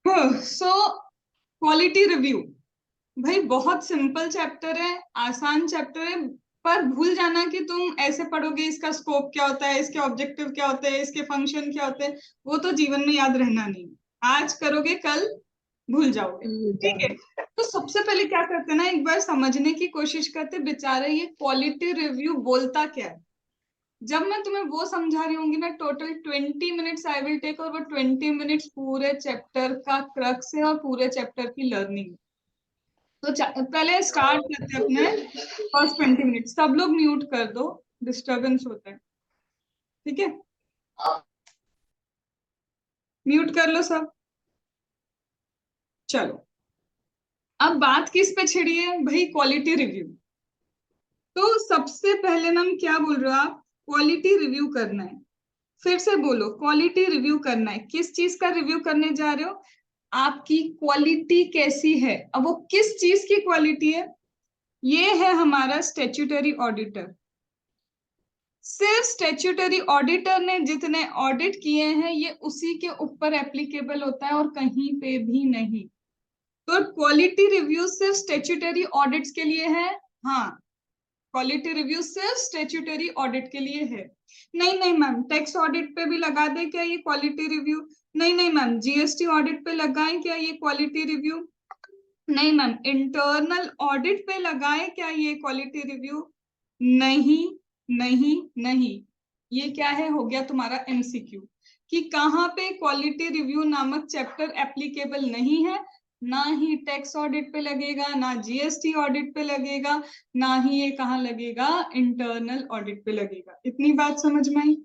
So quality review भाई बहुत simple chapter है, आसान चैप्टर है, पर भूल जाना कि तुम ऐसे पढ़ोगे इसका स्कोप क्या होता है, इसके ऑब्जेक्टिव क्या होते हैं, इसके फंक्शन क्या होते हैं, वो तो जीवन में याद रहना नहीं। आज करोगे कल भूल जाओगे। ठीक है, तो सबसे पहले क्या करते हैं ना, एक बार समझने की कोशिश करते बेचारे ये क्वालिटी रिव्यू बोलता क्या है। जब मैं तुम्हें वो समझा रही होंगी ना, total 20 minutes I will take, और वो 20 मिनट्स पूरे चैप्टर का क्रक्स है और पूरे चैप्टर की लर्निंग। तो पहले स्टार्ट करते हैं अपने फर्स्ट 20 मिनट। सब लोग म्यूट कर दो, डिस्टरबेंस होता है। ठीक है, म्यूट कर लो सब। चलो, अब बात किस पे छिड़ी है भाई, क्वालिटी रिव्यू। तो सबसे पहले ना, हम क्या बोल रहे हो आप, क्वालिटी रिव्यू करना है। फिर से बोलो, क्वालिटी रिव्यू करना है। किस चीज का रिव्यू करने जा रहे हो, आपकी क्वालिटी कैसी है। अब वो किस चीज की क्वालिटी है, ये है हमारा स्टेच्यूटरी ऑडिटर। सिर्फ स्टेच्यूटरी ऑडिटर ने जितने ऑडिट किए हैं ये उसी के ऊपर एप्लीकेबल होता है और कहीं पे भी नहीं। तो क्वालिटी रिव्यू सिर्फ स्टेच्यूटरी ऑडिट्स के लिए है। हाँ, क्वालिटी रिव्यू सिर्फ स्टेच्यूटरी ऑडिट के लिए है। नहीं नहीं मैम, टैक्स ऑडिट पे भी लगा दे क्या ये क्वालिटी रिव्यू। नहीं नहीं मैम, जीएसटी ऑडिट पे लगाएं क्या ये क्वालिटी रिव्यू। नहीं मैम, इंटरनल ऑडिट पे लगाए क्या ये क्वालिटी रिव्यू। नहीं नहीं नहीं, ये क्या है, हो गया तुम्हारा एमसीक्यू कि कहाँ पे क्वालिटी रिव्यू नामक चैप्टर एप्लीकेबल नहीं है। ना ही टैक्स ऑडिट पे लगेगा, ना जीएसटी ऑडिट पे लगेगा, ना ही ये कहाँ लगेगा, इंटरनल ऑडिट पे लगेगा। इतनी बात समझ में आई।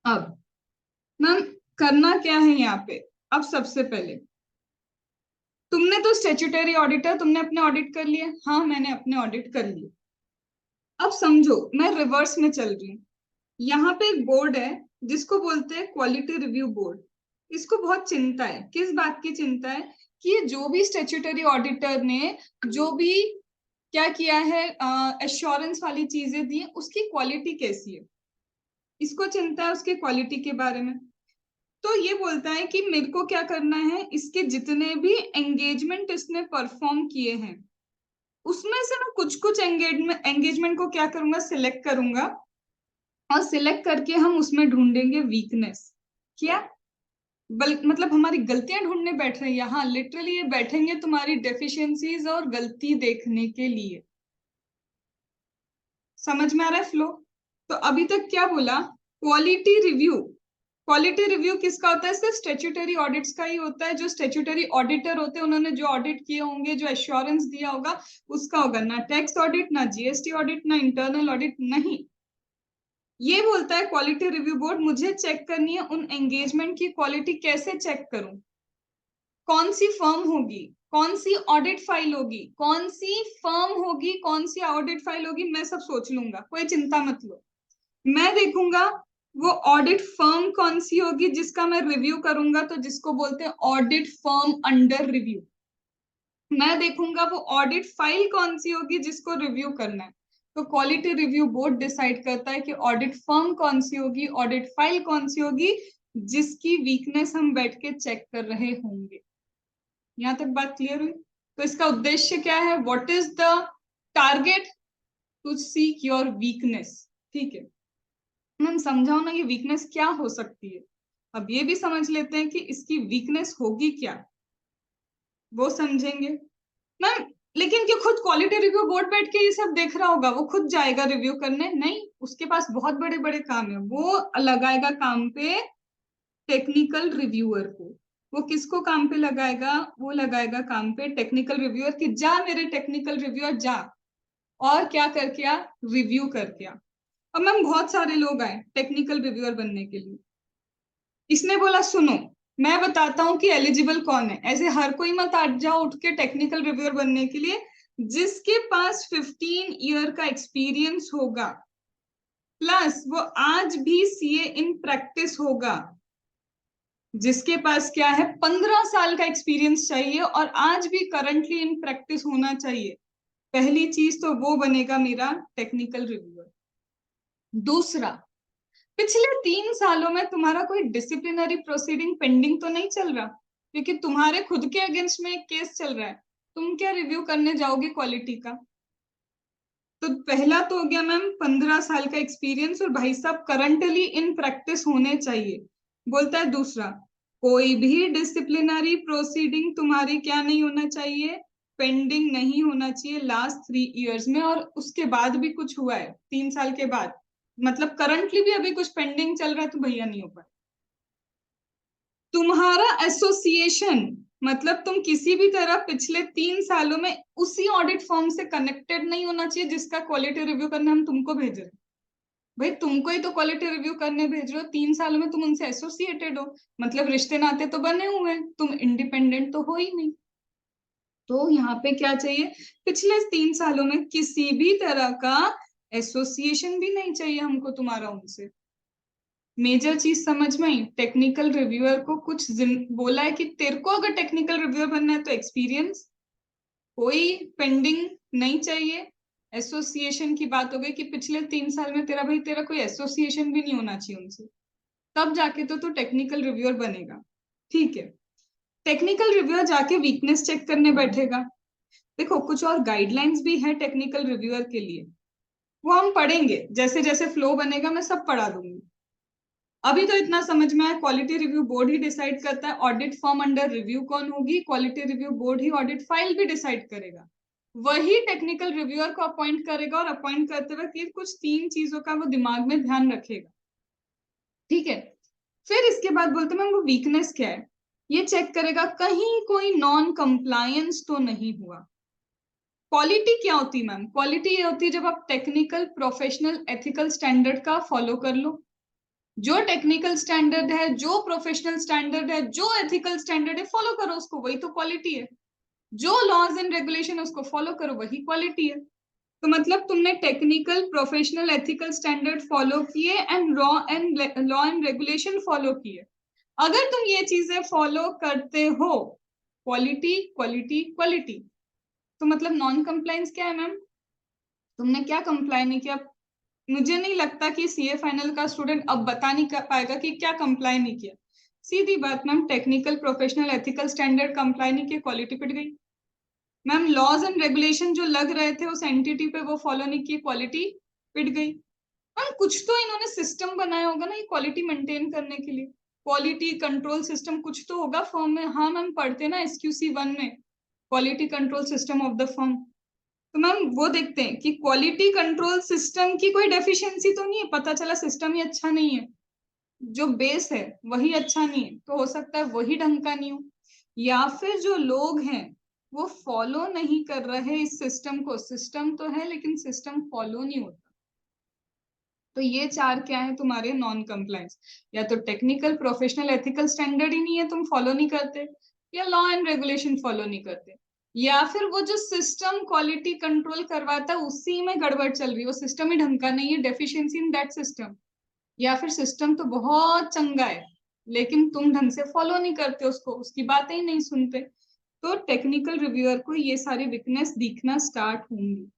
अब मैम करना क्या है यहाँ पे, अब सबसे पहले तुमने तो स्टेच्यूटरी ऑडिटर, तुमने अपने ऑडिट कर लिए। हाँ मैंने अपने ऑडिट कर लिए। अब समझो मैं रिवर्स में चल रही हूँ। यहाँ पे एक बोर्ड है जिसको बोलते हैं क्वालिटी रिव्यू बोर्ड। इसको बहुत चिंता है, किस बात की चिंता है, कि जो भी स्टेच्यूटरी ऑडिटर ने जो भी क्या किया है, एश्योरेंस वाली चीजें दी उसकी क्वालिटी कैसी है, इसको चिंता है उसके क्वालिटी के बारे में। तो ये बोलता है कि मेरे को क्या करना है, इसके जितने भी एंगेजमेंट इसने परफॉर्म किए हैं उसमें से मैं कुछ कुछ एंगेजमेंट को क्या करूंगा, सिलेक्ट करूंगा, और सिलेक्ट करके हम उसमें ढूंढेंगे वीकनेस। क्या मतलब हमारी गलतियां ढूंढने बैठ रहे हैं यहाँ, लिटरली ये बैठेंगे तुम्हारी डेफिशिएंसीज और गलती देखने के लिए। समझ में आ रहा है फ्लो। तो अभी तक क्या बोला, क्वालिटी रिव्यू। क्वालिटी रिव्यू किसका होता है, सिर्फ स्टेच्यूटरी ऑडिट्स का ही होता है। जो स्टेच्यूटरी ऑडिटर होते हैं उन्होंने जो ऑडिट किए होंगे, जो एश्योरेंस दिया होगा उसका होगा, ना टैक्स ऑडिट, ना जीएसटी ऑडिट, ना इंटरनल ऑडिट, नहीं। ये बोलता है क्वालिटी रिव्यू बोर्ड मुझे चेक करनी है उन एंगेजमेंट की क्वालिटी। कैसे चेक करूं, कौन सी फर्म होगी, कौन सी ऑडिट फाइल होगी, कौन सी फर्म होगी, कौन सी ऑडिट फाइल होगी, मैं सब सोच लूंगा, कोई चिंता मत लो। मैं देखूंगा वो ऑडिट फर्म कौन सी होगी जिसका मैं रिव्यू करूंगा, तो जिसको बोलते हैं ऑडिट फर्म अंडर रिव्यू। मैं देखूंगा वो ऑडिट फाइल कौन सी होगी जिसको रिव्यू करना है। तो क्वालिटी रिव्यू बोर्ड डिसाइड करता है कि ऑडिट फर्म कौन सी होगी, ऑडिट फाइल कौन सी होगी जिसकी वीकनेस हम बैठ के चेक कर रहे होंगे। यहां तक बात क्लियर हुई। तो इसका उद्देश्य क्या है, what is the target, to seek your weakness. ठीक है मैम, समझाओ ना ये वीकनेस क्या हो सकती है। अब ये भी समझ लेते हैं कि इसकी वीकनेस होगी क्या, वो समझेंगे। मैम लेकिन क्या खुद क्वालिटी रिव्यू बोर्ड बैठ के ये सब देख रहा होगा, वो खुद जाएगा रिव्यू करने, नहीं, उसके पास बहुत बड़े बड़े काम है। वो लगाएगा काम पे टेक्निकल रिव्यूअर को। वो किसको काम पे लगाएगा, वो लगाएगा काम पे टेक्निकल रिव्यूअर, कि जा मेरे टेक्निकल रिव्यूअर जा, और क्या करके आ, रिव्यू करके आ। अब मैम बहुत सारे लोग आए टेक्निकल रिव्यूअर बनने के लिए। इसने बोला सुनो, मैं बताता हूं कि एलिजिबल कौन है। ऐसे हर कोई मत आ जाओ उठ के टेक्निकल रिव्यूअर बनने के लिए। जिसके पास 15 ईयर का एक्सपीरियंस होगा, प्लस वो आज भी सीए इन प्रैक्टिस होगा। जिसके पास क्या है, 15 साल का एक्सपीरियंस चाहिए और आज भी करंटली इन प्रैक्टिस होना चाहिए। पहली चीज तो वो बनेगा मेरा टेक्निकल रिव्यूअर। दूसरा, पिछले 3 सालों में तुम्हारा कोई डिसिप्लिनरी प्रोसीडिंग पेंडिंग तो नहीं चल रहा, क्योंकि तुम्हारे खुद के अगेंस्ट में एक केस चल रहा है, तुम क्या रिव्यू करने जाओगे क्वालिटी का? तो पहला तो हो गया मैम 15 साल का एक्सपीरियंस, और भाई साहब करंटली इन प्रैक्टिस होने चाहिए। बोलता है दूसरा, कोई भी डिसिप्लिनरी प्रोसीडिंग तुम्हारी क्या नहीं होना चाहिए, पेंडिंग नहीं होना चाहिए लास्ट 3 इयर्स में। और उसके बाद भी कुछ हुआ है 3 साल के बाद, मतलब करंटली भी अभी कुछ पेंडिंग चल रहा है, तो भैया नहीं हो पाए। तुम्हारा एसोसिएशन, मतलब तुम किसी भी तरह पिछले 3 सालों में उसी ऑडिट फर्म से कनेक्टेड नहीं होना चाहिए जिसका क्वालिटी रिव्यू करने हम तुमको भेज रहे हैं। भाई तुमको ही तो क्वालिटी रिव्यू करने भेज रहे हो, 3 सालों में तुम उनसे एसोसिएटेड हो, मतलब रिश्ते नाते तो बने हुए हैं, तुम इंडिपेंडेंट तो हो ही नहीं। तो यहाँ पे क्या चाहिए, पिछले 3 सालों में किसी भी तरह का एसोसिएशन भी नहीं चाहिए हमको तुम्हारा उनसे। मेजर चीज समझ में आई, टेक्निकल रिव्यूअर को कुछ बोला है कि तेरे को अगर टेक्निकल रिव्यूअर बनना है तो एक्सपीरियंस, कोई पेंडिंग नहीं चाहिए। एसोसिएशन की बात हो गई कि पिछले 3 साल में तेरा भाई तेरा कोई एसोसिएशन भी नहीं होना चाहिए उनसे, तब जाके तो तू टेक्निकल रिव्यूअर बनेगा। ठीक है, टेक्निकल रिव्यूअर जाके वीकनेस चेक करने बैठेगा। देखो कुछ और गाइडलाइंस भी है टेक्निकल रिव्यूअर के लिए, वो हम पढ़ेंगे, जैसे जैसे फ्लो बनेगा मैं सब पढ़ा दूंगी। अभी तो इतना समझ में आया, क्वालिटी रिव्यू बोर्ड ही डिसाइड करता है ऑडिट फॉर्म अंडर रिव्यू कौन होगी, क्वालिटी रिव्यू बोर्ड ही ऑडिट फाइल भी डिसाइड करेगा। वही टेक्निकल रिव्यूअर को अपॉइंट करेगा, और अपॉइंट करते वक्त कुछ 3 चीजों का वो दिमाग में ध्यान रखेगा। ठीक है, फिर इसके बाद बोलते मैम वो वीकनेस क्या है, ये चेक करेगा कहीं कोई नॉन कंप्लायंस तो नहीं हुआ। क्वालिटी क्या होती है मैम, क्वालिटी ये होती है जब आप टेक्निकल प्रोफेशनल एथिकल स्टैंडर्ड का फॉलो कर लो। जो टेक्निकल स्टैंडर्ड है, जो प्रोफेशनल स्टैंडर्ड है, जो एथिकल स्टैंडर्ड है, फॉलो करो उसको, वही तो क्वालिटी है। जो लॉज एंड रेगुलेशन उसको फॉलो करो, वही क्वालिटी है। तो मतलब तुमने technical professional ethical standard follow किए and law and regulation follow किए। अगर तुम ये चीजें फॉलो करते हो, क्वालिटी क्वालिटी क्वालिटी। तो मतलब नॉन कंप्लायंस क्या है मैम, तुमने क्या कंप्लाई नहीं किया। मुझे नहीं लगता कि सीए फाइनल का स्टूडेंट अब बता नहीं कर पाएगा कि क्या कंप्लाई नहीं किया। सीधी बात ma'am, technical professional ethical standard comply नहीं किया, क्वालिटी पिट गई। मैम लॉज एंड रेगुलेशन जो लग रहे थे उस एंटिटी पे वो फॉलो नहीं किए, क्वालिटी पिट गई। मैम कुछ तो इन्होंने सिस्टम बनाया होगा ना ये क्वालिटी मेंटेन करने के लिए, क्वालिटी कंट्रोल सिस्टम कुछ तो होगा फर्म में। हाँ मैम पढ़ते ना SQC 1 में, quality control system of the firm. तो मैम वो देखते हैं कि क्वालिटी कंट्रोल सिस्टम की कोई डेफिशिएंसी तो नहीं है, पता चला सिस्टम ही अच्छा नहीं है, जो बेस है वही अच्छा नहीं है, तो हो सकता है वही ढंग का नहीं हो, या फिर जो लोग हैं वो फॉलो नहीं कर रहे इस सिस्टम को, सिस्टम तो है लेकिन सिस्टम फॉलो नहीं होता। तो ये 4 क्या है तुम्हारे नॉन कंप्लायंस, या तो टेक्निकल प्रोफेशनल एथिकल स्टैंडर्ड ही नहीं है, तुम फॉलो नहीं करते, या लॉ एंड रेगुलेशन फॉलो नहीं करते, या फिर वो जो सिस्टम क्वालिटी कंट्रोल करवाता है उसी में गड़बड़ चल रही है, वो सिस्टम ही ढंग का नहीं है, डेफिशिएंसी इन दैट सिस्टम। या फिर सिस्टम तो बहुत चंगा है लेकिन तुम ढंग से फॉलो नहीं करते उसको, उसकी बातें ही नहीं सुनते। तो टेक्निकल रिव्यूअर को ये सारी वीकनेस दिखना स्टार्ट होंगी,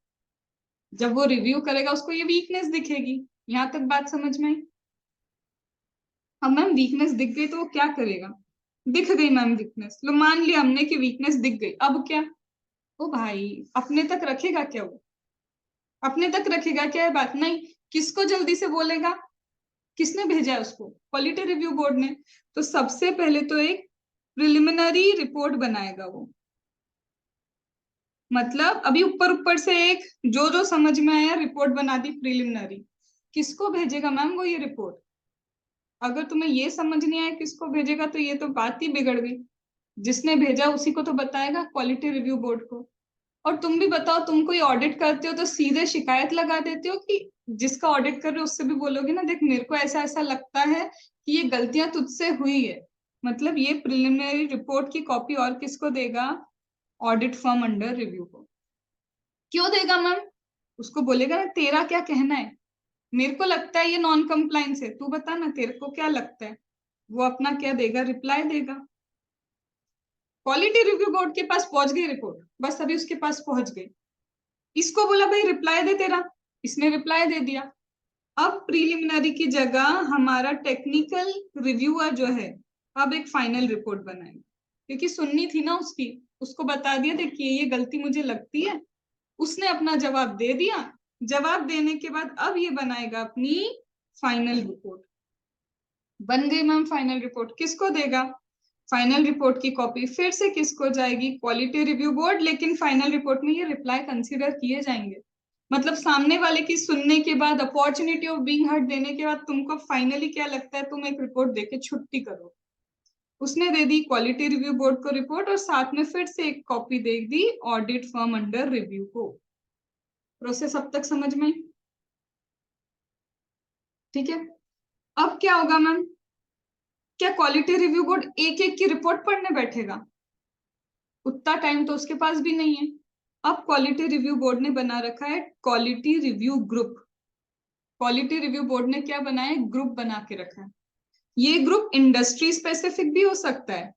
जब वो रिव्यू करेगा उसको ये वीकनेस दिखेगी। यहाँ तक बात समझ में आई? अब मैम वीकनेस दिख गई तो वो क्या करेगा, दिख गई मैम वीकनेस, लो मान लिया हमने कि वीकनेस दिख गई, अब क्या, ओ भाई अपने तक रखेगा क्या वो, अपने तक रखेगा क्या है बात नहीं, किसको जल्दी से बोलेगा, किसने भेजा है उसको, क्वालिटी रिव्यू बोर्ड ने। तो सबसे पहले तो एक प्रिलिमिनरी रिपोर्ट बनाएगा वो, मतलब अभी ऊपर ऊपर से एक जो जो समझ में आया रिपोर्ट बना दी प्रिलिमिनरी। किसको भेजेगा मैम वो ये रिपोर्ट, अगर तुम्हें ये समझ नहीं आया किसको भेजेगा तो ये तो बात ही बिगड़ गई। जिसने भेजा उसी को तो बताएगा, क्वालिटी रिव्यू बोर्ड को। और तुम भी बताओ, तुम कोई ऑडिट करते हो तो सीधे शिकायत लगा देते हो कि जिसका ऑडिट कर रहे हो उससे भी बोलोगे ना, देख मेरे को ऐसा ऐसा लगता है कि ये गलतियां तुझसे हुई है। मतलब ये प्रिलिमिनरी रिपोर्ट की कॉपी और किसको देगा, ऑडिट फर्म अंडर रिव्यू को। क्यों देगा मैम, उसको बोलेगा ना तेरा क्या कहना है, मेरे को लगता है ये नॉन कंप्लायंस है, तू बता ना तेरे को क्या लगता है। वो अपना क्या देगा, रिप्लाई देगा। क्वालिटी रिव्यू बोर्ड के पास पहुंच गई रिपोर्ट, बस अभी उसके पास पहुंच गई, इसको बोला भाई रिप्लाई दे तेरा, इसने रिप्लाई दे दिया। अब प्रीलिमिनरी की जगह हमारा टेक्निकल रिव्यूअर जो है अब एक फाइनल रिपोर्ट बनाएगा, क्योंकि सुननी थी ना उसकी, उसको बता दिया देखिए ये गलती मुझे लगती है, उसने अपना जवाब दे दिया, जवाब देने के बाद अब ये बनाएगा अपनी फाइनल रिपोर्ट। बन गई मैम फाइनल रिपोर्ट, किसको देगा? फाइनल रिपोर्ट की कॉपी फिर से किसको जाएगी? क्वालिटी रिव्यू बोर्ड, लेकिन फाइनल रिपोर्ट में ये रिप्लाई कंसीडर किए जाएंगे। मतलब सामने वाले की सुनने के बाद, अपॉर्चुनिटी ऑफ बीइंग हर्ड देने के बाद तुमको फाइनली क्या लगता है, तुम एक रिपोर्ट देके छुट्टी करो। उसने दे दी क्वालिटी रिव्यू बोर्ड को रिपोर्ट, और साथ में फिर से एक copy they the audit firm under review को। प्रोसेस अब तक समझ में? ठीक है। अब क्या होगा मैम, क्या क्वालिटी रिव्यू बोर्ड एक एक की रिपोर्ट पढ़ने बैठेगा? उतना टाइम तो उसके पास भी नहीं है। अब क्वालिटी रिव्यू बोर्ड ने बना रखा है quality review group. Quality review board ने क्या बनाया है? ग्रुप बना के रखा है। ये ग्रुप इंडस्ट्री स्पेसिफिक भी हो सकता है,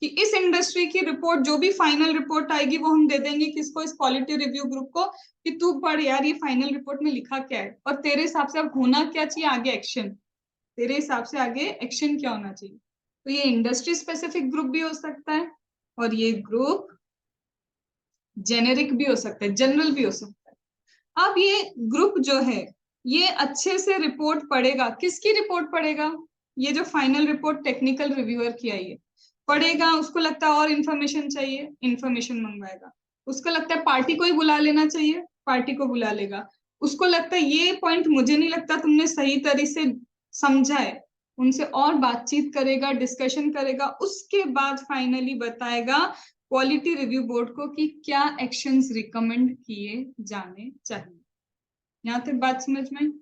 कि इस इंडस्ट्री की रिपोर्ट, जो भी फाइनल रिपोर्ट आएगी वो हम दे देंगे किसको? इस क्वालिटी रिव्यू ग्रुप को, कि तू पढ़ यार ये फाइनल रिपोर्ट में लिखा क्या है, और तेरे हिसाब से अब होना क्या चाहिए आगे एक्शन, तेरे हिसाब से आगे एक्शन क्या होना चाहिए। तो ये इंडस्ट्री स्पेसिफिक ग्रुप भी हो सकता है, और ये ग्रुप जेनेरिक भी हो सकता है, जनरल भी हो सकता है। अब ये ग्रुप जो है ये अच्छे से रिपोर्ट पढ़ेगा। किसकी रिपोर्ट पढ़ेगा? ये जो फाइनल रिपोर्ट टेक्निकल रिव्यूअर की आई है पढ़ेगा। उसको लगता है और इन्फॉर्मेशन चाहिए, इन्फॉर्मेशन मंगवाएगा। उसको लगता है पार्टी को ही बुला लेना चाहिए, पार्टी को बुला लेगा। उसको लगता है ये पॉइंट मुझे नहीं लगता तुमने सही तरीके से समझा है, उनसे और बातचीत करेगा, डिस्कशन करेगा, उसके बाद फाइनली बताएगा क्वालिटी रिव्यू बोर्ड को कि क्या एक्शंस रिकमेंड किए जाने चाहिए। यहाँ तक बात समझ में?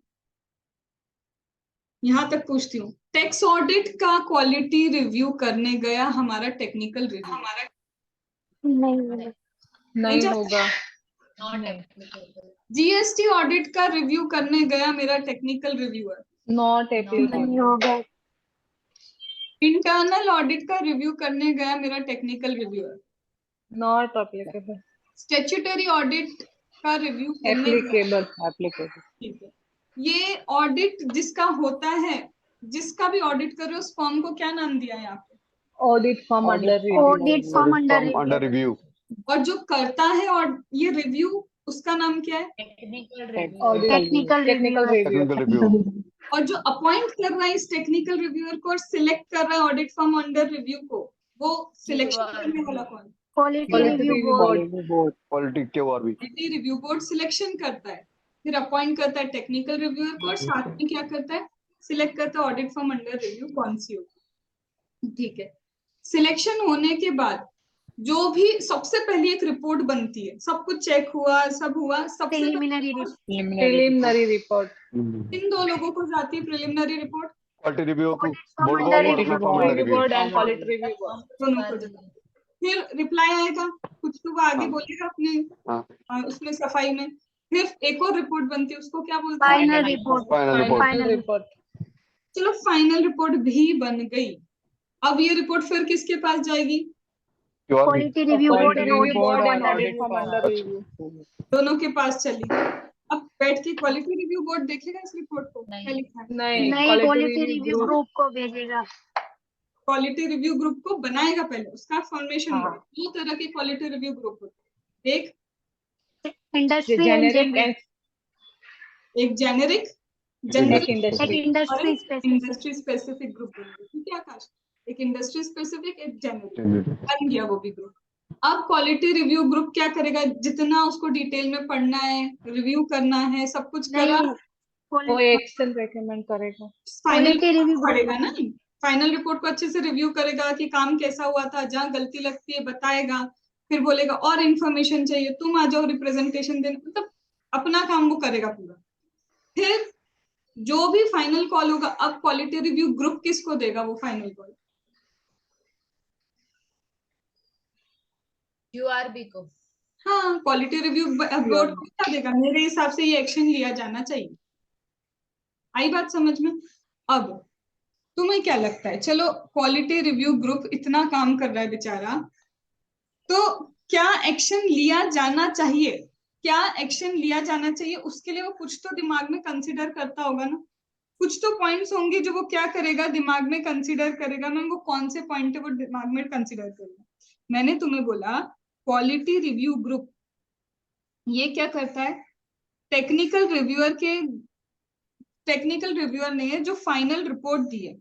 यहाँ तक पूछती हूँ, टैक्स ऑडिट का क्वालिटी रिव्यू करने गया हमारा टेक्निकल रिव्यू, हमारा नहीं नहीं होगा। जीएसटी ऑडिट का रिव्यू करने गया मेरा टेक्निकल रिव्यूअर, नॉट नहीं होगा। इंटरनल ऑडिट का रिव्यू करने गया मेरा technical reviewer, not applicable. Statutory audit का रिव्यू करने गया, एप्लीकेबल। ठीक है। ये ऑडिट जिसका होता है, जिसका भी ऑडिट कर रहे हो उस फर्म को क्या नाम दिया है यहाँ पे? Audit firm under audit firm under review. और जो करता है और ये रिव्यू, उसका नाम क्या है? Technical review. और जो अपॉइंट कर रहा है इस टेक्निकल रिव्यूअर को और सिलेक्ट कर रहा है ऑडिट फर्म अंडर रिव्यू को, वो सिलेक्शन करने वाला कौन? Quality review board. क्वालिटी के और भी क्वालिटी रिव्यू बोर्ड सिलेक्शन करता है, फिर अपॉइंट करता है टेक्निकल रिव्यूअर को, और साथ में क्या करता है? सिलेक्ट करता है ऑडिट फर्म अंडर रिव्यू कौन सी होगी। ठीक है। सिलेक्शन होने के बाद जो भी सबसे पहले एक रिपोर्ट बनती है, सब कुछ चेक हुआ, सब हुआ, सबसे प्रिलिमिनरी रिपोर्ट इन दो लोगों को जाती है प्रिलिमिनरी रिपोर्ट, क्वालिटी रिव्यू को review board and quality review board दोनों को जाती है। फिर रिप्लाई आएगा, कुछ तो वो आगे हाँ। बोलेगा अपने हाँ। उसमें सफाई में। फिर एक और रिपोर्ट बनती है, उसको क्या बोलते हैं? Final report. Final report. चलो फाइनल रिपोर्ट भी बन गई। अब ये रिपोर्ट फिर किसके पास जाएगी? Quality review board and audit firm under review दोनों के पास चली गई। अब बैठ के क्वालिटी रिव्यू बोर्ड देखेगा इस रिपोर्ट को, क्या लिखा है? नहीं, क्वालिटी रिव्यू ग्रुप को भेजेगा। क्वालिटी रिव्यू ग्रुप को बनाएगा पहले, उसका फॉर्मेशन हाँ। दो तरह के क्वालिटी रिव्यू ग्रुप होते हैं, एक इंडस्ट्री जेनेरिक एक जेनेरिक इंडस्ट्री स्पेसिफिक ग्रुप बनेगा। ठीक है आकाश? एक इंडस्ट्री स्पेसिफिक, एक जेनेरिक, बन गया वो भी ग्रुप। अब क्वालिटी रिव्यू ग्रुप क्या करेगा? जितना उसको डिटेल में पढ़ना है, रिव्यू करना है, सब कुछ करा, वो एक्शन रेकमेंड करेगा। फाइनल रिव्यू पढ़ेगा ना, फाइनल रिपोर्ट को अच्छे से रिव्यू करेगा कि काम कैसा हुआ था, जहाँ गलती लगती है बताएगा, फिर बोलेगा और इन्फॉर्मेशन चाहिए तुम आ जाओ रिप्रेजेंटेशन देने, मतलब अपना काम वो करेगा पूरा। फिर जो भी फाइनल कॉल होगा, अब क्वालिटी रिव्यू ग्रुप किसको देगा वो फाइनल कॉल? यूआरबी को। हाँ, क्वालिटी रिव्यू बोर्ड को क्या देगा? मेरे हिसाब से ये एक्शन लिया जाना चाहिए। आई बात समझ में? अब तुम्हें क्या लगता है, चलो क्वालिटी रिव्यू ग्रुप इतना काम कर रहा है बेचारा, तो क्या एक्शन लिया जाना चाहिए? क्या एक्शन लिया जाना चाहिए, उसके लिए वो कुछ तो दिमाग में कंसिडर करता होगा ना, कुछ तो पॉइंट्स होंगे जो वो क्या करेगा, दिमाग में कंसिडर करेगा। मैम वो कौन से पॉइंट है वो दिमाग में कंसिडर करेगा? मैंने तुम्हें बोला क्वालिटी रिव्यू ग्रुप ये क्या करता है, टेक्निकल रिव्यूअर ने जो फाइनल रिपोर्ट दी है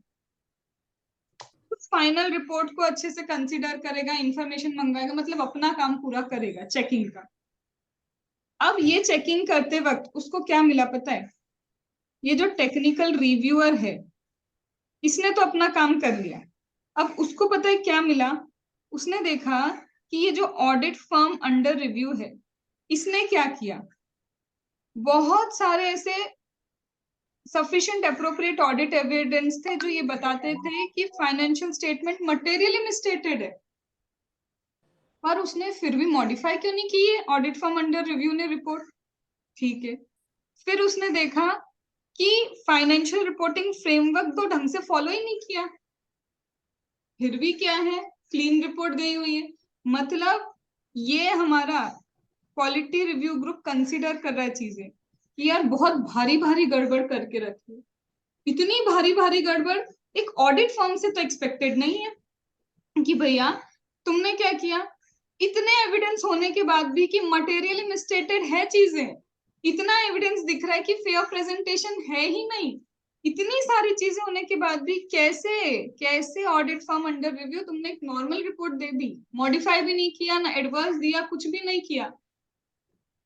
उस फाइनल रिपोर्ट को अच्छे से कंसिडर करेगा, इंफॉर्मेशन मंगवाएगा, मतलब अपना काम पूरा करेगा चेकिंग का। अब ये चेकिंग करते वक्त उसको क्या मिला पता है, ये जो टेक्निकल रिव्यूअर है इसने तो अपना काम कर लिया, अब उसको पता है क्या मिला, उसने देखा कि ये जो ऑडिट फर्म अंडर रिव्यू है इसने क्या किया, बहुत सारे ऐसे सफिशिएंट अप्रोप्रिएट ऑडिट एविडेंस थे जो ये बताते थे कि फाइनेंशियल स्टेटमेंट मटेरियली मिसस्टेटेड है, पर उसने फिर भी मॉडिफाई क्यों नहीं की है ऑडिट फर्म अंडर रिव्यू ने रिपोर्ट। ठीक है, फिर उसने देखा कि फाइनेंशियल रिपोर्टिंग फ्रेमवर्क तो ढंग से फॉलो ही नहीं किया, फिर भी क्या है क्लीन रिपोर्ट गई हुई है। मतलब ये हमारा क्वालिटी रिव्यू ग्रुप कंसीडर कर रहा है चीजें कि यार बहुत भारी भारी गड़बड़ करके रखी है, इतनी भारी भारी गड़बड़ एक ऑडिट फर्म से तो एक्सपेक्टेड नहीं है कि भैया तुमने क्या किया, इतने एविडेंस होने के बाद भी कि मटेरियली मिसस्टेटेड है चीजें, इतना एविडेंस दिख रहा है कि फेयर प्रेजेंटेशन है ही नहीं, इतनी सारी चीजें होने के बाद भी कैसे कैसे ऑडिट फर्म अंडर रिव्यू तुमने एक नॉर्मल रिपोर्ट दे दी, मॉडिफाई भी नहीं किया ना एडवांस दिया, कुछ भी नहीं किया।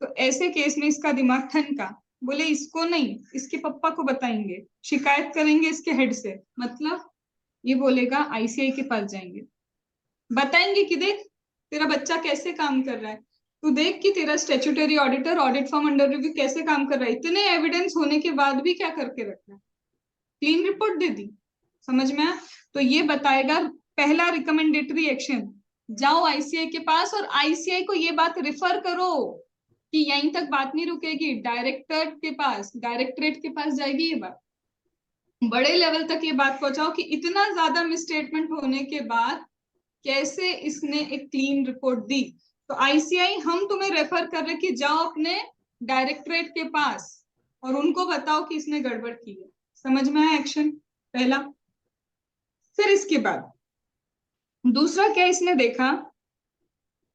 तो ऐसे केस में इसका दिमाग ठनका, बोले इसको नहीं इसके पप्पा को बताएंगे, शिकायत करेंगे इसके हेड से, मतलब ये बोलेगा आईसीआई के पास जाएंगे, बताएंगे कि देख तेरा बच्चा कैसे काम कर रहा है, तू देख कि तेरा statutory auditor audit firm under review कैसे काम कर रहा है, इतने एविडेंस होने के बाद भी क्या करके रखा है, क्लीन रिपोर्ट दे दी। समझ में आया? तो ये बताएगा पहला रिकमेंडेटरी एक्शन, जाओ आईसीआई के पास और आईसीआई को ये बात रिफर करो कि यहीं तक बात नहीं रुकेगी, डायरेक्टरेट के पास जाएगी ये बात, बड़े लेवल तक ये बात पहुंचाओ कि इतना ज्यादा मिसस्टेटमेंट होने के बाद कैसे इसने एक क्लीन रिपोर्ट दी। तो आईसीआई हम तुम्हें रेफर कर रहे कि जाओ अपने डायरेक्टरेट के पास और उनको बताओ कि इसने गड़बड़ की है। समझ में आया एक्शन पहला? फिर इसके बाद दूसरा क्या इसने देखा,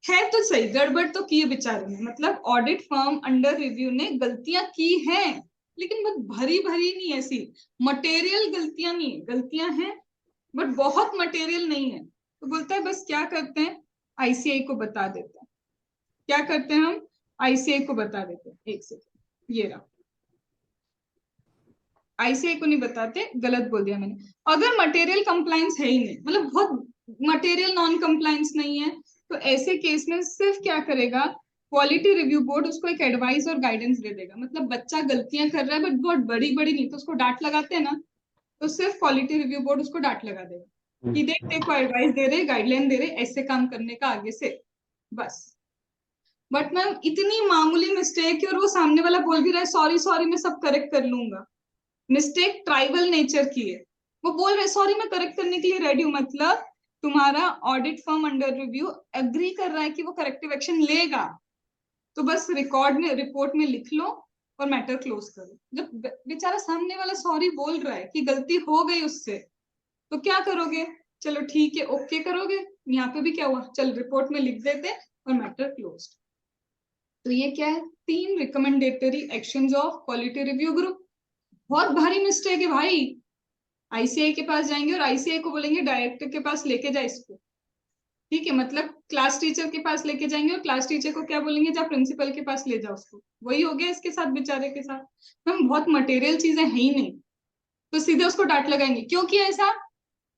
है तो सही गड़बड़ तो की है बेचारे ने, मतलब ऑडिट फर्म अंडर रिव्यू ने गलतियां की हैं लेकिन बहुत भरी भरी नहीं, ऐसी मटेरियल गलतियां नहीं है, गलतियां हैं बट बहुत मटेरियल नहीं है। तो बोलता है बस क्या करते हैं आईसीआई को बता देते हैं, क्या करते हैं हम आईसीआई को बता देते हैं, एक सेकंड ये रहा, आईसीआई को नहीं बताते, गलत बोल दिया मैंने, अगर मटेरियल कंप्लायंस है ही नहीं, मतलब बहुत मटेरियल नॉन कंप्लायंस नहीं है, तो ऐसे केस में सिर्फ क्या करेगा क्वालिटी रिव्यू बोर्ड उसको एक एडवाइस और गाइडेंस दे देगा, मतलब बच्चा गलतियां कर रहा है बट बहुत बड़ी बड़ी नहीं, तो उसको डांट लगाते हैं ना, तो सिर्फ क्वालिटी रिव्यू बोर्ड उसको डांट लगा देगा कि देख देखो एडवाइस दे रहे गाइडलाइन दे रहे ऐसे काम करने का आगे से, बस। बट मैम इतनी मामूली मिस्टेक है और वो सामने वाला बोल भी रहा है सॉरी सॉरी मैं सब करेक्ट कर लूंगा, मिस्टेक ट्राइबल नेचर की है, वो बोल रहे सॉरी मैं करेक्ट करने के लिए रेडी हूं, मतलब तुम्हारा audit firm under review agree कर रहा है कि वो करेक्टिव एक्शन लेगा, तो बस रिकॉर्ड में रिपोर्ट में लिख लो और मैटर क्लोज करो। जब बेचारा सामने वाला सॉरी बोल रहा है कि गलती हो गई उससे, तो क्या करोगे, चलो ठीक है ओके करोगे, यहाँ पे भी क्या हुआ चल रिपोर्ट में लिख देते और मैटर क्लोज। तो ये क्या है, 3 recommendatory actions of quality review group. बहुत भारी मिस्टेक है भाई, आईसीआई के पास जाएंगे और आईसीआई को बोलेंगे डायरेक्टर के पास लेके जा इसको, ठीक है, मतलब क्लास टीचर के पास लेके जाएंगे और क्लास टीचर को क्या बोलेंगे जा प्रिंसिपल के पास ले जाओ उसको, वही हो गया इसके साथ बेचारे के साथ। हम बहुत मटेरियल चीजें है ही नहीं तो सीधे उसको डांट लगाएंगे क्योंकि ऐसा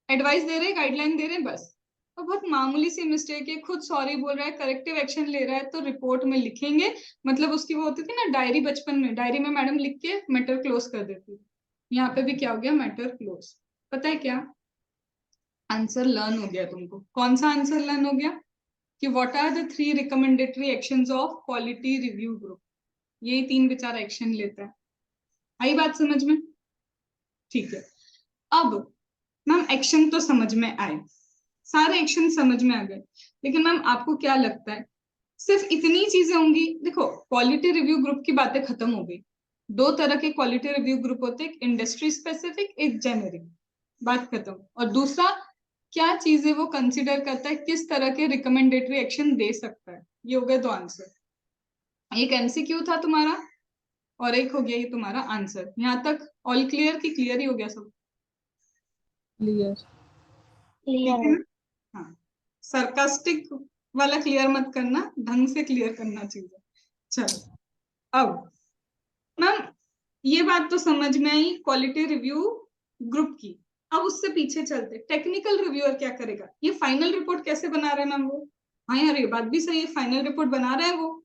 एडवाइस दे रहे गाइडलाइन दे रहे बस, और बहुत मामूली सी मिस्टेक है, खुद सॉरी बोल रहा है करेक्टिव एक्शन ले रहा है तो रिपोर्ट में लिखेंगे, मतलब उसकी वो होती थी ना डायरी, बचपन में डायरी में मैडम लिख के मैटर क्लोज कर देती, यहाँ पे भी क्या हो गया मैटर क्लोज। पता है क्या आंसर लर्न हो गया तुमको, कौन सा आंसर लर्न हो गया कि what are the 3 recommendatory actions of quality review group, यही 3 बेचारा एक्शन लेता है। आई बात समझ में? ठीक है, अब मैम एक्शन तो समझ में आए, सारे एक्शन समझ में आ गए, लेकिन मैम आपको क्या लगता है सिर्फ इतनी चीजें होंगी। देखो क्वालिटी रिव्यू ग्रुप की बातें खत्म हो गई। दो तरह के क्वालिटी रिव्यू ग्रुप होते हैं, एक इंडस्ट्री स्पेसिफिक, एक जेनेरिक, बात खत्म। और दूसरा क्या चीजें वो कंसिडर करता है, किस तरह के रिकमेंडेटरी एक्शन दे सकता है। ये हो गए दो आंसर। एक एमसीक्यू था तुम्हारा और एक हो गया ये तुम्हारा आंसर। यहाँ तक ऑल क्लियर की क्लियर ही हो गया सब? क्लियर। ठीक क्लियर है है। ना? हाँ, सरकास्टिक वाला क्लियर मत करना, ढंग से क्लियर करना चाहिए। चलो अब मैम ये बात तो समझ में आई क्वालिटी रिव्यू ग्रुप की। अब उससे पीछे चलते, टेक्निकल रिव्यूअर क्या करेगा, ये फाइनल रिपोर्ट कैसे बना रहे हैं मैम वो? हाँ यार ये बात भी सही है, फाइनल रिपोर्ट बना रहे हैं वो,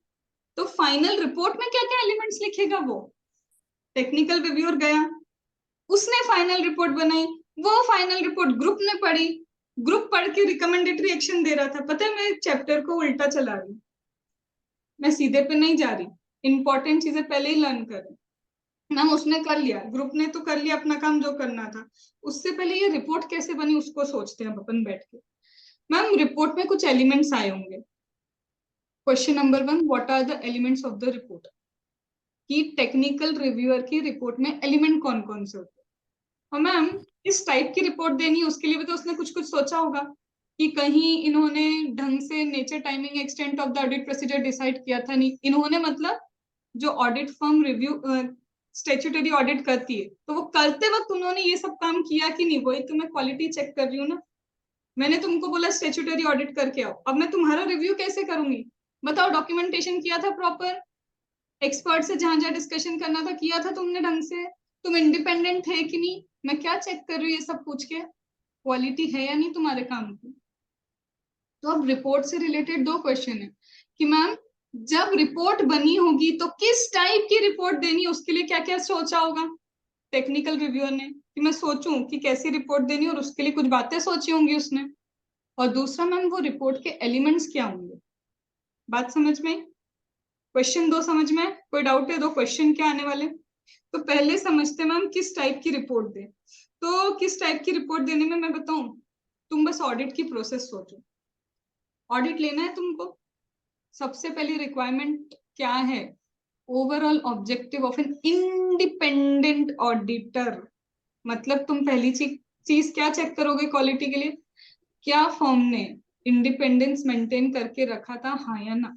तो फाइनल रिपोर्ट में क्या क्या एलिमेंट्स लिखेगा वो? टेक्निकल रिव्यूअर गया, उसने फाइनल रिपोर्ट बनाई, वो फाइनल रिपोर्ट ग्रुप ने पढ़ी, ग्रुप पढ़ के रिकमेंडेटरी एक्शन दे रहा था। पता है मैं चैप्टर को उल्टा चला रही हूँ, मैं सीधे पे नहीं जा रही, इंपॉर्टेंट चीजें पहले ही लर्न कर रही। मैम उसने कर लिया, ग्रुप ने तो कर लिया अपना काम जो करना था, उससे पहले ये रिपोर्ट कैसे बनी उसको सोचते हैं अपन बैठ के। मैम रिपोर्ट में कुछ एलिमेंट्स आए होंगे। Question number 1, what are the elements of the report? कि टेक्निकल रिव्यूअर की रिपोर्ट में एलिमेंट कौन कौन से होते हैं। और मैम किस टाइप की रिपोर्ट देनी है उसके लिए भी तो उसने कुछ कुछ सोचा होगा, कि कहीं इन्होंने ढंग से nature, timing, extent of the audit procedure decide किया था नहीं। इन्होंने मतलब जो audit firm review statutory audit करती है, तो वो करते वक्त उन्होंने ये सब काम किया कि नहीं, वही तो मैं क्वालिटी चेक कर रही हूँ ना। मैंने तुमको बोला स्टेचुटरी ऑडिट करके आओ, अब मैं तुम्हारा रिव्यू कैसे करूंगी? बताओ, डॉक्यूमेंटेशन किया था प्रॉपर? एक्सपर्ट से जहां जहां डिस्कशन करना था किया था तुमने ढंग से? तुम इंडिपेंडेंट थे कि नहीं? मैं क्या चेक कर रही हूँ ये सब पूछ के? क्वालिटी है या नहीं तुम्हारे काम की? तो अब रिपोर्ट से रिलेटेड दो क्वेश्चन है कि मैम जब रिपोर्ट बनी होगी तो किस टाइप की रिपोर्ट देनी है, उसके लिए क्या क्या सोचा होगा टेक्निकल रिव्यूअर ने, कि मैं सोचूं कि कैसी रिपोर्ट देनी, और उसके लिए कुछ बातें सोची होंगी उसने। और दूसरा मैम वो रिपोर्ट के एलिमेंट्स क्या होंगे। बात समझ में? क्वेश्चन 2 समझ में? कोई डाउट है? दो क्वेश्चन क्या आने वाले, तो पहले समझते मैम किस टाइप की रिपोर्ट दे। तो किस टाइप की रिपोर्ट देने में मैं बताऊं, तुम बस ऑडिट की प्रोसेस सोचो। ऑडिट लेना है तुमको, सबसे पहली रिक्वायरमेंट क्या है? Overall objective of an independent auditor. मतलब तुम पहली चीज क्या चेक करोगे क्वालिटी के लिए, क्या फर्म ने इंडिपेंडेंस मेंटेन करके रखा था, हाँ या ना।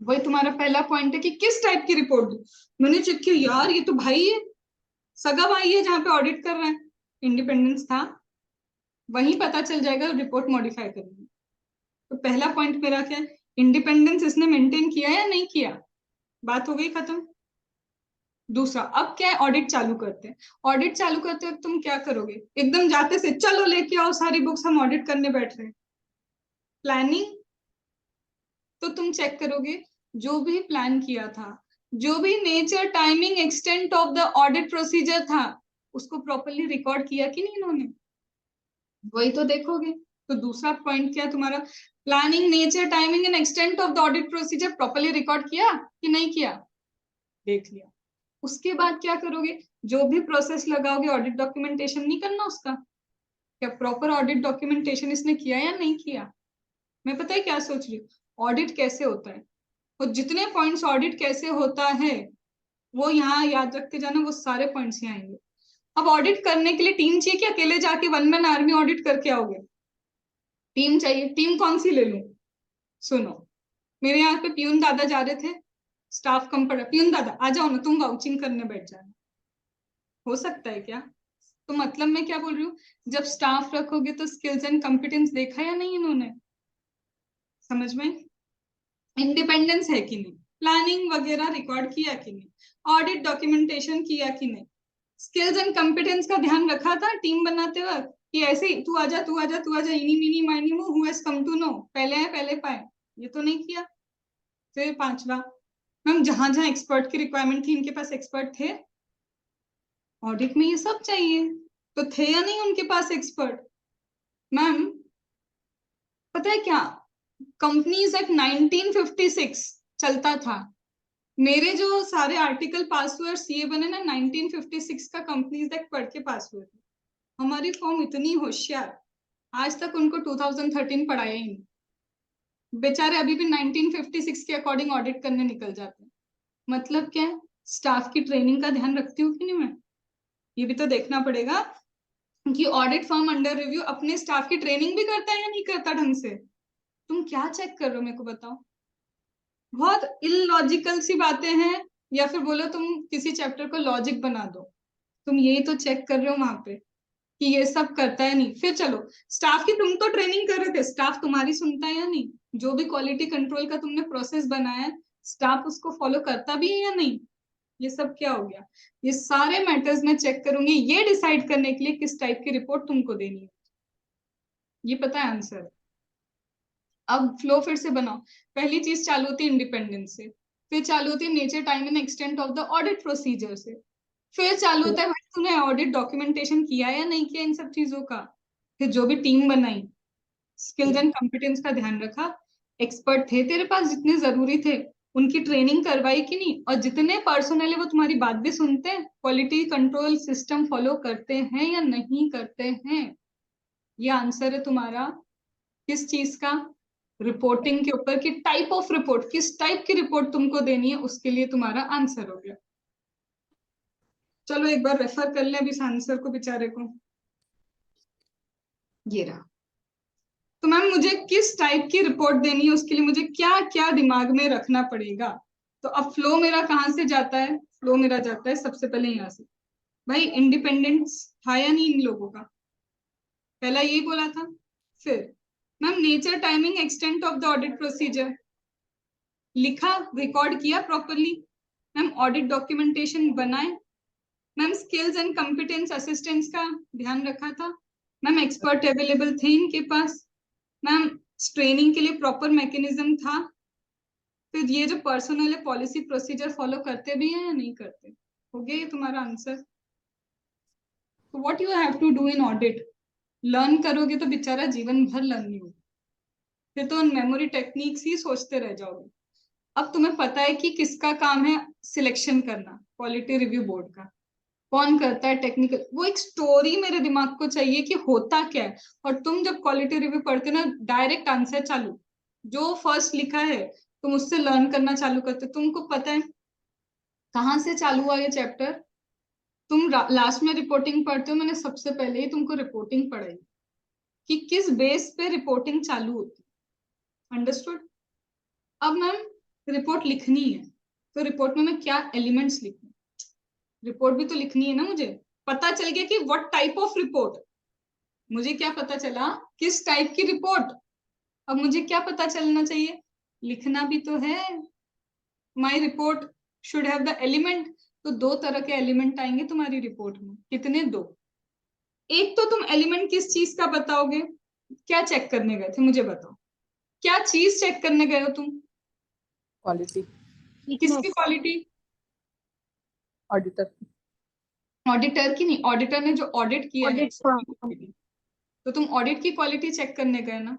वही तुम्हारा पहला पॉइंट है कि किस टाइप की रिपोर्ट दो। मैंने चेक किया यार ये तो भाई है, सगा भाई है जहां पे ऑडिट कर रहे हैं, इंडिपेंडेंस था, वहीं पता चल जाएगा रिपोर्ट मॉडिफाई करेंगे। तो पहला पॉइंट मेरा क्या है, इंडिपेंडेंस इसने मेंटेन किया या नहीं किया, बात हो गई खत्म। दूसरा अब क्या है, ऑडिट चालू करते हैं। ऑडिट चालू करते वक्त तुम क्या करोगे, एकदम जाते से चलो लेके आओ सारी बुक्स हम ऑडिट करने बैठ रहे हैं। प्लानिंग, तो तुम चेक करोगे जो भी प्लान किया था, जो भी nature, timing, extent of the audit procedure था, उसको प्रॉपरली रिकॉर्ड किया कि नहीं इन्होंने, वही तो देखोगे। तो दूसरा पॉइंट क्या तुम्हारा, planning, nature, timing and extent of the audit procedure properly record किया कि नहीं किया, देख लिया। उसके बाद क्या करोगे, जो भी प्रोसेस लगाओगे ऑडिट डॉक्यूमेंटेशन नहीं करना उसका, क्या प्रॉपर ऑडिट डॉक्यूमेंटेशन इसने किया या नहीं किया। मैं पता है क्या सोच रही हूँ, ऑडिट कैसे होता है, और जितने पॉइंट्स ऑडिट कैसे होता है वो यहाँ याद रखते जाना, वो सारे पॉइंट्स यहाँ आएंगे। अब ऑडिट करने के लिए टीम चाहिए कि अकेले जाके वन मैन आर्मी ऑडिट करके आओगे? टीम चाहिए। टीम कौन सी ले लूं? सुनो, मेरे यहाँ पे प्यून दादा जा रहे थे, स्टाफ कम पड़ा, प्यून दादा आ जाओ ना तुम वाउचिंग करने बैठ जाना, हो सकता है क्या? तो मतलब मैं क्या बोल रही हूँ, जब स्टाफ रखोगे तो स्किल्स एंड कॉम्पिटेंस देखा या नहीं इन्होंने, समझ में? इंडिपेंडेंस है कि नहीं, प्लानिंग वगैरह रिकॉर्ड किया कि नहीं, ऑडिट डॉक्यूमेंटेशन किया कि नहीं, स्किल्स एंड कॉम्पिटेंस का ध्यान रखा था टीम बनाते वक्त, कि ऐसे ही तू आजा तू आजा तू आजा, इनी meeny miny moe, who has come to know, पहले है पहले पाए, ये तो नहीं किया। फिर पांचवा, मैम जहां जहां एक्सपर्ट की रिक्वायरमेंट थी इनके पास एक्सपर्ट थे, ऑडिट में ये सब चाहिए, तो थे या नहीं उनके पास एक्सपर्ट? मैम पता है क्या, कंपनीज एक्ट 1956 चलता था, मेरे जो सारे आर्टिकल पास हुए और सीए बने ना 1956 का कंपनीज एक्ट पढ़ के पास हुए थे। हमारी फॉर्म इतनी होशियार, आज तक उनको 2013 पढ़ाया ही नहीं। बेचारे अभी भी 1956 के अकॉर्डिंग ऑडिट करने निकल जाते हैं। मतलब क्या है, स्टाफ की ट्रेनिंग का ध्यान रखती हूँ कि नहीं मैं? ये भी तो देखना पड़ेगा कि ऑडिट फर्म अंडर रिव्यू अपने स्टाफ की ट्रेनिंग भी करता है या नहीं करता ढंग से। तुम क्या चेक कर रहे हो मेरे को बताओ? बहुत इलॉजिकल सी बातें हैं, या फिर बोलो तुम किसी चैप्टर को लॉजिक बना दो। तुम यही तो चेक कर रहे हो वहां पे कि ये सब करता है नहीं। फिर चलो, स्टाफ की तुम तो ट्रेनिंग कर रहे थे, स्टाफ तुम्हारी सुनता है या नहीं? जो भी क्वालिटी कंट्रोल का तुमने प्रोसेस बनाया है, स्टाफ उसको फॉलो करता भी है या नहीं? ये सब क्या हो गया? ये सारे मैटर्स मैं चेक करूंगी ये डिसाइड करने के लिए किस टाइप की रिपोर्ट तुमको देनी है। ये पता है आंसर। अब फ्लो फिर से बनाओ। पहली चीज चालू होती है इंडिपेंडेंस से, फिर चालू होती है nature, time and extent of the audit procedure से, फिर चालू होता है भाई तूने ऑडिट डॉक्यूमेंटेशन किया या नहीं किया इन सब चीजों का, फिर जो भी टीम बनाई, स्किल्स एंड कॉम्पिटेंस का ध्यान रखा, एक्सपर्ट थे तेरे पास जितने जरूरी थे, उनकी ट्रेनिंग करवाई कि नहीं, और जितने पर्सनल है वो तुम्हारी बात भी सुनते हैं, क्वालिटी कंट्रोल सिस्टम फॉलो करते हैं या नहीं करते हैं। ये आंसर है तुम्हारा किस चीज का? रिपोर्टिंग के ऊपर कि टाइप ऑफ रिपोर्ट, किस टाइप की रिपोर्ट तुमको देनी है, उसके लिए तुम्हारा आंसर हो गया। चलो एक बार रेफर कर लें अभी इस आंसर को बेचारे को। ये रहा। तो मैम मुझे किस टाइप की रिपोर्ट देनी है, उसके लिए मुझे क्या क्या दिमाग में रखना पड़ेगा? तो अब फ्लो मेरा कहाँ से जाता है? फ्लो मेरा जाता है सबसे पहले यहाँ से। भाई इंडिपेंडेंस था या नहीं इन लोगों का? पहला यही बोला था। फिर ma'am nature, timing, extent of the audit procedure लिखा, रिकॉर्ड किया प्रॉपरली। मैम ऑडिट डॉक्यूमेंटेशन बनाए। Ma'am skills and competence assistance का ध्यान रखा था। मैम एक्सपर्ट अवेलेबल थे इनके पास। मैम ट्रेनिंग के लिए प्रॉपर मैकेनिज्म था। फिर ये जो पर्सनल है पॉलिसी प्रोसीजर फॉलो करते भी हैं या नहीं करते? हो गया ये तुम्हारा आंसर। तो what you have to do in audit, learn करोगे तो बेचारा जीवन भर लर्निंग होगी, फिर तो मेमोरी टेक्निक्स ही सोचते रह जाओगे। अब तुम्हें पता है कि किसका काम है सिलेक्शन करना, क्वालिटी रिव्यू बोर्ड का। कौन करता है टेक्निकल, वो एक स्टोरी मेरे दिमाग को चाहिए कि होता क्या है। और तुम जब क्वालिटी रिव्यू पढ़ते ना, डायरेक्ट आंसर चालू, जो फर्स्ट लिखा है तुम उससे लर्न करना चालू करते। तुमको पता है कहाँ से चालू हुआ ये चैप्टर? तुम लास्ट में रिपोर्टिंग पढ़ते हो, मैंने सबसे पहले ही तुमको रिपोर्टिंग पढ़ाई कि किस बेस पे रिपोर्टिंग चालू होती है। अंडरस्टूड? अब मैम रिपोर्ट लिखनी है, तो रिपोर्ट में मैं क्या एलिमेंट्स लिखूं? रिपोर्ट भी तो लिखनी है ना मुझे। पता चल गया कि व्हाट टाइप ऑफ रिपोर्ट, मुझे क्या पता चला? किस टाइप की रिपोर्ट। अब मुझे क्या पता चलना चाहिए? लिखना भी तो है। My report should have the element. तो दो तरह के एलिमेंट आएंगे तुम्हारी रिपोर्ट में। कितने? दो। एक तो तुम एलिमेंट किस चीज का बताओगे, क्या चेक करने गए थे मुझे बताओ, क्या चीज चेक करने गए हो तुम? क्वालिटी, किसकी क्वालिटी? ऑडिटर, ऑडिटर की नहीं, ऑडिटर ने जो ऑडिट किया है ऑडिट फर्म। quality। तो तुम ऑडिट की क्वालिटी चेक करने गए ना,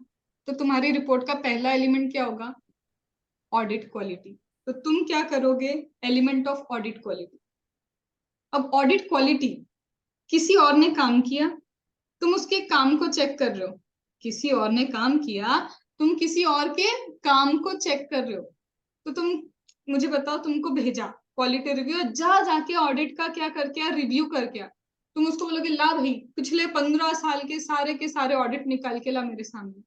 तो तुम्हारी रिपोर्ट का पहला एलिमेंट क्या होगा? Audit quality. तो तुम क्या करोगे? Element of audit quality. अब ऑडिट क्वालिटी, किसी और ने काम किया, तुम उसके काम को चेक कर रहे हो। किसी और ने काम किया, तुम किसी और के काम को चेक कर रहे हो। तो तुम मुझे बताओ, तुमको भेजा क्वालिटी रिव्यू, जा जाके ऑडिट का क्या करके आ, रिव्यू करके आ। तुम उसको बोलोगे ला भाई पिछले 15 साल के सारे ऑडिट निकाल के ला मेरे सामने।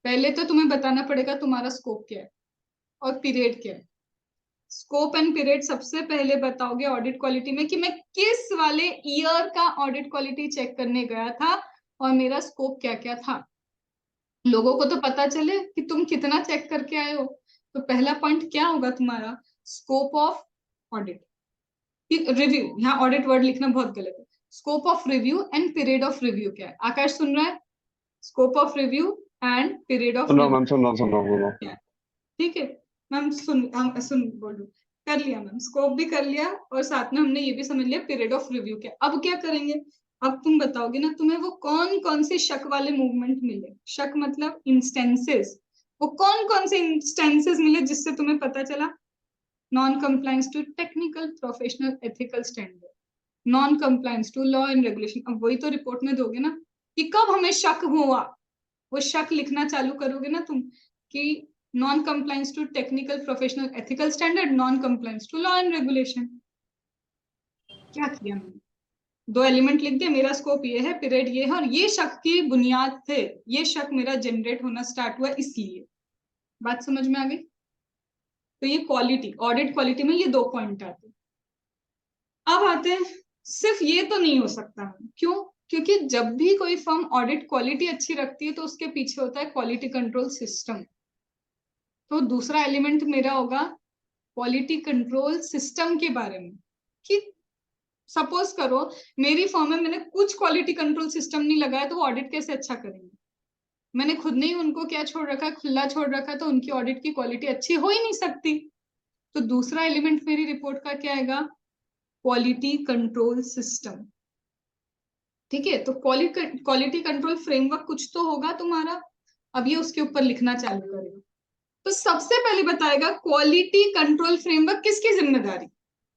पहले तो तुम्हें बताना पड़ेगा तुम्हारा स्कोप क्या है और पीरियड क्या है। स्कोप एंड पीरियड सबसे पहले बताओगे ऑडिट क्वालिटी में कि मैं किस वाले ईयर का ऑडिट क्वालिटी चेक करने गया था और मेरा स्कोप क्या क्या था। लोगों को तो पता चले कि तुम कितना चेक करके आए हो। तो पहला पॉइंट क्या होगा तुम्हारा? Scope of audit, review. यहाँ ऑडिट वर्ड लिखना बहुत गलत है। Scope of review and period of review क्या है? आकाश सुन रहा है? Scope of review and period of सुन रहा हूँ रिव्यू मैम, सुन रहा हूँ। क्या है? ठीक है मैम, सुन बोलो। कर लिया मैम, स्कोप भी कर लिया और साथ में हमने ये भी समझ लिया पीरियड ऑफ रिव्यू क्या। अब क्या करेंगे? अब तुम बताओगे ना तुम्हें वो कौन कौन से शक वाले मूवमेंट मिले। शक मतलब इंस्टेंसेस। वो कौन कौन से इंस्टेंसेस मिले जिससे तुम्हें पता चला non compliance to technical professional ethical standard, non compliance to law and regulation. अब वही तो रिपोर्ट में दोगे ना कि कब हमें शक हुआ, वो शक लिखना चालू करोगे ना तुम कि non compliance to technical professional ethical standard, non compliance to law and regulation. क्या किया मैंने, 2 एलिमेंट लिख दिया, मेरा स्कोप ये है, पीरियड ये है, और ये शक की बुनियाद थे, ये शक मेरा जनरेट होना स्टार्ट हुआ इसलिए। बात समझ में आ गई? तो ये क्वालिटी, ऑडिट क्वालिटी में ये 2 पॉइंट आते हैं। अब आते हैं, सिर्फ ये तो नहीं हो सकता। क्यों? क्योंकि जब भी कोई फर्म ऑडिट क्वालिटी अच्छी रखती है तो उसके पीछे होता है क्वालिटी कंट्रोल सिस्टम। तो दूसरा एलिमेंट मेरा होगा क्वालिटी कंट्रोल सिस्टम के बारे में, कि सपोज करो मेरी फर्म में मैंने कुछ क्वालिटी कंट्रोल सिस्टम नहीं लगाया तो वो ऑडिट कैसे अच्छा करेंगे? मैंने खुद ने ही उनको क्या छोड़ रखा है, खुला छोड़ रखा है, तो उनकी ऑडिट की क्वालिटी अच्छी हो ही नहीं सकती। तो दूसरा एलिमेंट मेरी रिपोर्ट का क्या आएगा? Quality control system. ठीक है, तो क्वालिटी कंट्रोल फ्रेमवर्क कुछ तो होगा तुम्हारा, अब ये उसके ऊपर लिखना चालू करेगा। तो सबसे पहले बताएगा क्वालिटी कंट्रोल फ्रेमवर्क किसकी जिम्मेदारी?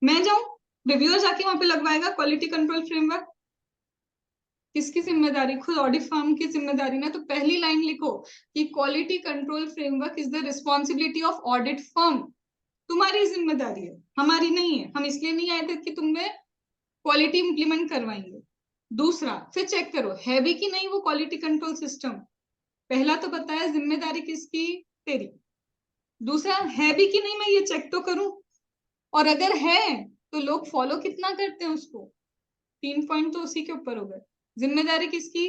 मैं जाऊं, रिव्यूअर जाके वहां पे लगवाएगा क्वालिटी कंट्रोल फ्रेमवर्क? किसकी जिम्मेदारी? खुद ऑडिट फर्म की जिम्मेदारी ना। तो पहली लाइन लिखो कि quality control framework is the responsibility of audit firm. तुम्हारी जिम्मेदारी है, हमारी नहीं है। हम इसलिए नहीं आए थे कि तुम्हें क्वालिटी इंप्लीमेंट करवाएंगे। दूसरा, फिर चेक करो है भी कि नहीं वो क्वालिटी कंट्रोल सिस्टम। पहला तो बताया जिम्मेदारी किसकी? तेरी। दूसरा, है भी कि नहीं मैं ये चेक तो करूं, और अगर है तो लोग फॉलो कितना करते हैं उसको। 3 पॉइंट तो उसी के ऊपर हो गए। जिम्मेदारी किसकी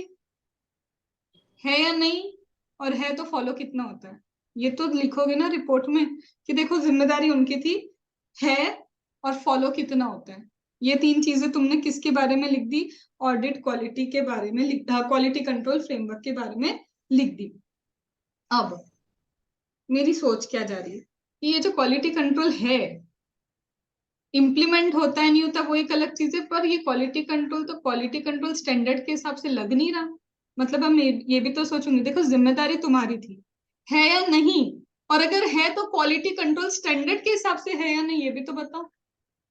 है या नहीं, और है तो फॉलो कितना होता है। ये तो लिखोगे ना रिपोर्ट में कि देखो जिम्मेदारी उनकी थी, है, और फॉलो कितना होता है। ये 3 चीजें तुमने किसके बारे में लिख दी? ऑडिट क्वालिटी के बारे में लिख, क्वालिटी कंट्रोल फ्रेमवर्क के बारे में लिख दी। अब मेरी सोच क्या जा रही है कि ये जो क्वालिटी कंट्रोल है, इम्प्लीमेंट होता है नहीं होता वो एक अलग चीज है, पर ये क्वालिटी कंट्रोल तो क्वालिटी कंट्रोल स्टैंडर्ड के हिसाब से लग नहीं रहा। मतलब हम ये भी तो सोचूंगी, देखो जिम्मेदारी तुम्हारी थी, है या नहीं, और अगर है तो क्वालिटी कंट्रोल स्टैंडर्ड के हिसाब से है या नहीं ये भी तो बताओ।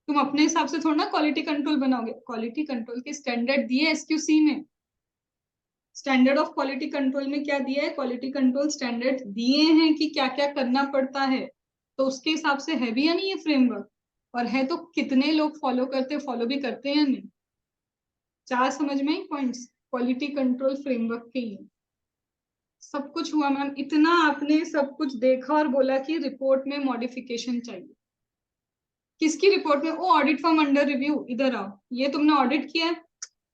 तुम अपने हिसाब से थोड़ा ना क्वालिटी कंट्रोल बनाओगे, क्वालिटी कंट्रोल के स्टैंडर्ड दिए एसक्यूसी में। स्टैंडर्ड ऑफ क्वालिटी कंट्रोल में क्या दिया है? क्वालिटी कंट्रोल स्टैंडर्ड दिए हैं कि क्या क्या करना पड़ता है, तो उसके हिसाब से है भी या नहीं ये फ्रेमवर्क, और है तो कितने लोग फॉलो करते, फॉलो भी करते हैं या नहीं। 4 समझ में ही पॉइंट्स क्वालिटी कंट्रोल फ्रेमवर्क के ही। सब कुछ हुआ मैम, इतना आपने सब कुछ देखा और बोला कि रिपोर्ट में मॉडिफिकेशन चाहिए। किसकी रिपोर्ट में? वो ऑडिट फॉर्म अंडर रिव्यू, इधर आओ, ये तुमने ऑडिट किया है,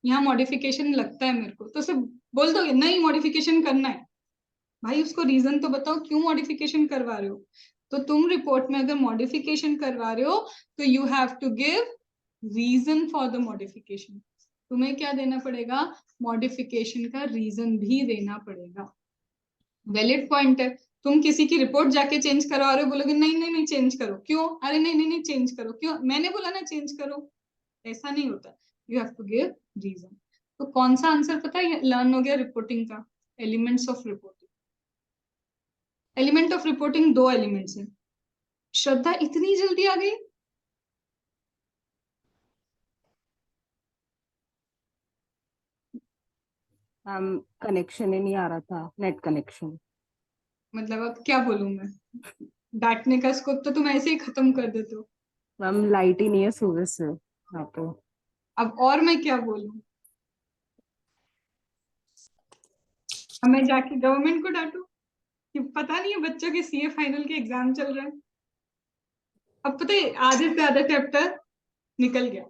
यहाँ मॉडिफिकेशन लगता है मेरे को, तो सिर्फ बोल दोगे नहीं मॉडिफिकेशन करना है? भाई उसको रीजन तो बताओ क्यों मॉडिफिकेशन करवा रहे हो। तो तुम रिपोर्ट में अगर मॉडिफिकेशन करवा रहे हो तो you have to give reason for the modification. तुम्हें क्या देना पड़ेगा? मॉडिफिकेशन का रीजन भी देना पड़ेगा। वैलिड पॉइंट है। तुम किसी की रिपोर्ट जाके चेंज करवा रहे हो, बोलोगे नहीं नहीं नहीं चेंज करो, क्यों? अरे नहीं नहीं नहीं चेंज करो, क्यों? मैंने बोला ना चेंज करो। ऐसा नहीं होता, you have to give reason. तो कौन सा आंसर पता है लर्न हो गया रिपोर्टिंग का? Elements of reporting. Element of reporting 2 elements हैं। श्रद्धा इतनी जल्दी आ गई? मैम कनेक्शन ही नहीं आ रहा था, नेट कनेक्शन। मतलब अब क्या बोलूं मैं, डांटने का स्कोप तो तुम ऐसे ही खत्म कर देते हो। मैम लाइट ही नहीं है सुबह से यहाँ पे। अब और मैं क्या बोलूं? अब मैं जाके गवर्नमेंट को डांटू कि पता नहीं है बच्चों के सीए फाइनल के एग्जाम चल रहे हैं। अब पता है आधे से ज्यादा चैप्टर निकल गया।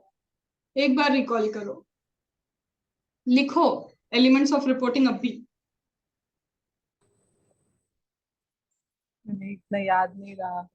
एक बार रिकॉल करो, लिखो एलिमेंट्स ऑफ रिपोर्टिंग अभी। नहीं, इतना याद नहीं रहा।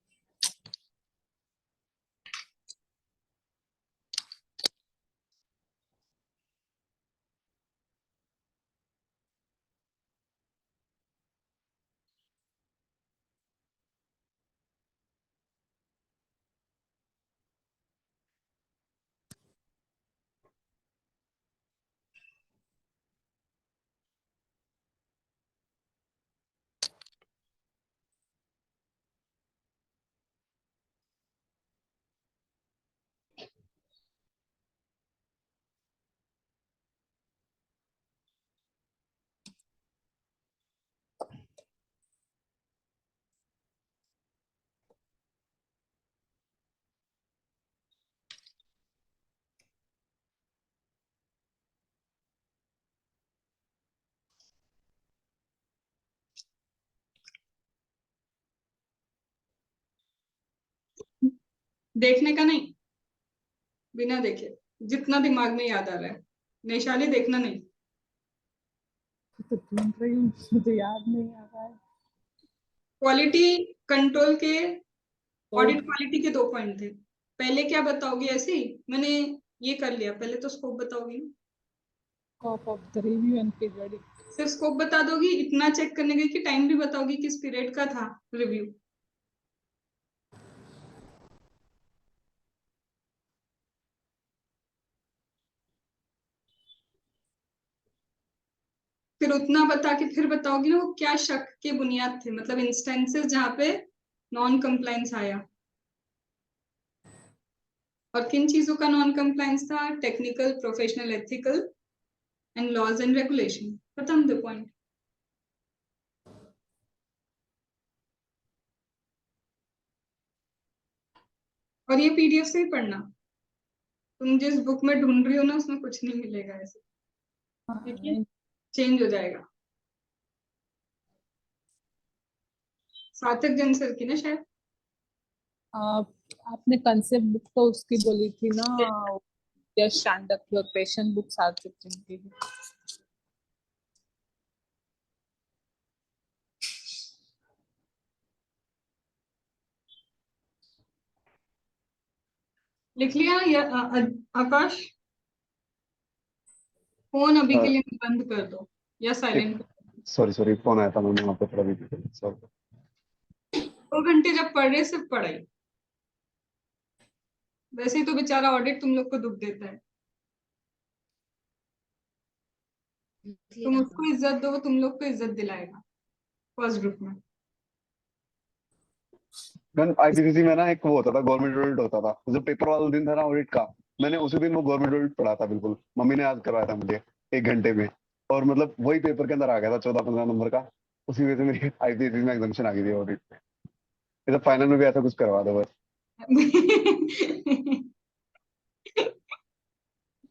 देखने का नहीं, बिना देखे, जितना दिमाग में याद आ रहा है। वैशाली देखना नहीं। तो ढूंढ रही हूँ, मुझे याद नहीं आ रहा है। क्वालिटी कंट्रोल के, तो ऑडिट क्वालिटी के 2 पॉइंट थे। पहले क्या बताओगी? ऐसे ही मैंने ये कर लिया, पहले तो स्कोप बताओगी। Scope of the review and periodic. सिर्फ स्कोप बता दोगी इतना चेक करने के, कि टाइम भी बताओगी किस पीरियड का था रिव्यू? फिर उतना बता के फिर बताओगी ना वो क्या शक के बुनियाद थे, मतलब इंस्टेंसेस जहां पे नॉन कंप्लायंस आया। और किन चीजों का नॉन कंप्लायंस था? Technical, professional, ethical and laws and regulation. खत्म द पॉइंट। और ये पीडीएफ से ही पढ़ना, तुम जिस बुक में ढूंढ रही हो ना उसमें कुछ नहीं मिलेगा ऐसे, ठीक है? चेंज हो जाएगा। सार्थक जन सर की ना शायद। आपने कंसेप्ट बुक तो उसकी बोली थी ना, यश चांडक की, और पेशेंट बुक सार्थक जन की है। लिख लिया या आकाश? फोन अभी के लिए बंद कर दो या साइलेंट। सॉरी सॉरी, फोन आया था, मैंने वहाँ पे थोड़ा बिजी। सॉरी। 2 घंटे जब पढ़ रहे सिर्फ पढ़ाई, वैसे ही तो बेचारा ऑडिट तुम लोग को दुख देता है। तुम उसको इज्जत दो, वो तुम लोग को इज्जत दिलाएगा फर्स्ट ग्रुप में। मैंने आईपीसीसी में ना एक वो होता था, गवर्नमेंट ऑडिट होता था, जो पेपर वाला दिन था ना ऑडिट का, मैंने उसी दिन वो गवर्नमेंट ऑडिट पढ़ा था बिल्कुल। मम्मी ने याद करवाया था मुझे 1 घंटे में, और मतलब वही पेपर के अंदर आ गया था 14-15 नंबर का। उसी वजह से मेरी आईपीसीसी में एग्जामिनेशन आ गई थी ऑडिट में। इधर फाइनल में भी ऐसा कुछ करवा दो बस।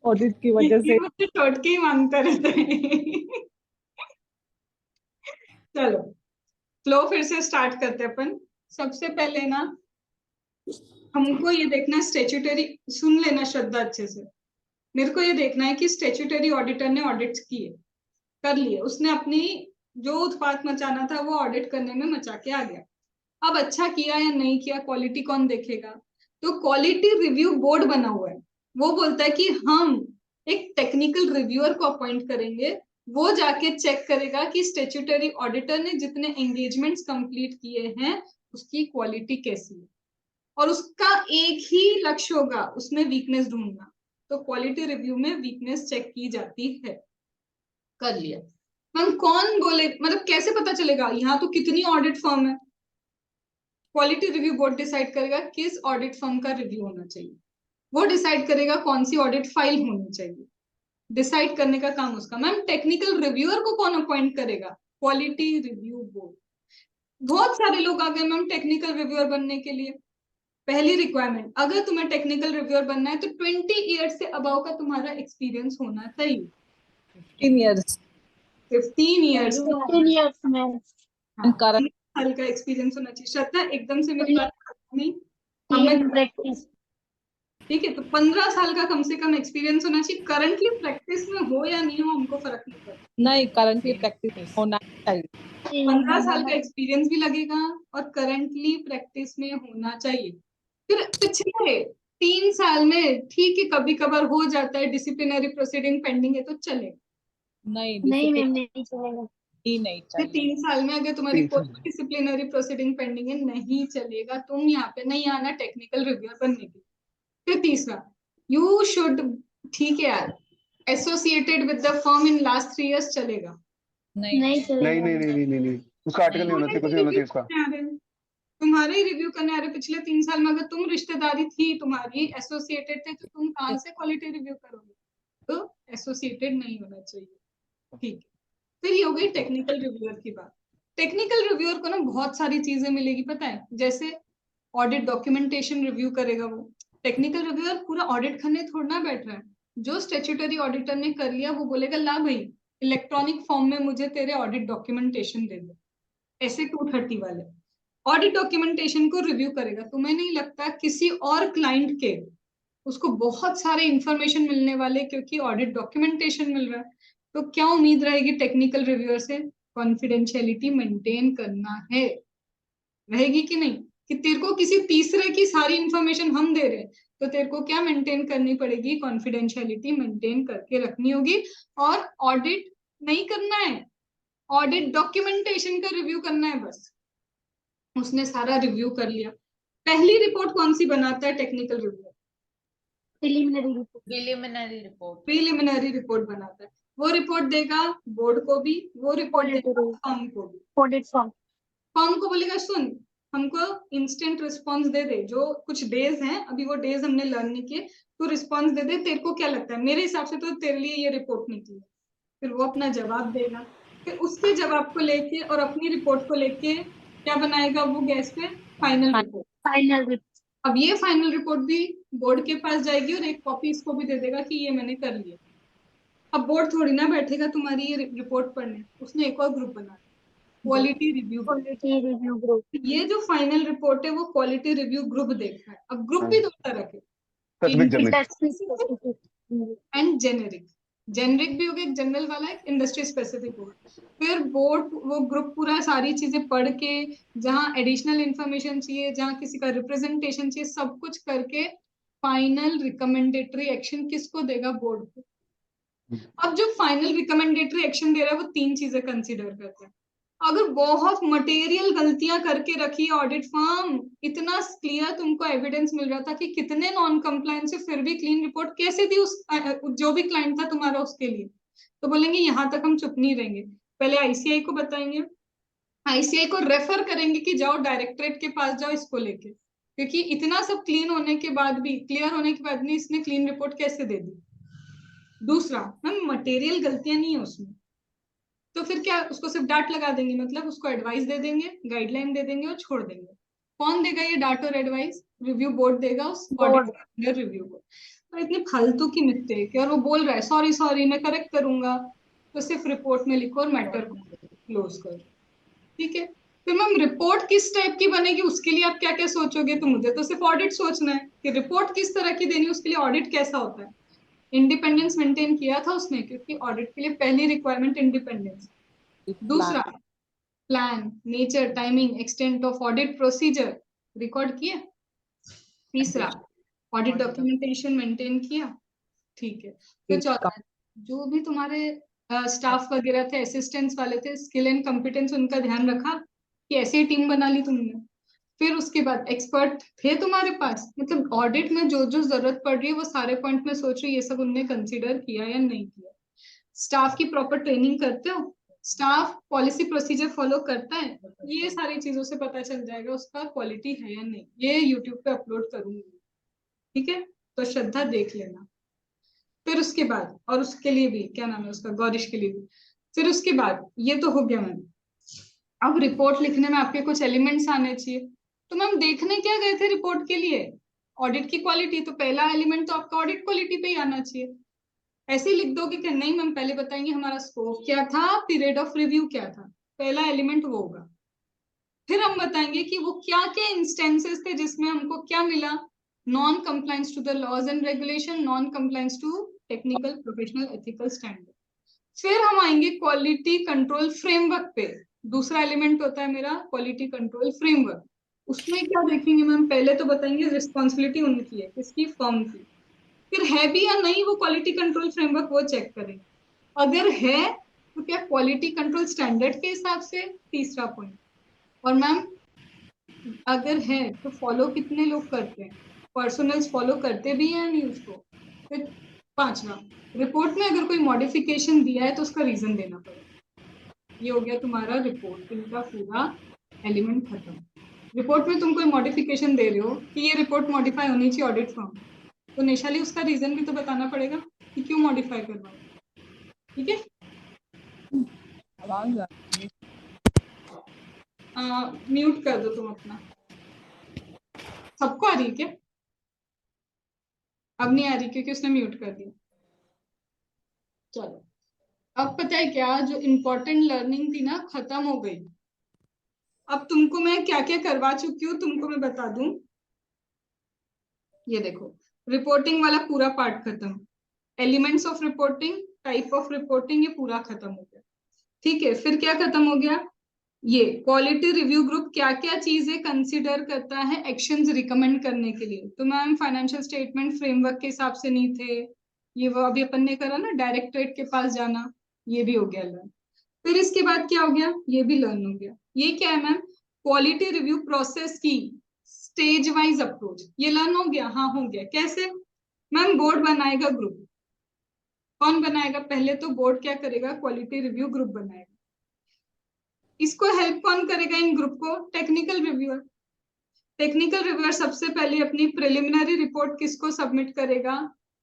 ऑडिट की वजह से ये मुझसे छोड़ के ही मांगता रहता है। चलो फ्लो फिर से स्टार्ट करते हैं अपन। सबसे पहले ना हमको ये देखना है स्टेच्यूटरी, सुन लेना श्रद्धा अच्छे से। मेरे को ये देखना है कि स्टेच्यूटरी ऑडिटर ने ऑडिट किए, कर लिए, उसने अपनी जो उत्पात मचाना था वो ऑडिट करने में मचा के आ गया। अब अच्छा किया या नहीं किया क्वालिटी कौन देखेगा? तो क्वालिटी रिव्यू बोर्ड बना हुआ है, वो बोलता है कि हम एक टेक्निकल रिव्यूअर को अपॉइंट करेंगे, वो जाके चेक करेगा कि स्टेच्यूटरी ऑडिटर ने जितने एंगेजमेंट्स कंप्लीट किए हैं उसकी क्वालिटी कैसी है, और उसका एक ही लक्ष्य होगा, उसमें वीकनेस ढूंढना। तो क्वालिटी रिव्यू में वीकनेस चेक की जाती है। कर लिया। हम कौन बोले, मतलब कैसे पता चलेगा? यहाँ तो कितनी ऑडिट फर्म है। क्वालिटी रिव्यू बोर्ड डिसाइड करेगा किस ऑडिट फर्म का रिव्यू होना चाहिए, वो डिसाइड करेगा कौन सी ऑडिट फाइल होनी चाहिए। डिसाइड करने का काम उसका। मैम टेक्निकल रिव्यूअर को कौन अपॉइंट करेगा? Quality review board. बहुत सारे लोग आ गए मैम टेक्निकल रिव्यूअर बनने के लिए। पहली रिक्वायरमेंट, अगर तुम्हें टेक्निकल रिव्यूअर बनना है तो 20 ईयर्स से अबव का तुम्हारा एक्सपीरियंस होना चाहिए। 15 years 15 ईयर्स 15 years में करंट। साल का एक्सपीरियंस होना चाहिए। श्रद्धा एकदम से मेरी बात नहीं, हमें इन प्रैक्टिस। ठीक है, तो 15 साल का कम से कम एक्सपीरियंस होना चाहिए। करंटली प्रैक्टिस में हो या नहीं हो हमको फर्क नहीं पड़ता। नहीं, करंटली प्रैक्टिस होना चाहिए। 15 साल का एक्सपीरियंस भी लगेगा और करंटली प्रैक्टिस में होना चाहिए। फिर पिछले 3 साल में ठीक है कभी कभार हो जाता है, डिसिप्लिनरी प्रोसीडिंग पेंडिंग है तो चले। नहीं, नहीं मैम, डिसिप्लिन नहीं चलेगा। ही नहीं फिर चाहिए। 3 साल में अगर तुम्हारी 3 कोई साल डिसिप्लिनरी प्रोसीडिंग पेंडिंग है नहीं चलेगा, तुम यहाँ पे नहीं आना टेक्निकल रिव्यूअर बनने के लिए। फिर तीसरा, यू शुड, ठीक है यार, associated with the firm in last 3 years चलेगा। नहीं नहीं नहीं चलेगा। नहीं नहीं नहीं नहीं नहीं, उसका आर्टिकल नहीं होना चाहिए, कुछ नहीं होना चाहिए उसका। तुम्हारे ही रिव्यू करने आ रहे पिछले 3 साल में, अगर तुम रिश्तेदारी थी तुम्हारी, एसोसिएटेड थे, तो तुम कहाँ से क्वालिटी रिव्यू करोगे? तो एसोसिएटेड नहीं होना चाहिए। ठीक है, फिर ये हो गई टेक्निकल रिव्यूअर की बात। टेक्निकल रिव्यूअर को ना बहुत सारी चीजें मिलेगी पता है, जैसे ऑडिट डॉक्यूमेंटेशन रिव्यू करेगा वो। टेक्निकल रिव्यूअर पूरा ऑडिट करने थोड़ा ना बैठ रहा है। जो स्टेच्यूटरी ऑडिटर ने कर लिया वो बोलेगा ला भाई इलेक्ट्रॉनिक फॉर्म में मुझे तेरे ऑडिट डॉक्यूमेंटेशन दे दो, ऐसे 230 वाले। ऑडिट डॉक्यूमेंटेशन को रिव्यू करेगा। तुम्हें नहीं लगता किसी और क्लाइंट के उसको बहुत सारे इंफॉर्मेशन मिलने वाले क्योंकि ऑडिट डॉक्यूमेंटेशन मिल रहा है, तो क्या उम्मीद रहेगी टेक्निकल रिव्यूअर से? कॉन्फिडेंशियलिटी मेंटेन करना है, रहेगी कि नहीं? कि तेरे को किसी तीसरे की सारी इंफॉर्मेशन हम दे रहे हैं तो तेरे को क्या मेंटेन करनी पड़ेगी? कॉन्फिडेंशियलिटी मेंटेन करके रखनी होगी। और ऑडिट नहीं करना है, ऑडिट डॉक्यूमेंटेशन का रिव्यू करना है बस। उसने सारा रिव्यू कर लिया। पहली रिपोर्ट कौन सी बनाता है technical review? Preliminary report. Preliminary report. Preliminary report बनाता है। वो रिपोर्ट देगा बोर्ड को भी, वो रिपोर्ट देगा फर्म को भी। Audit form. फर्म को बोलेगा सुन हमको इंस्टेंट रिस्पांस दे दे, जो कुछ डेज हैं अभी वो डेज हमने लर्न नहीं किए, तो रिस्पांस दे दे, तेरे को क्या लगता है? मेरे हिसाब से तो तेरे लिए ये रिपोर्ट निकली। फिर वो अपना जवाब देगा, फिर उसके जवाब को लेके और अपनी रिपोर्ट को लेके क्या बनाएगा वो गैस पे? Final report. Final report. अब ये फाइनल रिपोर्ट भी बोर्ड के पास जाएगी और एक कॉपी इसको भी दे देगा कि ये मैंने कर लिया। अब बोर्ड थोड़ी ना बैठेगा तुम्हारी ये रिपोर्ट पढ़ने, उसने एक और ग्रुप बना, quality review. Quality review group. ये जो फाइनल रिपोर्ट है वो क्वालिटी रिव्यू ग्रुप देखा है। अब ग्रुप भी दो तरह के, स्पेसिफिक एंड जेनेरिक। जेनेरिक भी हो गया, एक जनरल वाला, एक इंडस्ट्री स्पेसिफिक होगा। फिर बोर्ड वो ग्रुप पूरा सारी चीजें पढ़ के, जहाँ एडिशनल इंफॉर्मेशन चाहिए, जहाँ किसी का रिप्रेजेंटेशन चाहिए, सब कुछ करके फाइनल रिकमेंडेटरी एक्शन किसको देगा? बोर्ड को। अब जो फाइनल रिकमेंडेटरी एक्शन दे रहा है वो तीन चीजें कंसीडर करते हैं। अगर बहुत मटेरियल गलतियां करके रखी ऑडिट फर्म, इतना क्लियर तुमको एविडेंस मिल रहा था कि कितने नॉन कंप्लायंस से फिर भी क्लीन रिपोर्ट कैसे दी उस जो भी क्लाइंट था तुम्हारा उसके लिए, तो बोलेंगे यहाँ तक हम चुप नहीं रहेंगे, पहले आईसीआई को बताएंगे, आईसीआई को रेफर करेंगे कि जाओ डायरेक्टरेट के पास जाओ इसको लेके, क्योंकि इतना सब क्लीन होने के बाद भी, क्लियर होने के बाद भी इसने क्लीन रिपोर्ट कैसे दे दी। दूसरा, मैम मटेरियल गलतियां नहीं है उसमें, तो फिर क्या उसको सिर्फ डांट लगा देंगे? मतलब उसको एडवाइस दे देंगे, गाइडलाइन दे देंगे और छोड़ देंगे। कौन देगा ये डांट और एडवाइस? रिव्यू बोर्ड देगा उस ऑडिट रिव्यू को। तो इतनी फालतू की मिस्टेक है और वो बोल रहा है सॉरी सॉरी मैं करेक्ट करूंगा, तो सिर्फ रिपोर्ट में लिखो और मैटर को क्लोज करो। ठीक है, फिर मैम रिपोर्ट किस टाइप की बनेगी उसके लिए आप क्या क्या सोचोगे? तो मुझे तो सिर्फ ऑडिट सोचना है कि रिपोर्ट किस तरह की देनी है, उसके लिए ऑडिट कैसा होता है। इंडिपेंडेंस मेंटेन किया था उसने, क्योंकि ऑडिट के लिए पहली रिक्वायरमेंट इंडिपेंडेंस। दूसरा, plan, nature, timing, extent of audit procedure record किया। तीसरा, ऑडिट डॉक्यूमेंटेशन मेंटेन किया। ठीक है, फिर चौथा, जो भी तुम्हारे स्टाफ वगैरह थे, असिस्टेंट्स वाले थे, स्किल एंड कॉम्पिटेंस उनका ध्यान रखा कि ऐसे ही टीम बना ली तुमने। फिर उसके बाद एक्सपर्ट थे तुम्हारे पास, मतलब ऑडिट में जो जो जरूरत पड़ रही है वो सारे पॉइंट में सोच रही है, ये सब उनने कंसीडर किया या नहीं किया। स्टाफ की प्रॉपर ट्रेनिंग करते हो, स्टाफ पॉलिसी प्रोसीजर फॉलो करता है, ये सारी चीजों से पता चल जाएगा उसका क्वालिटी है या नहीं। ये यूट्यूब पे अपलोड करूंगी, ठीक है, तो श्रद्धा देख लेना। फिर उसके बाद, और उसके लिए भी क्या नाम है उसका, गौरिश के लिए भी। फिर उसके बाद ये तो हो गया मैम, अब रिपोर्ट लिखने में आपके कुछ एलिमेंट्स आने चाहिए। तो मैम देखने क्या गए थे रिपोर्ट के लिए? ऑडिट की क्वालिटी, तो पहला एलिमेंट तो आपका ऑडिट क्वालिटी पे ही आना चाहिए। ऐसे ही लिख दोगे कि नहीं मैम पहले बताएंगे हमारा स्कोप क्या था, पीरियड ऑफ रिव्यू क्या था, पहला एलिमेंट वो होगा। फिर हम बताएंगे कि वो क्या क्या इंस्टेंसेस थे जिसमें हमको क्या मिला, non compliance to the laws and regulation, non compliance to technical professional ethical standard. फिर हम आएंगे क्वालिटी कंट्रोल फ्रेमवर्क पे। दूसरा एलिमेंट होता है मेरा क्वालिटी कंट्रोल फ्रेमवर्क। उसमें क्या देखेंगे मैम? पहले तो बताएंगे रिस्पॉन्सिबिलिटी उनकी है, किसकी? फर्म की। फिर है भी या नहीं वो क्वालिटी कंट्रोल फ्रेमवर्क, वो चेक करेंगे। अगर है तो क्या क्वालिटी कंट्रोल स्टैंडर्ड के हिसाब से, तीसरा पॉइंट। और मैम अगर है तो फॉलो कितने लोग करते हैं, पर्सनल्स फॉलो करते भी हैं या नहीं उसको। फिर पांचवा, रिपोर्ट में अगर कोई मॉडिफिकेशन दिया है तो उसका रीजन देना पड़ेगा। ये हो गया तुम्हारा रिपोर्टिंग का पूरा एलिमेंट खत्म। रिपोर्ट में तुम कोई मॉडिफिकेशन दे रहे हो कि ये रिपोर्ट मॉडिफाई होनी चाहिए ऑडिट फॉर्म, तो निशाली उसका रीजन भी तो बताना पड़ेगा कि क्यों मॉडिफाई करना। ठीक है, आवाज आ रही म्यूट कर दो तुम अपना। सबको आ रही है क्या? अब नहीं आ रही क्योंकि उसने म्यूट कर दिया। चलो, अब पता है क्या, जो इम्पोर्टेंट लर्निंग थी ना खत्म हो गई। अब तुमको मैं क्या क्या करवा चुकी हूँ तुमको मैं बता दूं। ये देखो, रिपोर्टिंग वाला पूरा पार्ट खत्म, elements of reporting, type of reporting, ये पूरा खत्म हो गया। ठीक है, फिर क्या खत्म हो गया, ये क्वालिटी रिव्यू ग्रुप क्या क्या चीजें कंसीडर करता है एक्शंस रिकमेंड करने के लिए। तो मैम फाइनेंशियल स्टेटमेंट फ्रेमवर्क के हिसाब से नहीं थे, ये वो अभी अपन ने करा ना, डायरेक्टरेट के पास जाना, ये भी हो गया लर्न। फिर इसके बाद क्या हो गया, ये भी लर्न हो गया। ये क्या है मैम, क्वालिटी रिव्यू प्रोसेस की स्टेज वाइज अप्रोच, ये लर्न हो गया। हाँ हो गया, कैसे मैम, बोर्ड बनाएगा ग्रुप, कौन बनाएगा, पहले तो बोर्ड क्या करेगा, क्वालिटी रिव्यू ग्रुप बनाएगा। इसको हेल्प कौन करेगा इन ग्रुप को, टेक्निकल रिव्यूअर। टेक्निकल रिव्यूअर सबसे पहले अपनी प्रिलिमिनरी रिपोर्ट किसको सबमिट करेगा,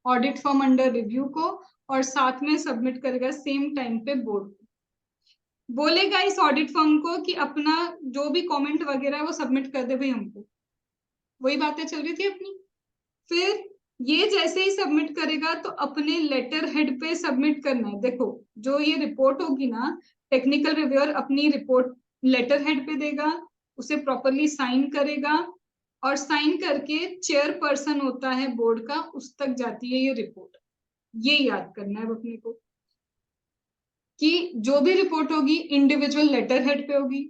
ऑडिट फॉर्म अंडर रिव्यू को, और साथ में सबमिट करेगा सेम टाइम पे बोर्ड को। बोलेगा इस ऑडिट फॉर्म को कि अपना जो भी कमेंट वगैरह है वो सबमिट कर दे भाई हमको, वही बातें चल रही थी अपनी। फिर ये जैसे ही सबमिट करेगा तो अपने लेटर हेड पे सबमिट करना है। देखो जो ये रिपोर्ट होगी ना, टेक्निकल रिव्यूअर अपनी रिपोर्ट लेटर हेड पे देगा, उसे प्रॉपरली साइन करेगा, और साइन करके चेयरपर्सन होता है बोर्ड का, उस तक जाती है ये रिपोर्ट। ये याद करना है अपने को कि जो भी रिपोर्ट होगी इंडिविजुअल लेटर हेड पे होगी,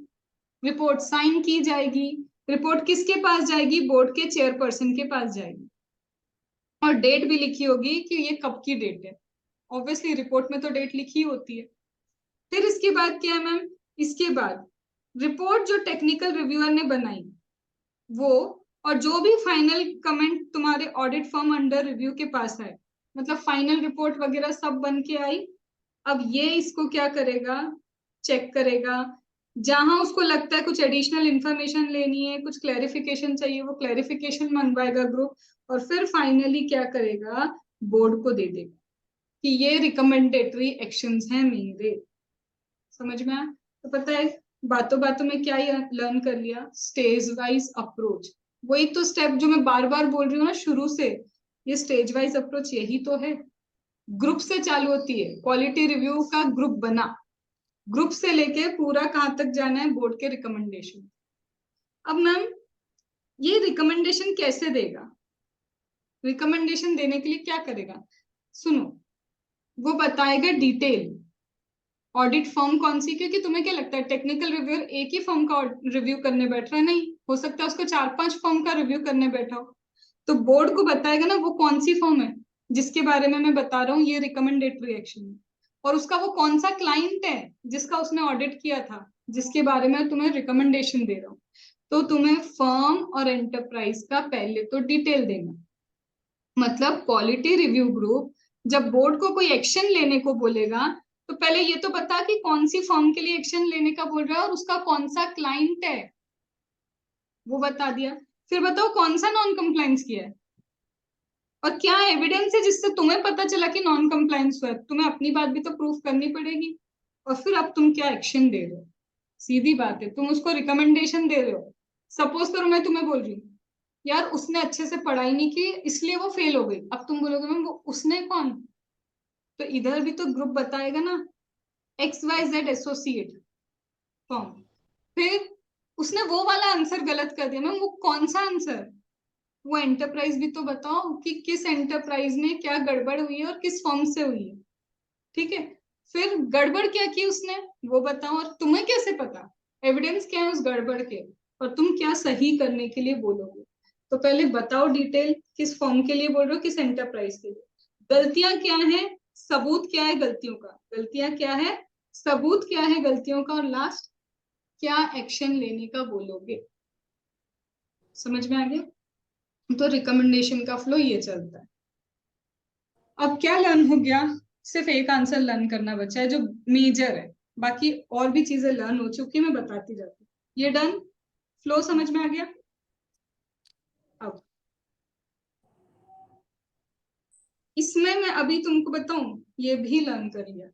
रिपोर्ट साइन की जाएगी, रिपोर्ट किसके पास जाएगी, बोर्ड के चेयरपर्सन के पास जाएगी, और डेट भी लिखी होगी कि ये कब की डेट है। ऑब्वियसली रिपोर्ट में तो डेट लिखी होती है। फिर इसके बाद क्या है मैम, इसके बाद रिपोर्ट जो टेक्निकल रिव्यूअर ने बनाई वो, और जो भी फाइनल कमेंट तुम्हारे ऑडिट फर्म अंडर रिव्यू के पास है, मतलब फाइनल रिपोर्ट वगैरह सब बन के आई, अब ये इसको क्या करेगा, चेक करेगा। जहां उसको लगता है कुछ एडिशनल इंफॉर्मेशन लेनी है, कुछ क्लैरिफिकेशन चाहिए, वो क्लैरिफिकेशन मंगवाएगा ग्रुप, और फिर फाइनली क्या करेगा, बोर्ड को दे देगा कि ये रिकमेंडेटरी एक्शंस हैं मेरे। समझ में आया, तो पता है बातों बातों में क्या लर्न कर लिया, स्टेज वाइज अप्रोच। वही तो स्टेप जो मैं बार बार बोल रही हूँ ना शुरू से, ये स्टेज वाइज अप्रोच यही तो है। ग्रुप से चालू होती है, क्वालिटी रिव्यू का ग्रुप बना, ग्रुप से लेके पूरा कहां तक जाना है, बोर्ड के रिकमेंडेशन। अब मैम ये रिकमेंडेशन कैसे देगा, रिकमेंडेशन देने के लिए क्या करेगा, सुनो, वो बताएगा डिटेल ऑडिट फर्म कौन सी, क्योंकि तुम्हें क्या लगता है टेक्निकल रिव्यूअर एक ही फर्म का रिव्यू करने बैठ रहा है, नहीं हो सकता है उसको 4-5 फर्म का रिव्यू करने बैठा हो। तो बोर्ड को बताएगा ना वो कौन सी फर्म है जिसके बारे में मैं बता रहा हूँ ये रिकमेंडेटरी एक्शन है, और उसका वो कौन सा क्लाइंट है जिसका उसने ऑडिट किया था, जिसके बारे में तुम्हें रिकमेंडेशन दे रहा हूँ। तो तुम्हें फर्म और एंटरप्राइज का पहले तो डिटेल देना, मतलब क्वालिटी रिव्यू ग्रुप जब बोर्ड को कोई एक्शन लेने को बोलेगा तो पहले ये तो बता कि कौन सी फर्म के लिए एक्शन लेने का बोल रहा है और उसका कौन सा क्लाइंट है, वो बता दिया। फिर बताओ कौन सा नॉन कंप्लायंस किया है, और क्या एविडेंस है जिससे तुम्हें पता चला कि नॉन कंप्लायंस हुआ है, तुम्हें अपनी बात भी तो प्रूफ करनी पड़ेगी। और फिर अब तुम क्या एक्शन दे रहे हो, सीधी बात है, तुम उसको रिकमेंडेशन दे रहे हो। सपोज करो मैं तुम्हें बोल रही हूँ यार उसने अच्छे से पढ़ाई नहीं की इसलिए वो फेल हो गई, अब तुम बोलोगे मैम वो उसने कौन, तो इधर भी तो ग्रुप बताएगा ना, XYZ एसोसिएट फॉर्म। फिर उसने वो वाला आंसर गलत कर दिया मैम, वो कौन सा आंसर, वो एंटरप्राइज भी तो बताओ कि किस एंटरप्राइज में क्या गड़बड़ हुई है और किस फॉर्म से हुई है। ठीक है, फिर गड़बड़ क्या की उसने वो बताओ, और तुम्हें कैसे पता, एविडेंस क्या है उस गड़बड़ के, और तुम क्या सही करने के लिए बोलोगे। तो पहले बताओ डिटेल, किस फॉर्म के लिए बोल रहे हो, किस एंटरप्राइज के लिए, गलतियां क्या है, सबूत क्या है गलतियों का, गलतियां क्या है, सबूत क्या है गलतियों का, और लास्ट क्या एक्शन लेने का बोलोगे। समझ में आ गया, तो रिकमेंडेशन का फ्लो ये चलता है। अब क्या लर्न हो गया, सिर्फ एक आंसर लर्न करना बचा है जो मेजर है, बाकी और भी चीजें लर्न हो चुकी मैं बताती जाती हूँ। ये डन, फ्लो समझ में आ गया। अब इसमें मैं अभी तुमको बताऊं, ये भी लर्न कर लिया,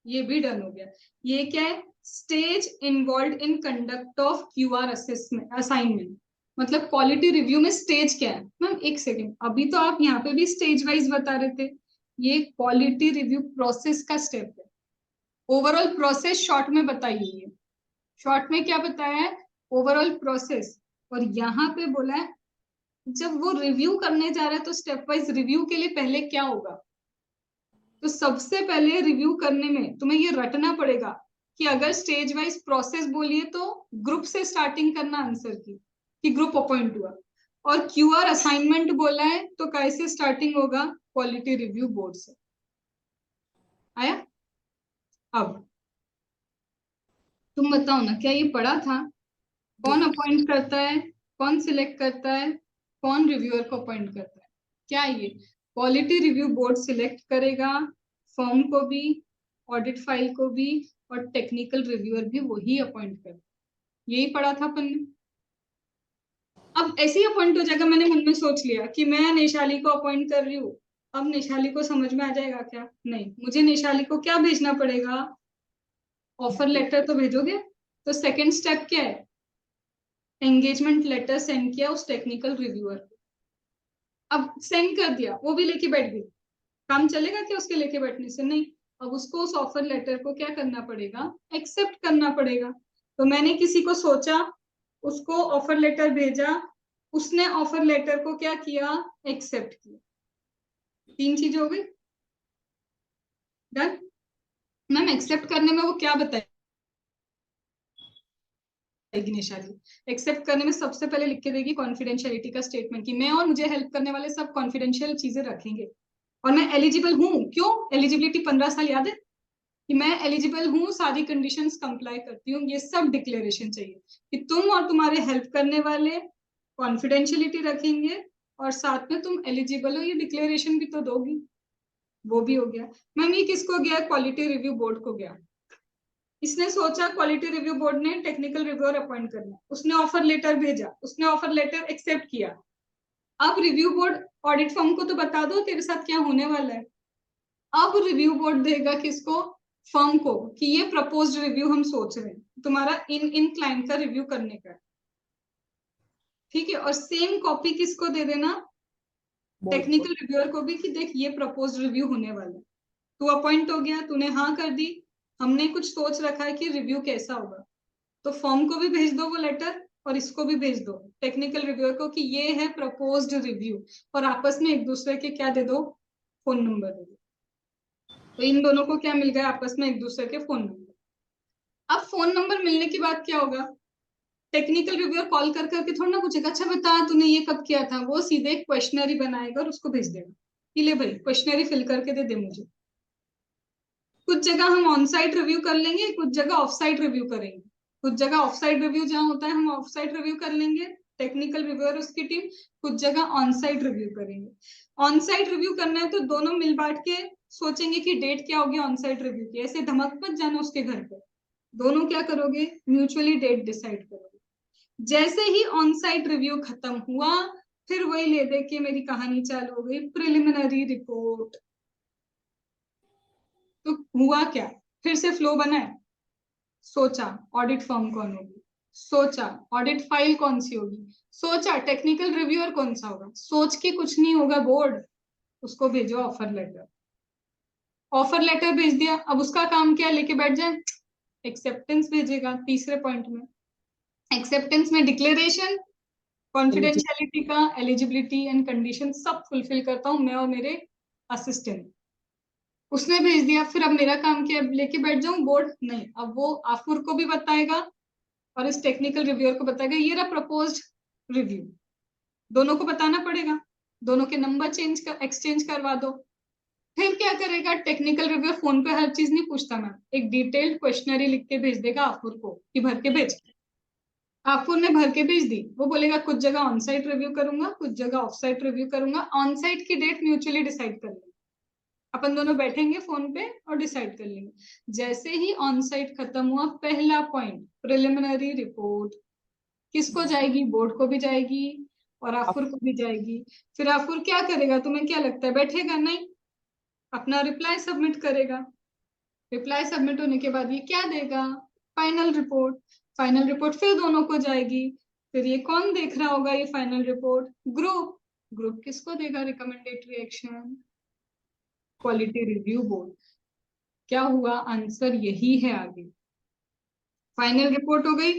ये भी डन हो गया। ये क्या है, stage involve in conduct of QR assessment assignment, मतलब क्वालिटी रिव्यू में स्टेज क्या है। मैम एक सेकेंड, अभी तो आप यहाँ पे भी स्टेज वाइज बता रहे थे, ये क्वालिटी रिव्यू प्रोसेस का स्टेप है। ओवरऑल प्रोसेस शॉर्ट में बताई हुई है, शॉर्ट में क्या बताया है, ओवरऑल प्रोसेस। और यहाँ पे बोला है जब वो रिव्यू करने जा रहा है तो स्टेप वाइज रिव्यू के लिए पहले क्या होगा। तो सबसे पहले रिव्यू करने में तुम्हें ये रटना पड़ेगा कि अगर स्टेज वाइज प्रोसेस बोलिए तो ग्रुप से स्टार्टिंग करना आंसर की, कि ग्रुप अपॉइंट हुआ। और क्यूआर असाइनमेंट बोला है तो कैसे स्टार्टिंग होगा, क्वालिटी रिव्यू बोर्ड से। आया? अब तुम बताओ ना, क्या ये पढ़ा था? कौन अपॉइंट करता है, कौन सिलेक्ट करता है, कौन रिव्यूअर को अपॉइंट करता है? क्या ये क्वालिटी रिव्यू बोर्ड सिलेक्ट करेगा, फर्म को भी, ऑडिट फाइल को भी, और टेक्निकल रिव्यूअर भी वही अपॉइंट करेगा। यही पढ़ा था अपन ने। अब ऐसे ही अपॉइंट हो जाएगा, मैंने मन में सोच लिया कि मैं नेशाली को अपॉइंट कर रही हूँ। अब नेशाली को समझ में आ जाएगा क्या? नहीं, मुझे नेशाली को क्या भेजना पड़ेगा? ऑफर लेटर तो भेजोगे। तो सेकेंड स्टेप क्या है? एंगेजमेंट लेटर सेंड किया उस टेक्निकल रिव्यूअर को। अब सेंड कर दिया, वो भी लेके बैठ गई, काम चलेगा क्या उसके लेके बैठने से? नहीं। अब उसको उस ऑफर लेटर को क्या करना पड़ेगा? एक्सेप्ट करना पड़ेगा। तो मैंने किसी को सोचा, उसको ऑफर लेटर भेजा, उसने ऑफर लेटर को क्या किया? एक्सेप्ट किया। 3 चीजें हो गई। डन। मैम एक्सेप्ट करने में वो क्या बताएगी निशाली? एक्सेप्ट करने में सबसे पहले लिख के देगी कॉन्फिडेंशियलिटी का स्टेटमेंट, कि मैं और मुझे हेल्प करने वाले सब कॉन्फिडेंशियल चीजें रखेंगे। और मैं एलिजिबल हूँ, क्यों? एलिजिबिलिटी 15 साल याद है कि मैं एलिजिबल हूँ, सारी कंडीशंस कंप्लाई करती हूँ, ये सब डिक्लेरेशन चाहिए कि तुम और तुम्हारे हेल्प करने वाले कॉन्फिडेंशियलिटी रखेंगे और साथ में तुम एलिजिबल हो, ये डिक्लेरेशन भी तो दोगी। वो भी हो गया। मैम ये किसको गया? क्वालिटी रिव्यू बोर्ड को गया। इसने सोचा क्वालिटी रिव्यू बोर्ड ने टेक्निकल रिव्यूअर अपॉइंट करना, उसने ऑफर लेटर भेजा, उसने ऑफर लेटर एक्सेप्ट किया। अब रिव्यू बोर्ड ऑडिट फर्म को तो बता दो तेरे साथ क्या होने वाला है। अब रिव्यू बोर्ड देगा किसको? फर्म को, कि ये प्रपोज्ड रिव्यू हम सोच रहे हैं, तुम्हारा इन क्लाइंट का रिव्यू करने का। ठीक है। और सेम कॉपी किसको दे देना? टेक्निकल रिव्यूअर को भी, कि देख ये प्रपोज्ड रिव्यू होने वाला है। तू अपॉइंट हो गया, तूने हाँ कर दी, हमने कुछ सोच रखा है कि रिव्यू कैसा होगा। तो फॉर्म को भी भेज दो वो लेटर, और इसको भी भेज दो टेक्निकल रिव्यूअर को, कि ये है प्रपोज्ड रिव्यू। और आपस में एक दूसरे के क्या दे दो? फोन नंबर दे दो। तो इन दोनों को क्या मिल गया? आपस में एक दूसरे के फोन नंबर। अब फोन नंबर मिलने के बाद क्या होगा? टेक्निकल रिव्यूअर कॉल कर करके थोड़ा ना पूछेगा अच्छा बता तूने ये कब किया था। वो सीधे एक क्वेश्चनरी बनाएगा और उसको भेज देगा कि ले भाई क्वेश्चनरी फिल करके दे दे मुझे। कुछ जगह हम ऑन साइट रिव्यू कर लेंगे, कुछ जगह ऑफ साइट रिव्यू करेंगे। कुछ जगह ऑफ साइट रिव्यू जहां होता है हम ऑफ साइट रिव्यू कर लेंगे, टेक्निकल रिव्यूअर उसकी टीम। कुछ जगह ऑन साइट रिव्यू करेंगे। ऑन साइट रिव्यू करना है तो दोनों मिल बांट के सोचेंगे कि डेट क्या होगी ऑन साइट रिव्यू की। ऐसे धमक मत जाना उसके घर पे। दोनों क्या करोगे? म्यूचुअली डेट डिसाइड करोगे। जैसे ही ऑन साइट रिव्यू खत्म हुआ, फिर वही ले दे के मेरी कहानी चालू हो गई, प्रिलिमिनरी रिपोर्ट। तो हुआ क्या? फिर से फ्लो बना है। सोचा ऑडिट फर्म कौन होगी, सोचा ऑडिट फाइल कौन सी होगी, सोचा टेक्निकल रिव्यूअर कौन सा होगा। सोच के कुछ नहीं होगा बोर्ड, उसको भेजो ऑफर लेटर। ऑफर लेटर भेज दिया, अब उसका काम क्या? लेके बैठ जाए, एक्सेप्टेंस भेजेगा। तीसरे पॉइंट में एक्सेप्टेंस में डिक्लेरेशन, कॉन्फिडेंशियलिटी का, एलिजिबिलिटी एंड कंडीशन सब फुलफिल करता हूँ मैं और मेरे असिस्टेंट। उसने भेज दिया, फिर अब मेरा काम क्या? लेके बैठ जाऊं बोर्ड? नहीं, अब वो आफुर को भी बताएगा और इस टेक्निकल रिव्यूअर को बताएगा ये रहा प्रपोज्ड रिव्यू। दोनों को बताना पड़ेगा, दोनों के नंबर एक्सचेंज करवा दो। फिर क्या करेगा? टेक्निकल रिव्यूअर फोन पे हर चीज नहीं पूछता मैम, एक डिटेल्ड क्वेश्चनरी लिख के भेज देगा आफुर को कि भर के भेज। आफुर ने भर के भेज दी, वो बोलेगा कुछ जगह ऑन साइट रिव्यू करूंगा, कुछ जगह ऑफ साइट रिव्यू करूंगा। ऑन साइट की डेट म्यूचुअली डिसाइड कर लेंगे, अपन दोनों बैठेंगे फोन पे और डिसाइड कर लेंगे। जैसे ही ऑन साइट खत्म हुआ, पहला पॉइंट प्रिलिमिनरी रिपोर्ट किसको जाएगी? बोर्ड को भी जाएगी और आफुर को भी जाएगी। फिर आफुर क्या करेगा? तुम्हें क्या लगता है बैठेगा? नहीं, अपना रिप्लाई सबमिट करेगा। रिप्लाई सबमिट होने के बाद ये क्या देगा? Final report. फाइनल रिपोर्ट फिर दोनों को जाएगी। फिर ये कौन देख रहा होगा ये फाइनल रिपोर्ट? ग्रुप। ग्रुप किसको देगा recommendatory action? Quality review board. क्या हुआ? आंसर यही है आगे। फाइनल रिपोर्ट हो गई,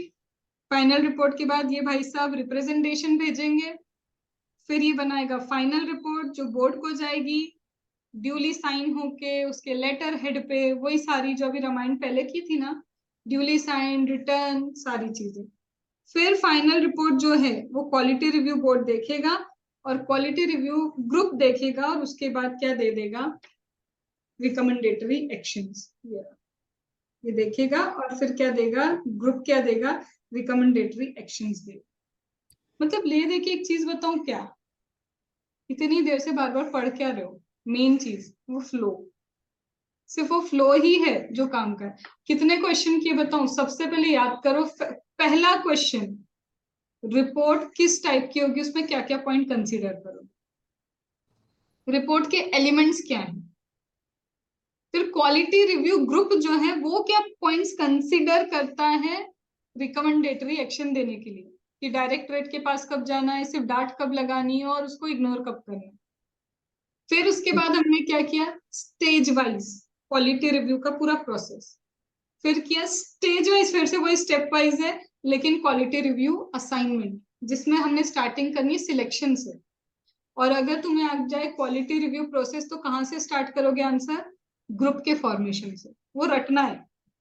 फाइनल रिपोर्ट के बाद ये भाई साहब रिप्रेजेंटेशन भेजेंगे, फिर ये बनाएगा फाइनल रिपोर्ट जो बोर्ड को जाएगी, ड्यूली साइन होके उसके लेटर हेड पे, वही सारी जो अभी रामायण पहले की थी ना, ड्यूली साइन, रिटर्न, सारी चीजें। फिर फाइनल रिपोर्ट जो है वो क्वालिटी रिव्यू बोर्ड देखेगा और क्वालिटी रिव्यू ग्रुप देखेगा और उसके बाद क्या दे देगा, रिकमेंडेटरी एक्शंस। ये देखेगा और फिर क्या देगा, ग्रुप क्या देगा, रिकमेंडेटरी एक्शंस देगा। मतलब ले दे के एक चीज बताऊं क्या, इतनी देर से बार बार पढ़ क्या रहे हो, मेन चीज वो फ्लो, सिर्फ वो फ्लो ही है जो काम कर। कितने क्वेश्चन किए बताऊं, सबसे पहले याद करो पहला क्वेश्चन, रिपोर्ट किस टाइप की होगी, उसमें क्या क्या पॉइंट कंसीडर करो, रिपोर्ट के एलिमेंट्स क्या हैं, फिर क्वालिटी रिव्यू ग्रुप जो है वो क्या पॉइंट्स कंसीडर करता है रिकमेंडेटरी एक्शन देने के लिए, कि डायरेक्टरेट के पास कब जाना है, सिर्फ डांट कब लगानी है और उसको इग्नोर कब करना है। फिर उसके बाद हमने क्या किया, स्टेज वाइज क्वालिटी रिव्यू का पूरा प्रोसेस, फिर किया स्टेज वाइज, फिर से वही स्टेप वाइज है लेकिन क्वालिटी रिव्यू असाइनमेंट, जिसमें हमने स्टार्टिंग करनी है सिलेक्शन से। और अगर तुम्हें आ जाए क्वालिटी रिव्यू प्रोसेस तो कहाँ से स्टार्ट करोगे आंसर, ग्रुप के फॉर्मेशन से। वो रटना है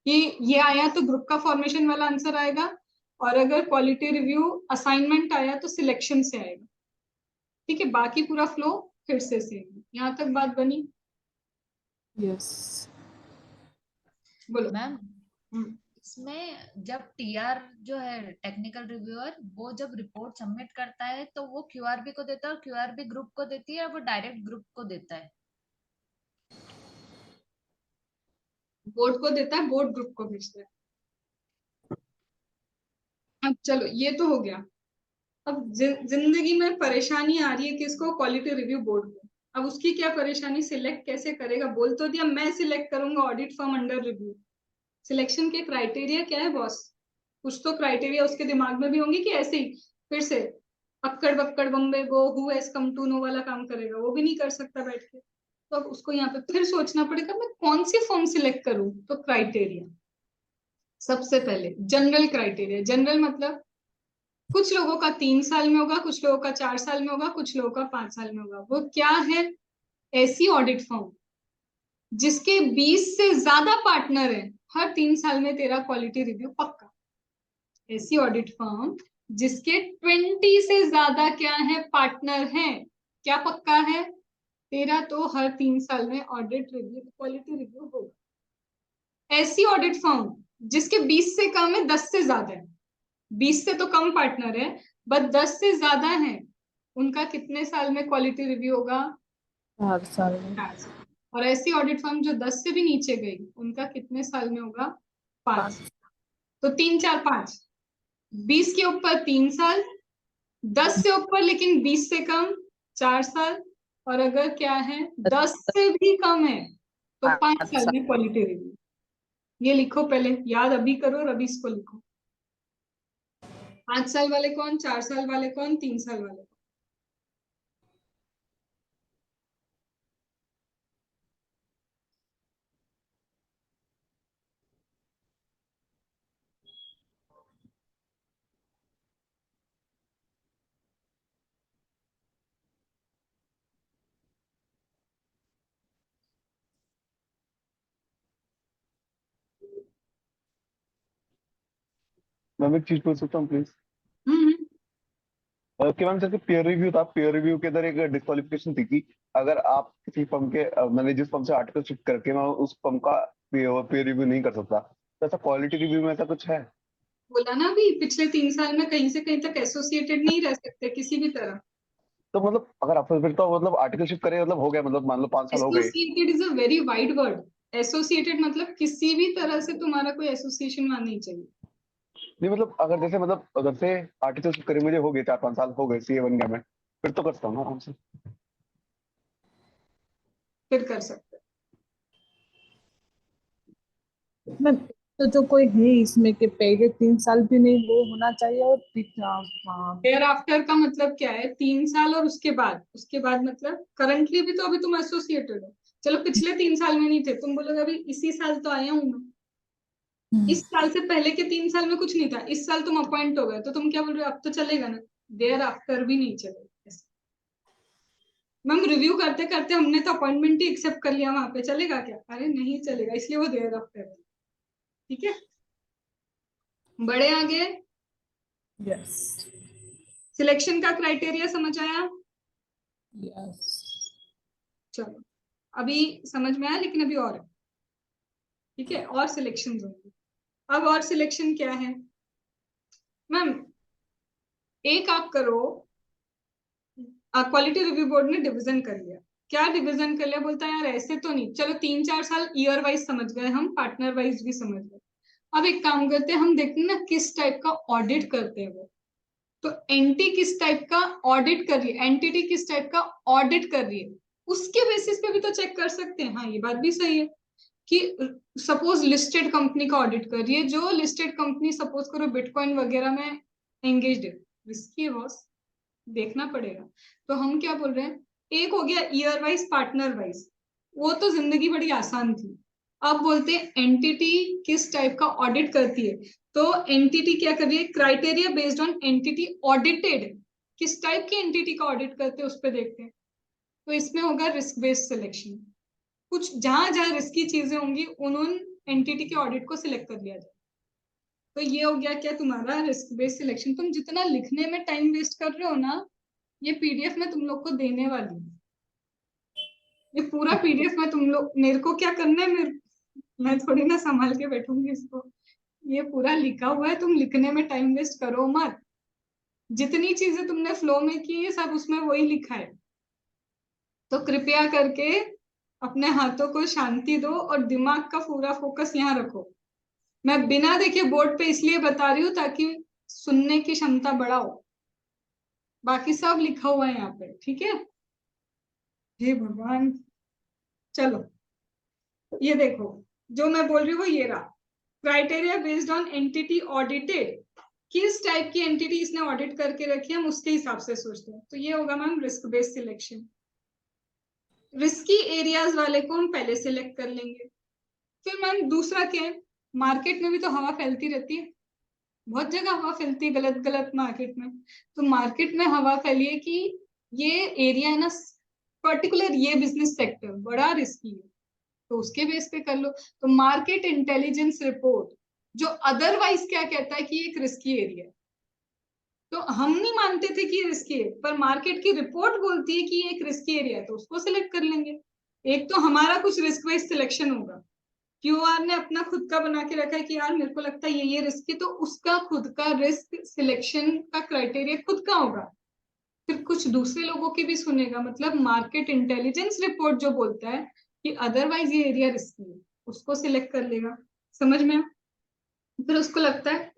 कि ये आया तो ग्रुप का फॉर्मेशन वाला आंसर आएगा, और अगर क्वालिटी रिव्यू असाइनमेंट आया तो सिलेक्शन से आएगा। ठीक है, बाकी पूरा फ्लो फिर से सेम। यहाँ तक बात बनी? यस बोलो। मैम इसमें जब टीआर जो है टेक्निकल रिव्यूअर, वो जब रिपोर्ट सबमिट करता है तो वो क्यूआरबी को देता है और क्यूआरबी ग्रुप को देती है, और वो डायरेक्ट ग्रुप को देता है? बोर्ड को देता है, बोर्ड ग्रुप को भेजता है। अब चलो ये तो हो गया। अब जिंदगी में परेशानी आ रही है किसको, क्वालिटी रिव्यू बोर्ड को। अब उसकी क्या परेशानी, सिलेक्ट कैसे करेगा, बोल तो दिया मैं सिलेक्ट करूंगा audit firm under review. Selection के क्राइटेरिया क्या है बॉस, कुछ तो क्राइटेरिया उसके दिमाग में भी होंगे कि ऐसे ही फिर से अक्कड़ बक्कड़ बम्बे गो who has come to know वाला काम करेगा, वो भी नहीं कर सकता बैठ के। तो अब उसको यहाँ पे फिर सोचना पड़ेगा मैं कौन सी फॉर्म सिलेक्ट करूं। तो क्राइटेरिया सबसे पहले जनरल क्राइटेरिया, जनरल मतलब कुछ लोगों का 3 साल में होगा, कुछ लोगों का 4 साल में होगा, कुछ लोगों का 5 साल में होगा। वो क्या है, ऐसी ऑडिट फर्म जिसके 20 से ज्यादा पार्टनर है, हर 3 साल में तेरा क्वालिटी रिव्यू पक्का। ऐसी ऑडिट फर्म जिसके 20 से ज्यादा क्या है, पार्टनर हैं, क्या पक्का है, तेरा तो हर 3 साल में ऑडिट रिव्यू क्वालिटी रिव्यू होगा। ऐसी ऑडिट फर्म जिसके 20 से कम है, 10 से ज्यादा है, 20 से तो कम पार्टनर है बट 10 से ज्यादा है, उनका कितने साल में क्वालिटी रिव्यू होगा, 4 साल में। 4 साल। और ऐसी ऑडिट फर्म जो 10 से भी नीचे गई, उनका कितने साल में होगा, 5। तो 3 4 5, 20 के ऊपर 3 साल, 10 से ऊपर लेकिन 20 से कम 4 साल, और अगर क्या है 10 से भी कम है तो 5 साल में क्वालिटी रिव्यू। ये लिखो पहले, याद अभी करो और अभी इसको लिखो। 5 साल वाले कौन, 4 साल वाले कौन, 3 साल वाले कौन। मैं एक चीज पूछ सकता हूँ प्लीज? हम्म। कि मैम जैसे पीयर रिव्यू था, पीयर रिव्यू के अंदर एक डिस्क्वालिफिकेशन थी कि अगर आप किसी फर्म के मैंने जिस फर्म से आर्टिकल शिफ्ट करके मैं उस फर्म का पीयर रिव्यू नहीं कर सकता, तो ऐसा क्वालिटी रिव्यू में ऐसा कुछ है? बोला ना अभी, पिछले 3 साल में कहीं से कहीं तक एसोसिएटेड नहीं रह सकते किसी भी तरह। तो मतलब अगर आप फिर तो मतलब आर्टिकल शिफ्ट करें, मतलब हो गया, मतलब मान लो 5 साल हो गए। Associated is a very wide word. Associated मतलब किसी भी तरह से तुम्हारा कोई एसोसिएशन वहां नहीं चाहिए। नहीं मतलब अगर जैसे मतलब अगर से आर्टिकल शिफ्ट करे मुझे हो गए 4 5 साल हो गए, सीए बन गया मैं, फिर तो कर सकता हूँ ना आराम से। फिर कर सकते मैं तो जो कोई है इसमें के पहले 3 साल भी नहीं वो होना चाहिए, और देयर आफ्टर का मतलब क्या है, 3 साल और उसके बाद मतलब करंटली भी तो अभी तुम एसोसिएटेड हो। चलो पिछले 3 साल में नहीं थे, तुम बोलोगे अभी इसी साल तो आया हूं मैं, इस साल से पहले के 3 साल में कुछ नहीं था, इस साल तुम अपॉइंट हो गए तो तुम क्या बोल रहे हो, अब तो चलेगा ना, देयर आफ्टर भी नहीं चलेगा। मैम रिव्यू करते करते हमने तो अपॉइंटमेंट ही एक्सेप्ट कर लिया, वहां पे चलेगा क्या? अरे नहीं चलेगा, इसलिए वो देयर आफ्टर है। ठीक है, बड़े आगे। यस सिलेक्शन का क्राइटेरिया समझ आया? यस चलो अभी समझ में आया, लेकिन अभी और है। ठीक है, और सिलेक्शन होंगे। अब और सिलेक्शन क्या है मैम? एक आप करो, क्वालिटी रिव्यू बोर्ड ने डिवीजन कर लिया। क्या डिवीजन कर लिया? बोलता है यार ऐसे तो नहीं, चलो 3-4 साल ईयर वाइज समझ गए हम, पार्टनर वाइज भी समझ गए। अब एक काम करते हैं, हम देखते हैं ना किस टाइप का ऑडिट करते हैं वो। तो एंटी किस टाइप का ऑडिट कर रही है, एंटिटी किस टाइप का ऑडिट कर रही है, उसके बेसिस पे भी तो चेक कर सकते हैं। हाँ ये बात भी सही है कि सपोज लिस्टेड कंपनी का ऑडिट कर रही है, जो लिस्टेड कंपनी सपोज करो बिटकॉइन वगैरह में एंगेज्ड है, रिस्की है बॉस, देखना पड़ेगा। तो हम क्या बोल रहे हैं, एक हो गया ईयर वाइज पार्टनर वाइज, वो तो जिंदगी बड़ी आसान थी। अब बोलते हैं एंटिटी किस टाइप का ऑडिट करती है। तो एंटिटी क्या कर रही है, criteria based on entity audited, किस टाइप की एंटिटी का ऑडिट करते हैं उस पर देखते हैं। तो इसमें होगा रिस्क बेस्ड सिलेक्शन, कुछ जहां जहां रिस्की चीजें होंगी उन एंटिटी के ऑडिट को सिलेक्ट कर लिया जाए। तो ये हो गया क्या तुम्हारा रिस्क बेस्ड सिलेक्शन। तुम जितना लिखने में टाइम वेस्ट कर रहे हो ना, ये पीडीएफ में तुम लोग को देने वाली हूँ। ये पूरा पीडीएफ में तुम लोग, मेरे को क्या करना है, मैं थोड़ी ना संभाल के बैठूंगी इसको। ये पूरा लिखा हुआ है, तुम लिखने में टाइम वेस्ट करो मत। जितनी चीजें तुमने फ्लो में की है सब उसमें वही लिखा है। तो कृपया करके अपने हाथों को शांति दो और दिमाग का पूरा फोकस यहाँ रखो। मैं बिना देखे बोर्ड पे इसलिए बता रही हूँ ताकि सुनने की क्षमता बढ़ाओ। बाकी सब लिखा हुआ है यहाँ पे, ठीक है? हे भगवान। चलो ये देखो, जो मैं बोल रही हूँ वो ये रहा, criteria based on entity audited, किस टाइप की एंटिटी इसने ऑडिट करके रखी है हम उसके हिसाब से सोचते हैं। तो ये होगा ma'am risk based selection. Risky areas वाले को हम पहले सिलेक्ट कर लेंगे। फिर मैम दूसरा क्या है, मार्केट में भी तो हवा फैलती रहती है, बहुत जगह हवा फैलती है गलत गलत मार्केट में। तो मार्केट में हवा फैली है कि ये एरिया है ना, पर्टिकुलर ये बिजनेस सेक्टर बड़ा रिस्की है, तो उसके बेस पे कर लो। तो मार्केट इंटेलिजेंस रिपोर्ट जो अदरवाइज क्या कहता है कि एक रिस्की एरिया है, तो हम नहीं मानते थे कि ये रिस्की है, पर मार्केट की रिपोर्ट बोलती है कि ये एक रिस्की एरिया है, तो उसको सिलेक्ट कर लेंगे। एक तो हमारा कुछ रिस्क वाइज सिलेक्शन होगा, क्यूआर ने अपना खुद का बना के रखा है कि यार मेरे को लगता है ये रिस्क है, तो उसका खुद का रिस्क सिलेक्शन का क्राइटेरिया खुद का होगा। फिर कुछ दूसरे लोगों की भी सुनेगा, मतलब मार्केट इंटेलिजेंस रिपोर्ट जो बोलता है कि अदरवाइज ये एरिया रिस्की है, उसको सिलेक्ट कर लेगा। समझ में? फिर उसको लगता है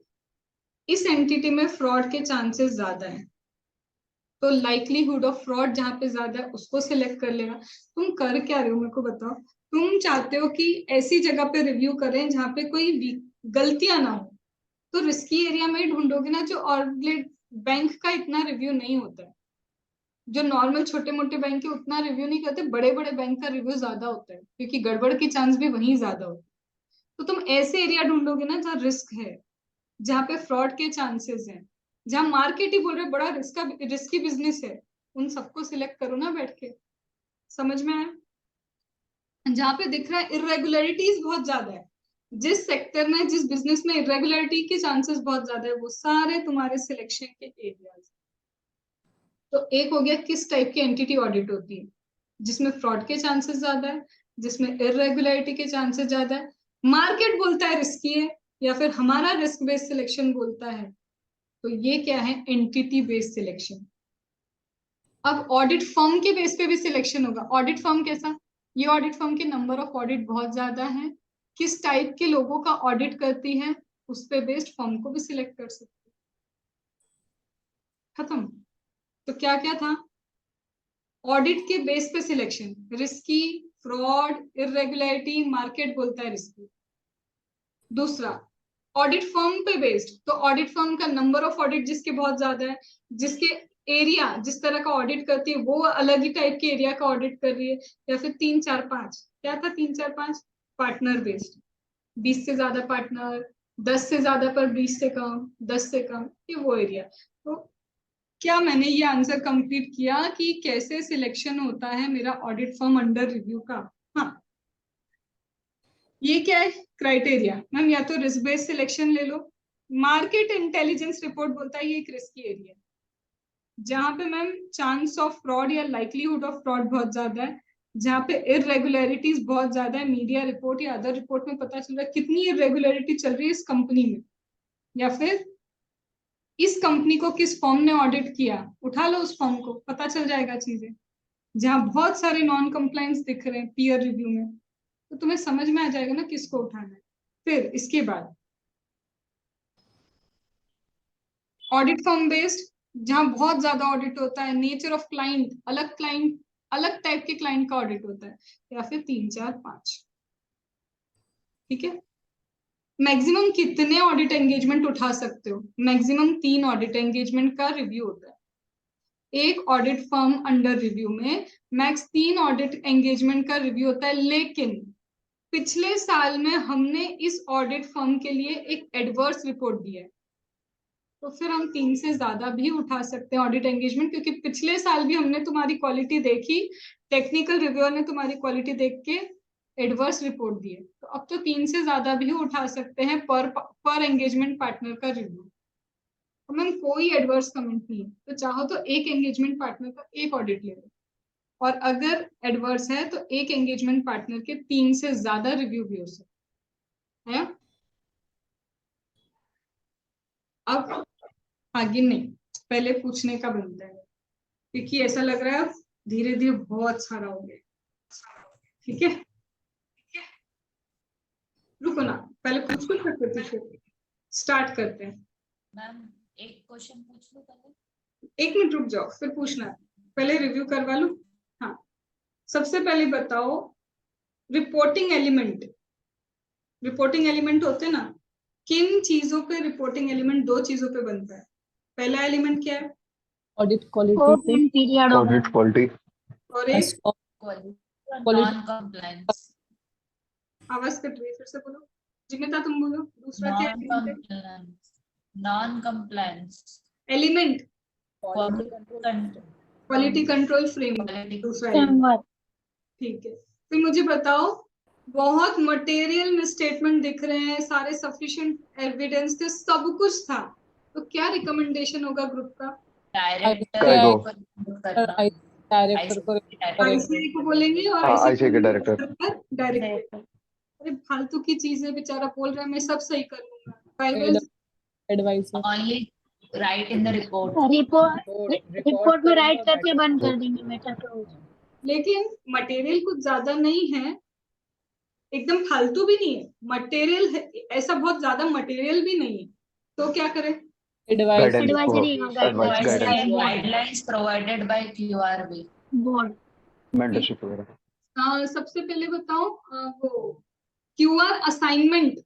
इस एंटिटी में फ्रॉड के चांसेस ज्यादा है, तो लाइकलीहुड ऑफ फ्रॉड जहां पे ज्यादा है उसको सिलेक्ट कर लेगा। तुम कर क्या रहे हो मेरे को बताओ? तुम चाहते हो कि ऐसी जगह पे रिव्यू करें जहां पे कोई गलतियां ना हो, तो रिस्की एरिया में ही ढूंढोगे ना, जो ऑर्गेनाइज्ड बैंक का इतना रिव्यू नहीं होता है। जो नॉर्मल छोटे मोटे बैंक है उतना रिव्यू नहीं करते, बड़े बड़े बैंक का रिव्यू ज्यादा होता है क्योंकि गड़बड़ की चांस भी वहीं ज्यादा होती है। तो तुम ऐसे एरिया ढूंढोगे ना जहाँ रिस्क है, जहाँ पे फ्रॉड के चांसेस हैं, जहाँ मार्केट ही बोल रहे बड़ा रिस्की बिजनेस है, उन सबको सिलेक्ट करो ना बैठ के। समझ में आया? जहाँ पे दिख रहा है इरेगुलरिटीज बहुत ज्यादा है, जिस सेक्टर में जिस बिजनेस में इरेगुलरिटी के चांसेस बहुत ज्यादा है, वो सारे तुम्हारे सिलेक्शन के एरियाज। तो एक हो गया किस टाइप की एंटिटी ऑडिट होती है, जिसमें फ्रॉड के चांसेस ज्यादा है, जिसमें इरेगुलरिटी के चांसेस ज्यादा है, मार्केट बोलता है रिस्की है, या फिर हमारा रिस्क बेस्ड सिलेक्शन बोलता है। तो ये क्या है, एंटिटी बेस्ड सिलेक्शन। अब ऑडिट फर्म के बेस पे भी सिलेक्शन होगा। ऑडिट फर्म कैसा? ये ऑडिट फर्म के नंबर ऑफ ऑडिट बहुत ज्यादा है, किस टाइप के लोगों का ऑडिट करती है उस पे बेस्ड फर्म को भी सिलेक्ट कर सकते। खत्म। तो क्या क्या था? ऑडिट के बेस पे selection, risky, fraud, irregularity, market बोलता है रिस्की। दूसरा ऑडिट फर्म पे बेस्ड, तो ऑडिट फर्म का नंबर ऑफ ऑडिट जिसके बहुत ज्यादा है, जिसके एरिया जिस तरह का ऑडिट करती है वो अलग ही टाइप के एरिया का ऑडिट कर रही है, या फिर 3 4 5, क्या था 3 4 5? पार्टनर बेस्ड, 20 से ज्यादा पार्टनर, 10 से ज्यादा पर 20 से कम, 10 से कम, ये वो एरिया। तो क्या मैंने ये आंसर कंप्लीट किया कि कैसे सिलेक्शन होता है मेरा ऑडिट फर्म अंडर रिव्यू का? हाँ, ये क्या है क्राइटेरिया मैम? या तो रिस्क बेस्ड सिलेक्शन ले लो, मार्केट इंटेलिजेंस रिपोर्ट बोलता है ये एक रिस्की एरिया है, जहां पे मैम चांस ऑफ फ्रॉड या लाइकलीहुड ऑफ फ्रॉड बहुत ज्यादा है, जहाँ पे इरेगुलरिटीज बहुत ज्यादा है। मीडिया रिपोर्ट या अदर रिपोर्ट में पता चल रहा है कितनी इरेगुलरिटी चल रही है इस कंपनी में, या फिर इस कंपनी को किस फर्म ने ऑडिट किया, उठा लो उस फर्म को, पता चल जाएगा चीजें। जहां बहुत सारे नॉन कंप्लायंस दिख रहे हैं पीयर रिव्यू में, तो तुम्हें समझ में आ जाएगा ना किसको उठाना है। फिर इसके बाद ऑडिट फर्म बेस्ड, जहां बहुत ज्यादा ऑडिट होता है, नेचर ऑफ क्लाइंट अलग टाइप के क्लाइंट का ऑडिट होता है, या फिर 3 4 5। ठीक है, मैक्सिमम कितने ऑडिट एंगेजमेंट उठा सकते हो? मैक्सिमम 3 ऑडिट एंगेजमेंट का रिव्यू होता है। एक ऑडिट फर्म अंडर रिव्यू में मैक्स 3 ऑडिट एंगेजमेंट का रिव्यू होता है, लेकिन पिछले साल में हमने इस ऑडिट फर्म के लिए एक एडवर्स रिपोर्ट दिया है, तो फिर हम 3 से ज्यादा भी उठा सकते हैं ऑडिट एंगेजमेंट, क्योंकि पिछले साल भी हमने तुम्हारी क्वालिटी देखी, टेक्निकल रिव्यूअर ने तुम्हारी क्वालिटी देख के एडवर्स रिपोर्ट दी है, तो अब तो 3 से ज्यादा भी उठा सकते हैं पर एंगेजमेंट पार्टनर का रिव्यू। तो मैम कोई एडवर्स कमेंट नहीं है, तो चाहो तो एक एंगेजमेंट पार्टनर का एक ऑडिट ले लो, और अगर एडवर्स है तो एक एंगेजमेंट पार्टनर के 3 से ज्यादा रिव्यू भी हो सकते हैं। अब आगे नहीं, पहले पूछने का बनता है, क्योंकि ऐसा लग रहा है धीरे धीरे बहुत सारा हो गया। ठीक है, रुको ना, पहले पूछ सकते थे, स्टार्ट करते हैं। मैम एक क्वेश्चन पूछ लो पहले। 1 मिनट रुक जाओ, फिर पूछना, पहले रिव्यू करवा लो। हाँ, सबसे पहले बताओ रिपोर्टिंग एलिमेंट होते हैं ना, किन चीजों पे रिपोर्टिंग एलिमेंट? 2 चीजों पे बनता है। पहला एलिमेंट क्या है? Audit scope quality and period of audit quality, और एक नॉन कंप्लायंस। आवाज कट रही है, फिर से बोलो। जिम्मेदार तुम बोलो, दूसरा क्या non compliance element? Quality control framework, दूसरा element। फ्रेमवर्क। ठीक है, फिर मुझे बताओ, बहुत मटेरियल मिसस्टेटमेंट दिख रहे हैं, सारे सफिशिएंट एविडेंस थे, सब कुछ था, तो क्या रिकमेंडेशन होगा ग्रुप का? डायरेक्टर आईसीए को बोलेंगे, और हाँ, आईसीए ICA के डायरेक्टर। डायरेक्टर। अरे फालतू की चीजें, बेचारा बोल रहा है मैं सब सही कर लूंगा। Private advisor only write in the report. Report में राइट करके बंद कर देंगे मेटा क्लोज। लेकिन मटेरियल कुछ ज्यादा नहीं है, एकदम फालतू भी नहीं है, मटेरियल ऐसा बहुत ज्यादा मटेरियल भी नहीं है, तो क्या करें? Advisor advisory guideline Guidelines provided by QRB. Board. Mentorship वगैरह। सबसे पहले बताओ, वो क्यूआर असाइनमेंट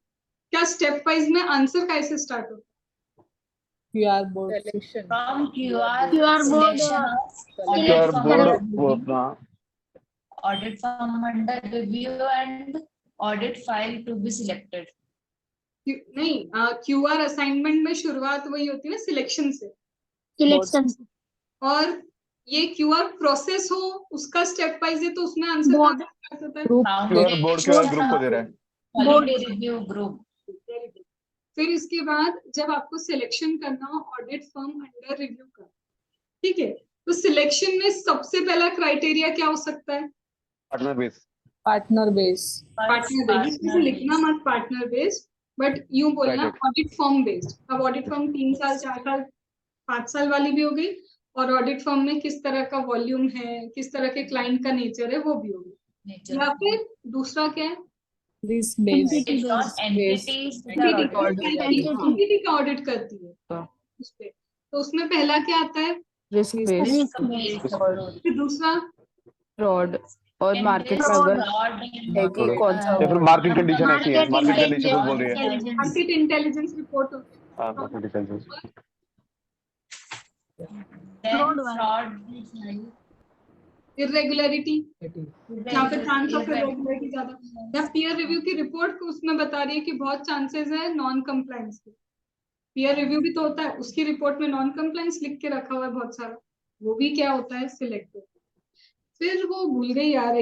क्या स्टेप वाइज में आंसर कैसे स्टार्ट होता है? QR board From QR board selection of QR audit board firm वो अपना audit firm under review and audit file to be selected. नहीं, क्यूआर असाइनमेंट में शुरुआत वही होती है ना, सिलेक्शन से, सिलेक्शन और ये क्यूआर प्रोसेस हो उसका स्टेप वाइज है, तो उसमें आंसर बोर्ड। स्टार्ट होता है। क्यूआर बोर्ड क्यूआर ग्रुप को दे रहा है। Quality review group. फिर इसके बाद जब आपको सिलेक्शन करना हो ऑडिट फर्म अंडर रिव्यू का, ठीक है, तो सिलेक्शन में सबसे पहला क्राइटेरिया क्या हो सकता है? Partner base. पार्टनर बेस इसमें लिखना मत पार्टनर बेस्ड, बट यूं बोलना ऑडिट फर्म बेस्ड। अब ऑडिट फर्म 3 साल 4 साल 5 साल वाली भी हो गई, और ऑडिट फर्म में किस तरह का वॉल्यूम है, किस तरह के क्लाइंट का नेचर है, वो भी होगी। या फिर दूसरा क्या है? Risk based It's not entities. Entity का ऑडिट करती है उस पे, तो उसमें पहला क्या आता है? रिस्क बेस्ड फिर दूसरा फ्रॉड, और मार्केट में अगर है कि कौन सा या फिर मार्केट कंडीशन ऐसी है, मार्केट कंडीशन कुछ बोल रही है। मार्केट इंटेलिजेंस रिपोर्ट होती है। हाँ, market intelligence. Then fraud is like irregularity, यहाँ पे चांस ऑफ इरेगुलरिटी ज्यादा। या पीयर रिव्यू की रिपोर्ट उसमें बता रही है कि बहुत चांसेस है नॉन कंप्लायंस के। पीयर रिव्यू भी तो होता है, उसकी रिपोर्ट में नॉन कंप्लायंस लिख के रखा हुआ है बहुत सारा, वो भी क्या होता है सिलेक्ट होता है। फिर वो भूल गई यार,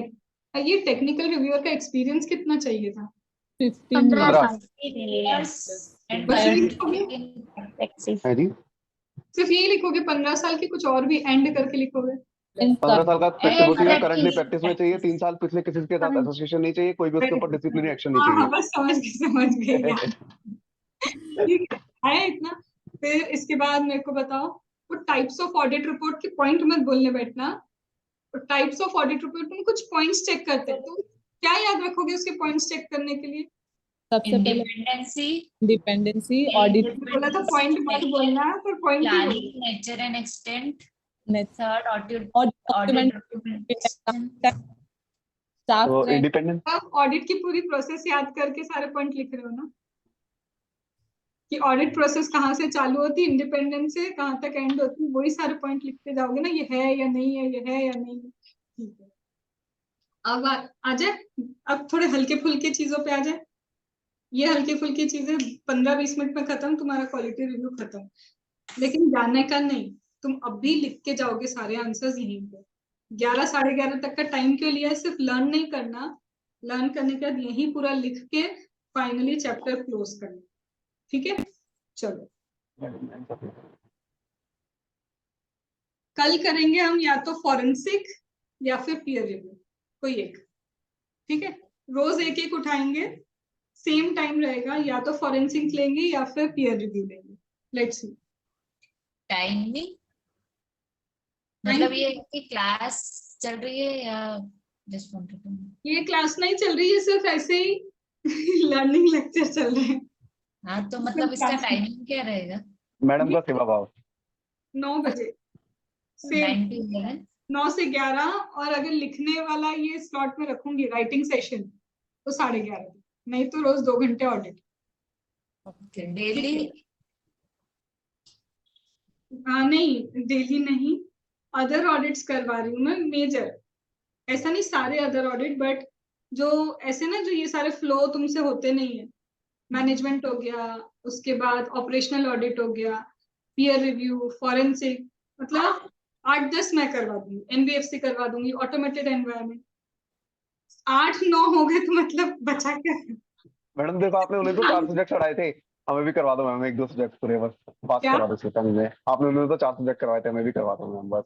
ये टेक्निकल रिव्यूअर का एक्सपीरियंस कितना चाहिए था? 15 15 साल बस यही लिखोगे? है जी। सिर्फ यही लिखोगे 15 साल की, कुछ और भी एंड करके लिखोगे? 15 साल का प्रैक्टिस होती है, करंटली practice, प्रैक्टिस में चाहिए, 3 साल पिछले किसी के साथ एसोसिएशन नहीं चाहिए, कोई भी उसके ऊपर डिसिप्लिनरी एक्शन नहीं हाँ हाँ, चाहिए। बस समझ गई यार। ठीक है इतना। फिर इसके बाद मेरे को बताओ, वो टाइप्स ऑफ ऑडिट रिपोर्ट के पॉइंट मत बोलने बैठना। टाइप्स ऑफ ऑडिट रिपोर्ट में कुछ पॉइंट्स चेक करते हैं, तो क्या याद रखोगे उसके पॉइंट्स चेक करने के लिए? सबसे पहले डिपेंडेंसी, ऑडिट, बोला था पॉइंट मत बोलना, पर पॉइंट ही बोलना। Planning, nature and extent, nature third audit और डॉक्यूमेंट, डॉक्यूमेंटेशन। स्टाफ तो ट्रेन। इंडिपेंडेंट, आप ऑडिट की पूरी प्रोसेस याद करके सारे पॉइंट लिख रहे हो ना, कि ऑडिट प्रोसेस कहाँ से चालू होती है, इंडिपेंडेंस से कहाँ तक एंड होती है, वही सारे पॉइंट लिखते जाओगे ना, ये है या नहीं है, ये है या नहीं है। ठीक है, अब आ जाए, अब थोड़े हल्के फुल्के चीजों पे आ जाए। ये हल्की फुल्की चीजें 15-20 मिनट में खत्म, तुम्हारा क्वालिटी रिव्यू खत्म। लेकिन जाने का नहीं, तुम अब भी लिख के जाओगे सारे आंसर्स यहीं पे। 11 साढ़े 11 तक का टाइम क्यों लिया है? सिर्फ लर्न नहीं करना, लर्न करने के बाद यही पूरा लिख के फाइनली चैप्टर क्लोज करना। ठीक है, चलो कल करेंगे हम या तो फॉरेंसिक या फिर पीयर रिव्यू, कोई एक। ठीक है, रोज एक एक उठाएंगे, सेम टाइम रहेगा, या तो फॉरेंसिक लेंगे या फिर पीयर रिव्यू लेंगे। Let's see. टाइमिंग मतलब ये कि क्लास चल रही है या जस्ट वांटेड टू नो? ये क्लास नहीं चल रही है, सिर्फ ऐसे ही लर्निंग लेक्चर चल रहे हैं। हाँ तो मतलब इसका क्लास टाइमिंग क्या रहेगा? मैडम का सेवा भाव। 9 बजे से 9 to 11? 9 से 11, और अगर लिखने वाला ये स्लॉट में रखूंगी राइटिंग सेशन तो 11:30, नहीं तो रोज 2 घंटे ऑडिट। Okay, daily? हाँ नहीं, डेली नहीं, अदर ऑडिट्स करवा रही हूँ मैं मेजर, ऐसा नहीं सारे अदर ऑडिट, बट जो ऐसे ना, जो ये सारे फ्लो तुमसे होते नहीं है, मैनेजमेंट हो गया, उसके बाद ऑपरेशनल ऑडिट हो गया, पीयर रिव्यू, फॉरेंसिक, मतलब 8-10 मैं करवा दूंगी, एनबीएफसी करवा दूंगी, ऑटोमेटेड एनवायरनमेंट। 8-9 हो गए तो मतलब बचा क्या? मैडम देखो, आपने उन्हें तो 4 सब्जेक्ट चढ़ाए थे, हमें भी करवा दो मैम, 1-2 सब्जेक्ट पूरे बस पास क्या? करवा दो सीटा में। आपने उन्हें तो 4 सब्जेक्ट करवाए थे, हमें भी करवा दो मैम, बस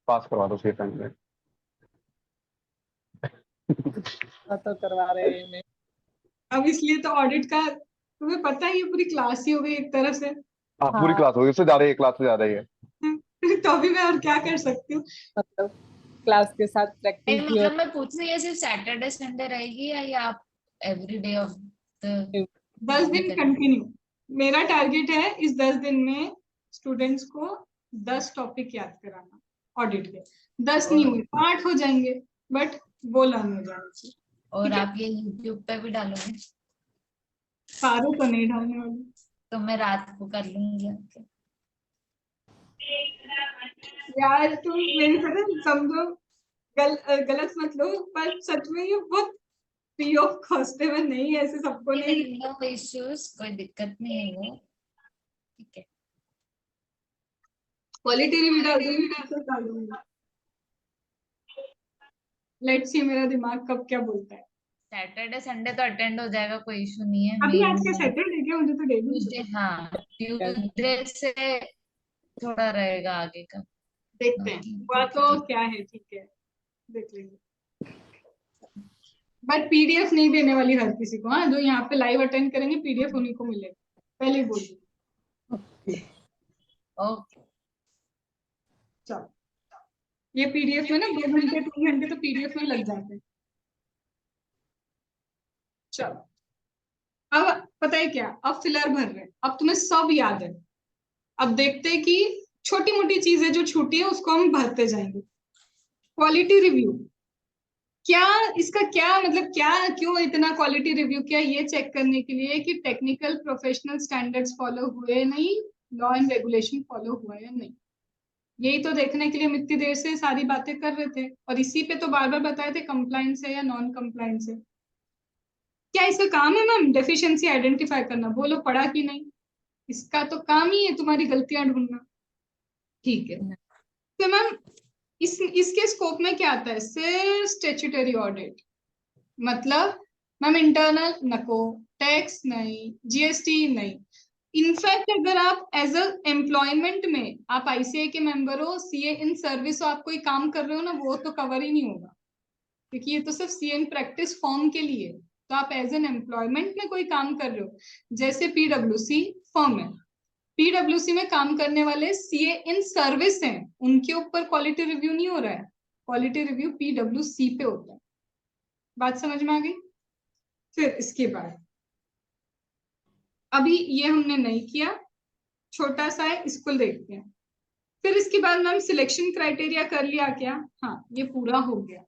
पास करवा दो सीटा में। तो करवा रहे हैं मैं। अब इसलिए तो ऑडिट का तुम्हें पता है, ये पूरी क्लास ही हो गई एक तरह से। हाँ पूरी क्लास होगी, उससे ज्यादा ही, क्लास से ज्यादा ही है। तो अभी मैं और क्या कर सकती हूँ? मतलब क्लास के साथ प्रैक्टिस भी मतलब मैं पूछ रही हूँ, सिर्फ सैटरडे संडे रहेगी या आप एवरी डे ऑफ द 10 दिन कंटिन्यू। मेरा टारगेट है इस 10 दिन में स्टूडेंट्स को 10 टॉपिक याद कराना ऑडिट के। 10 नहीं हुए 8 हो जाएंगे, बट वो लर्न हो जाएंगे। और आप ये यूट्यूब पे भी डालोगे? सारे तो नहीं डालने वाले। तो मैं रात को कर लूंगी आपके। यार तुम मेरी तरह समझो, गलत मत लो, पर सच में ये बहुत फ्री ऑफ कॉस्ट है, नहीं है ऐसे सबको नहीं। नो इश्यूज, कोई दिक्कत नहीं है वो, ठीक है। क्वालिटी रिव्यू डाल दूंगी। लेट्स सी मेरा दिमाग कब क्या बोलता है। सैटरडे संडे तो अटेंड हो जाएगा, कोई इशू नहीं है। अभी आज का सैटरडे क्या, मुझे तो डेली ट्यूसडे, हाँ ट्यूसडे से थोड़ा रहेगा आगे का। देखते हैं हुआ तो क्या है। ठीक है, देख लेंगे। बट पीडीएफ नहीं देने वाली हर किसी को, हाँ जो यहाँ पे लाइव अटेंड करेंगे पीडीएफ उन्हीं को मिलेगा, पहले ही बोल दूँ। ओके, चलो, ये पीडीएफ में ना 2 घंटे 3 घंटे तो पीडीएफ में लग जाते हैं। चलो, अब पता है क्या, अब फिलर भर रहे हैं, अब तुम्हें सब याद है। अब देखते हैं कि छोटी मोटी चीजें जो छूटी है उसको हम भरते जाएंगे। क्वालिटी रिव्यू, क्या इसका क्या मतलब, क्या क्यों इतना क्वालिटी रिव्यू किया? ये चेक करने के लिए कि टेक्निकल प्रोफेशनल स्टैंडर्ड्स फॉलो हुए नहीं, लॉ एंड रेगुलेशन फॉलो हुआ या नहीं। यही तो देखने के लिए हम इतनी देर से सारी बातें कर रहे थे, और इसी पे तो बार बार बताए थे कंप्लायंस है या नॉन कंप्लायंस है। क्या इसका काम है मैम डेफिशिएंसी आइडेंटिफाई करना? बोलो पढ़ा कि नहीं? इसका तो काम ही है तुम्हारी गलतियां ढूंढना। ठीक है, तो मैम इसके स्कोप में क्या आता है? सिर्फ स्टेच्यूटरी ऑडिट, मतलब मैम इंटरनल नको, टैक्स नहीं, जीएसटी नहीं। इनफैक्ट अगर आप एज अ एम्प्लॉयमेंट में आप आईसीआई के मेंबर हो, सीए इन सर्विस हो, आप कोई काम कर रहे हो ना, वो तो कवर ही नहीं होगा, क्योंकि ये तो सिर्फ सीए इन प्रैक्टिस फॉर्म के लिए। तो आप एज एन एम्प्लॉयमेंट में कोई काम कर रहे हो, जैसे पीडब्ल्यूसी फर्म है, पीडब्ल्यूसी में काम करने वाले सीए इन सर्विस हैं, उनके ऊपर क्वालिटी रिव्यू नहीं हो रहा है, क्वालिटी रिव्यू पीडब्ल्यूसी पे होता है। बात समझ में आ गई? फिर इसके बाद अभी ये हमने नहीं किया, छोटा सा है, इसको देखते हैं। फिर इसके बाद मैम सिलेक्शन क्राइटेरिया कर लिया क्या? हाँ, ये पूरा हो गया।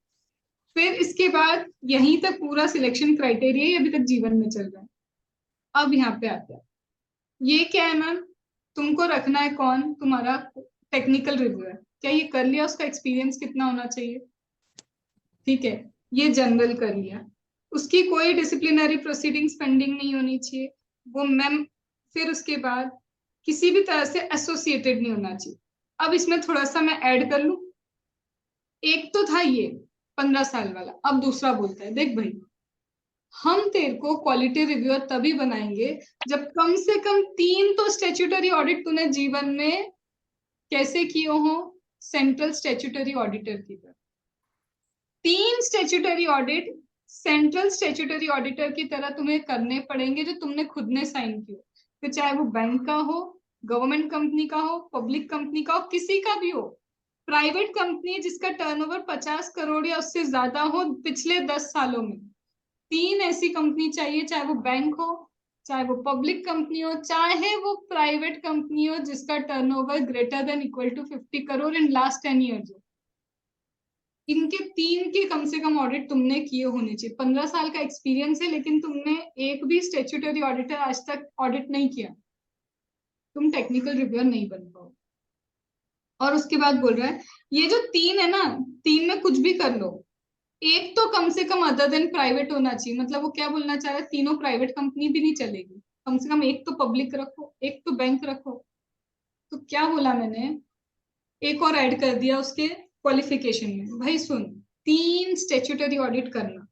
फिर इसके बाद यहीं तक पूरा सिलेक्शन क्राइटेरिया ही अभी तक जीवन में चल रहा है। अब यहाँ पे आता है, ये क्या है मैम? तुमको रखना है कौन? तुम्हारा टेक्निकल रिव्यूअर। क्या ये कर लिया? उसका एक्सपीरियंस कितना होना चाहिए? ठीक है, ये जनरल कर लिया, उसकी कोई डिसिप्लिनरी प्रोसीडिंग्स पेंडिंग नहीं होनी चाहिए वो मैम। फिर उसके बाद किसी भी तरह से एसोसिएटेड नहीं होना चाहिए। अब इसमें थोड़ा सा मैं ऐड कर लूं, एक तो था ये 15 साल वाला, अब दूसरा बोलता है देख भाई, हम तेरे को क्वालिटी रिव्यूअर तभी बनाएंगे जब कम से कम 3 तो स्टेच्यूटरी ऑडिट तूने जीवन में कैसे किए हो, सेंट्रल स्टेच्यूटरी ऑडिटर की तरह। 3 statutory audit central statutory auditor की तरह तुम्हें करने पड़ेंगे, जो तुमने खुद ने साइन किए, तो चाहे वो बैंक का हो, गवर्नमेंट कंपनी का हो, पब्लिक कंपनी का हो, किसी का भी हो, प्राइवेट कंपनी जिसका टर्नओवर 50 करोड़ या उससे ज्यादा हो पिछले 10 सालों में, 3 ऐसी कंपनी चाहिए, चाहे वो बैंक हो, चाहे वो पब्लिक कंपनी हो, चाहे वो प्राइवेट कंपनी हो जिसका turnover greater than equal to 50 crore in last 10 years हो। इनके 3 के कम से कम ऑडिट तुमने किए होने चाहिए। 15 साल का एक्सपीरियंस है लेकिन तुमने एक भी स्टेच्यूटरी ऑडिटर आज तक ऑडिट नहीं किया, तुम टेक्निकल रिव्यूअर नहीं बन पाओ। और उसके बाद बोल रहा है ये जो 3 है ना, 3 में कुछ भी कर लो, एक तो कम से कम अदर देन प्राइवेट होना चाहिए। मतलब वो क्या बोलना चाह रहा है, तीनों प्राइवेट कंपनी भी नहीं चलेगी, कम से कम एक तो पब्लिक रखो, एक तो बैंक रखो। तो क्या बोला मैंने, एक और ऐड कर दिया उसके क्वालिफिकेशन में, भाई सुन, 3 स्टेच्यूटरी ऑडिट करना,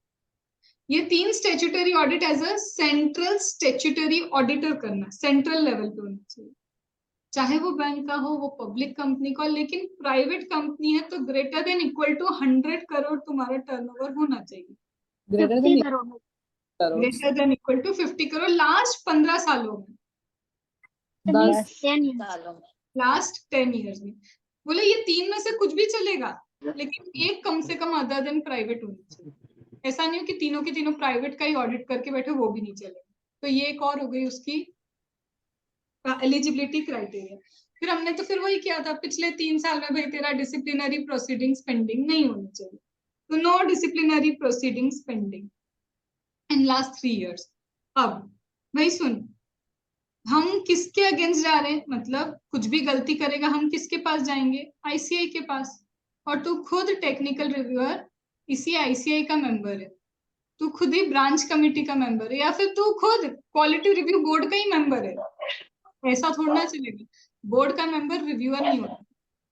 ये 3 statutory audit as a central statutory auditor करना, सेंट्रल लेवल पे होना चाहिए, चाहे वो बैंक का हो, वो पब्लिक कंपनी का हो, लेकिन प्राइवेट कंपनी है तो greater than equal to 100 crore तुम्हारा टर्नओवर होना चाहिए। Greater 50 than crore crore greater than equal to 50 crore last 15 सालों में, 10 10 सालों में। लास्ट 10 ईयर्स में। बोले ये 3 में से कुछ भी चलेगा, लेकिन एक कम से कम अदर देन प्राइवेट होनी चाहिए। ऐसा नहीं हो कि तीनों के तीनों प्राइवेट का ही ऑडिट करके बैठे, वो भी नहीं चलेगा। तो ये एक और हो गई उसकी एलिजिबिलिटी क्राइटेरिया। फिर हमने तो फिर वही किया था पिछले 3 साल में, भाई तेरा डिसिप्लिनरी प्रोसीडिंग्स पेंडिंग नहीं होनी चाहिए, तो no disciplinary proceedings pending in last 3 years. अब भाई सुन, हम किसके अगेंस्ट जा रहे हैं? मतलब कुछ भी गलती करेगा हम किसके पास जाएंगे? आईसीआई के पास। और तू खुद टेक्निकल रिव्यूअर इसी आईसीआई का मेंबर है, तू खुद ही ब्रांच कमेटी का मेंबर है, या फिर तू खुद क्वालिटी रिव्यू बोर्ड का ही मेंबर है। ऐसा थोड़ा चलेगा, बोर्ड का मेंबर रिव्यूअर नहीं होता,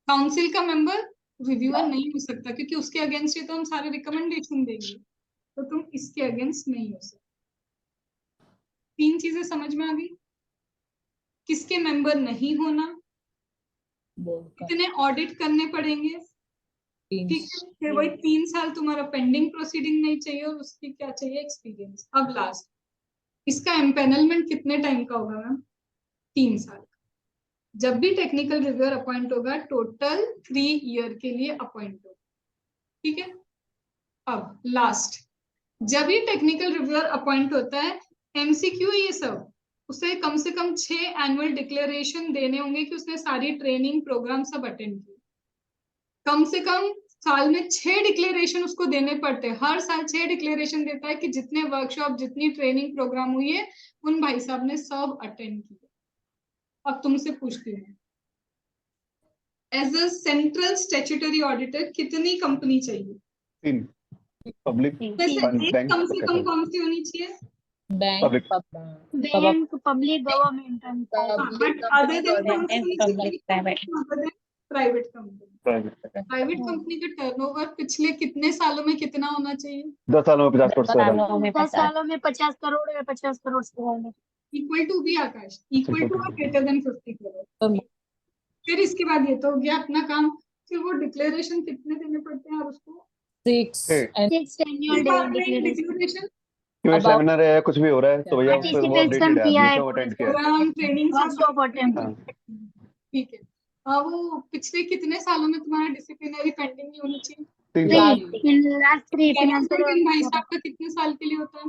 काउंसिल का मेंबर रिव्यूअर नहीं हो सकता, क्योंकि उसके अगेंस्ट ही तो हम सारे रिकमेंडेशन देंगे, तो तुम इसके अगेंस्ट नहीं हो सकते। 3 चीजें समझ में आ गई? किसके मेंबर नहीं होना, बोर्ड का कितने ऑडिट करने पड़ेंगे, 3 ठीक है, फिर वही 3 साल तुम्हारा पेंडिंग प्रोसीडिंग नहीं चाहिए, और उसकी क्या चाहिए? एक्सपीरियंस। अब लास्ट, इसका एम्पेनलमेंट कितने टाइम का होगा मैम? 3 साल। जब भी टेक्निकल रिव्यूअर अपॉइंट होगा टोटल 3 ईयर के लिए अपॉइंट होगा, ठीक है। अब लास्ट, जब भी टेक्निकल रिव्यूअर अपॉइंट होता है, एमसीक्यू ये सब, उसे कम से कम 6 एनुअल डिक्लेरेशन देने होंगे कि उसने सारी ट्रेनिंग प्रोग्राम सब अटेंड किए। कम से कम साल में 6 डिक्लेरेशन उसको देने पड़ते हैं, हर साल 6 डिक्लेरेशन देता है कि जितने वर्कशॉप जितनी ट्रेनिंग प्रोग्राम हुई है उन भाई साहब ने सब अटेंड किए। अब तुमसे पूछती हूँ, as a central statutory auditor कितनी कंपनी चाहिए? 3 पब्लिक वैसे एक बैंक कम से कम कौन सी होनी चाहिए? Bank Public. Bank public government and but other than कौन सी होनी चाहिए? Private company. प्राइवेट कंपनी का टर्नओवर पिछले कितने सालों में कितना होना चाहिए? 10 सालों में 50%। 10 सालों में 50 करोड़ या 50 करोड़ से ज्यादा। इक्वल टू भी आकाश, इक्वल टू और ग्रेटर देन 50 करोड़। फिर इसके बाद ये तो हो गया अपना काम। फिर वो डिक्लेरेशन कितने देने पड़ते हैं और उसको 6 6 एनुअल डिक्लेरेशन। डिक्लेरेशन कोई About- सेमिनार है या कुछ भी हो रहा है तो भैया उस पे वो पार्टिसिपेशन अपडेटेड है, किया है, हमेशा अटेंड किया है। प्रोग्राम ट्रेनिंग सब हाँ। ठीक है। वो पिछले कितने सालों में तुम्हारा डिसिप्लिनरी पेंडिंग नहीं होनी चाहिए? 3 साल। लास्ट 3 फाइनेंशियल भाई साहब का कितने साल के लिए होता है?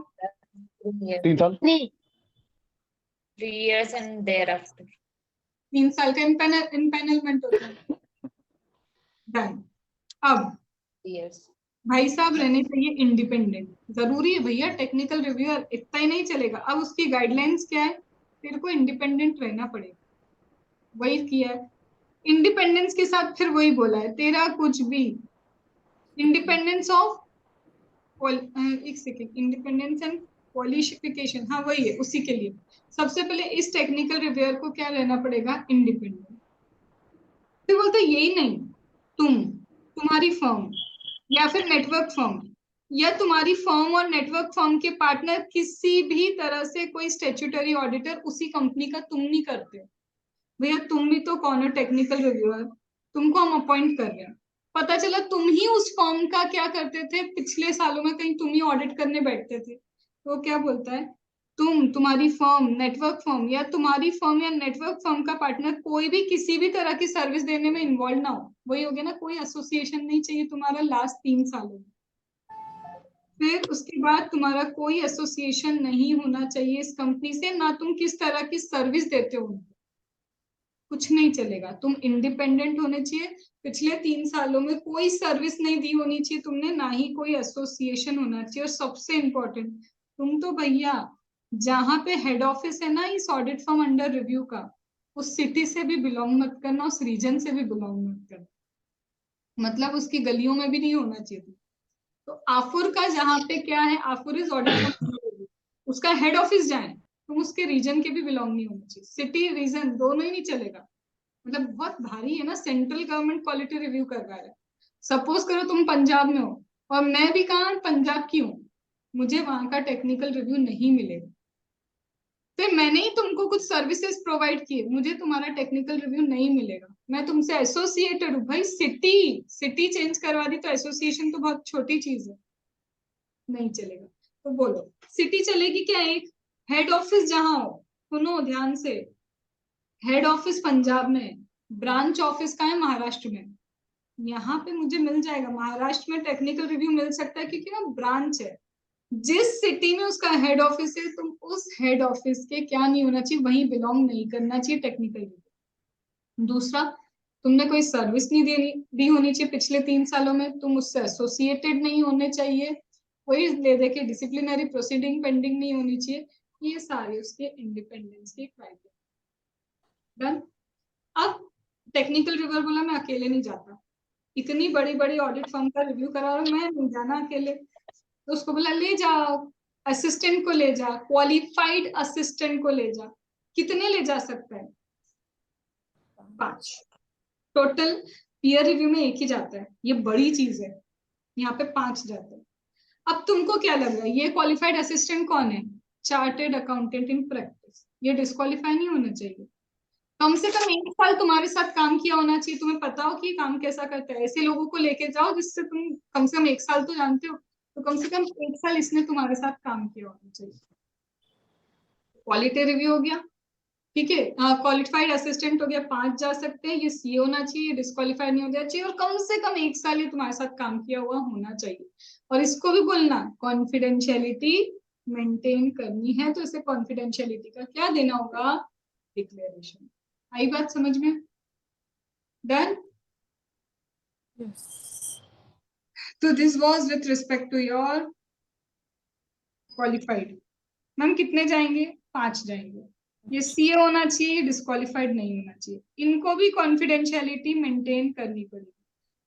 3 साल 3 years and thereafter. 3 साल का इम्पैनलमेंट होता है। डन। अब Years. भाई साहब रहने चाहिए इंडिपेंडेंट। जरूरी है भैया, टेक्निकल रिव्यूअर इतना ही नहीं चलेगा। अब उसकी गाइडलाइंस क्या है? तेरे को इंडिपेंडेंट रहना पड़ेगा। वही किया है। इंडिपेंडेंस के साथ फिर वही बोला है, तेरा कुछ भी इंडिपेंडेंस ऑफ एक सेकेंड, इंडिपेंडेंस एंड क्वालिफिकेशन, हाँ वही है। उसी के लिए सबसे पहले इस टेक्निकल रिव्यूअर को क्या रहना पड़ेगा? इंडिपेंडेंट। फिर बोलते यही नहीं, तुम्हारी फर्म या फिर नेटवर्क फर्म या तुम्हारी फर्म और नेटवर्क फर्म के पार्टनर किसी भी तरह से कोई स्टैट्यूटरी ऑडिटर उसी कंपनी का तुम नहीं करते। भैया तुम भी तो कौन हो? Technical reviewer. तुमको हम अपॉइंट कर रहे हैं, पता चला तुम ही उस फर्म का क्या करते थे पिछले सालों में, कहीं तुम ही ऑडिट करने बैठते थे, तो क्या बोलता है? तुम्हारी फर्म, नेटवर्क फर्म या तुम्हारी फर्म या नेटवर्क फर्म का पार्टनर कोई भी किसी भी तरह की सर्विस देने में इन्वॉल्व ना हो। वही हो गया ना, कोई एसोसिएशन नहीं चाहिए तुम्हारा लास्ट 3 सालों में। फिर उसके बाद तुम्हारा कोई एसोसिएशन नहीं होना चाहिए इस कंपनी से, ना तुम किस तरह की सर्विस देते हो, कुछ नहीं चलेगा। तुम इंडिपेंडेंट होने चाहिए, पिछले 3 सालों में कोई सर्विस नहीं दी होनी चाहिए तुमने, ना ही कोई एसोसिएशन होना चाहिए। और सबसे इम्पोर्टेंट, तुम तो भैया जहां पे हेड ऑफिस है ना इस ऑडिट फर्म अंडर रिव्यू का, उस सिटी से भी बिलोंग मत करना, उस रीजन से भी बिलोंग मत करना, मतलब उसकी गलियों में भी नहीं होना चाहिए। तो आफुर का जहाँ पे क्या है, आफुर इज ऑडिट फर्म, उसका हेड ऑफिस जाए, तुम उसके रीजन के भी बिलोंग नहीं होना चाहिए। सिटी रीजन दोनों ही नहीं चलेगा। मतलब बहुत भारी है ना, सेंट्रल गवर्नमेंट क्वालिटी रिव्यू कर रहा है। सपोज करो तुम पंजाब में हो और मैं भी कहाँ पंजाब की हूँ, मुझे वहां का टेक्निकल रिव्यू नहीं मिलेगा। फिर मैंने ही तुमको कुछ सर्विसेज प्रोवाइड किए, मुझे तुम्हारा टेक्निकल रिव्यू नहीं मिलेगा। मैं तुमसे एसोसिएटेड हूँ भाई। सिटी चेंज करवा दी तो एसोसिएशन तो बहुत छोटी चीज है, नहीं चलेगा। तो बोलो सिटी चलेगी क्या? एक हेड ऑफिस जहां हो, सुनो ध्यान से, हेड ऑफिस पंजाब में, ब्रांच ऑफिस का है महाराष्ट्र में। यहाँ पे मुझे मिल जाएगा, महाराष्ट्र में टेक्निकल रिव्यू मिल सकता है क्योंकि वो ब्रांच है। जिस सिटी में उसका हेड ऑफिस है, तुम उस हेड ऑफिस के क्या नहीं होना चाहिए, वहीं बिलोंग नहीं करना चाहिए टेक्निकल रिव्यू। दूसरा, तुमने कोई सर्विस नहीं दी होनी चाहिए पिछले 3 सालों में, तुम उससे एसोसिएटेड नहीं होने चाहिए, कोई ले दे के डिसिप्लिनरी प्रोसीडिंग पेंडिंग नहीं होनी चाहिए। ये सारे उसके इंडिपेंडेंस के क्राइटेरिया। डन। अब टेक्निकल रिव्यूअर बोला मैं अकेले नहीं जाता, इतनी बड़ी बड़ी ऑडिट फर्म का रिव्यू करा रहा हूं, मैं नहीं जाना अकेले। तो उसको बोला ले जाओ, असिस्टेंट को ले जा, क्वालिफाइड असिस्टेंट को ले जा। कितने ले जा सकता है? 5 टोटल। पीयर रिव्यू में 1 ही जाता है, ये बड़ी चीज है, यहाँ पे 5 जाते हैं। अब तुमको क्या लग रहा है, ये क्वालिफाइड असिस्टेंट कौन है? Chartered accountant in practice. ये डिस्क्वालीफाई नहीं होना चाहिए। कम से कम 1 साल तुम्हारे साथ काम किया होना चाहिए, तुम्हें पता हो कि काम कैसा करता है। ऐसे लोगों को लेके जाओ जिससे तुम कम से कम 1 साल तो जानते हो, तो कम से कम 1 साल इसने तुम्हारे साथ काम किया होना चाहिए। क्वालिटी रिव्यू हो गया, ठीक है। क्वालिफाइड असिस्टेंट हो गया, 5 जा सकते हैं। ये सीए होना चाहिए, डिस्क्वालीफाइड नहीं होना चाहिए, और कम से कम 1 साल ये तुम्हारे साथ काम किया हुआ होना चाहिए। और इसको भी बोलना कॉन्फिडेंशियलिटी मेंटेन करनी है, तो इसे कॉन्फिडेंशियलिटी का क्या देना होगा? डिक्लेरेशन। आई बात समझ में? डन। तो this was with respect to your qualified. Ma'am कितने जाएंगे? 5 जाएंगे। ये सीए होना चाहिए, डिस्क्वालिफाइड नहीं होना चाहिए। इनको भी कॉन्फिडेंशियलिटी मेंटेन करनी पड़ेगी।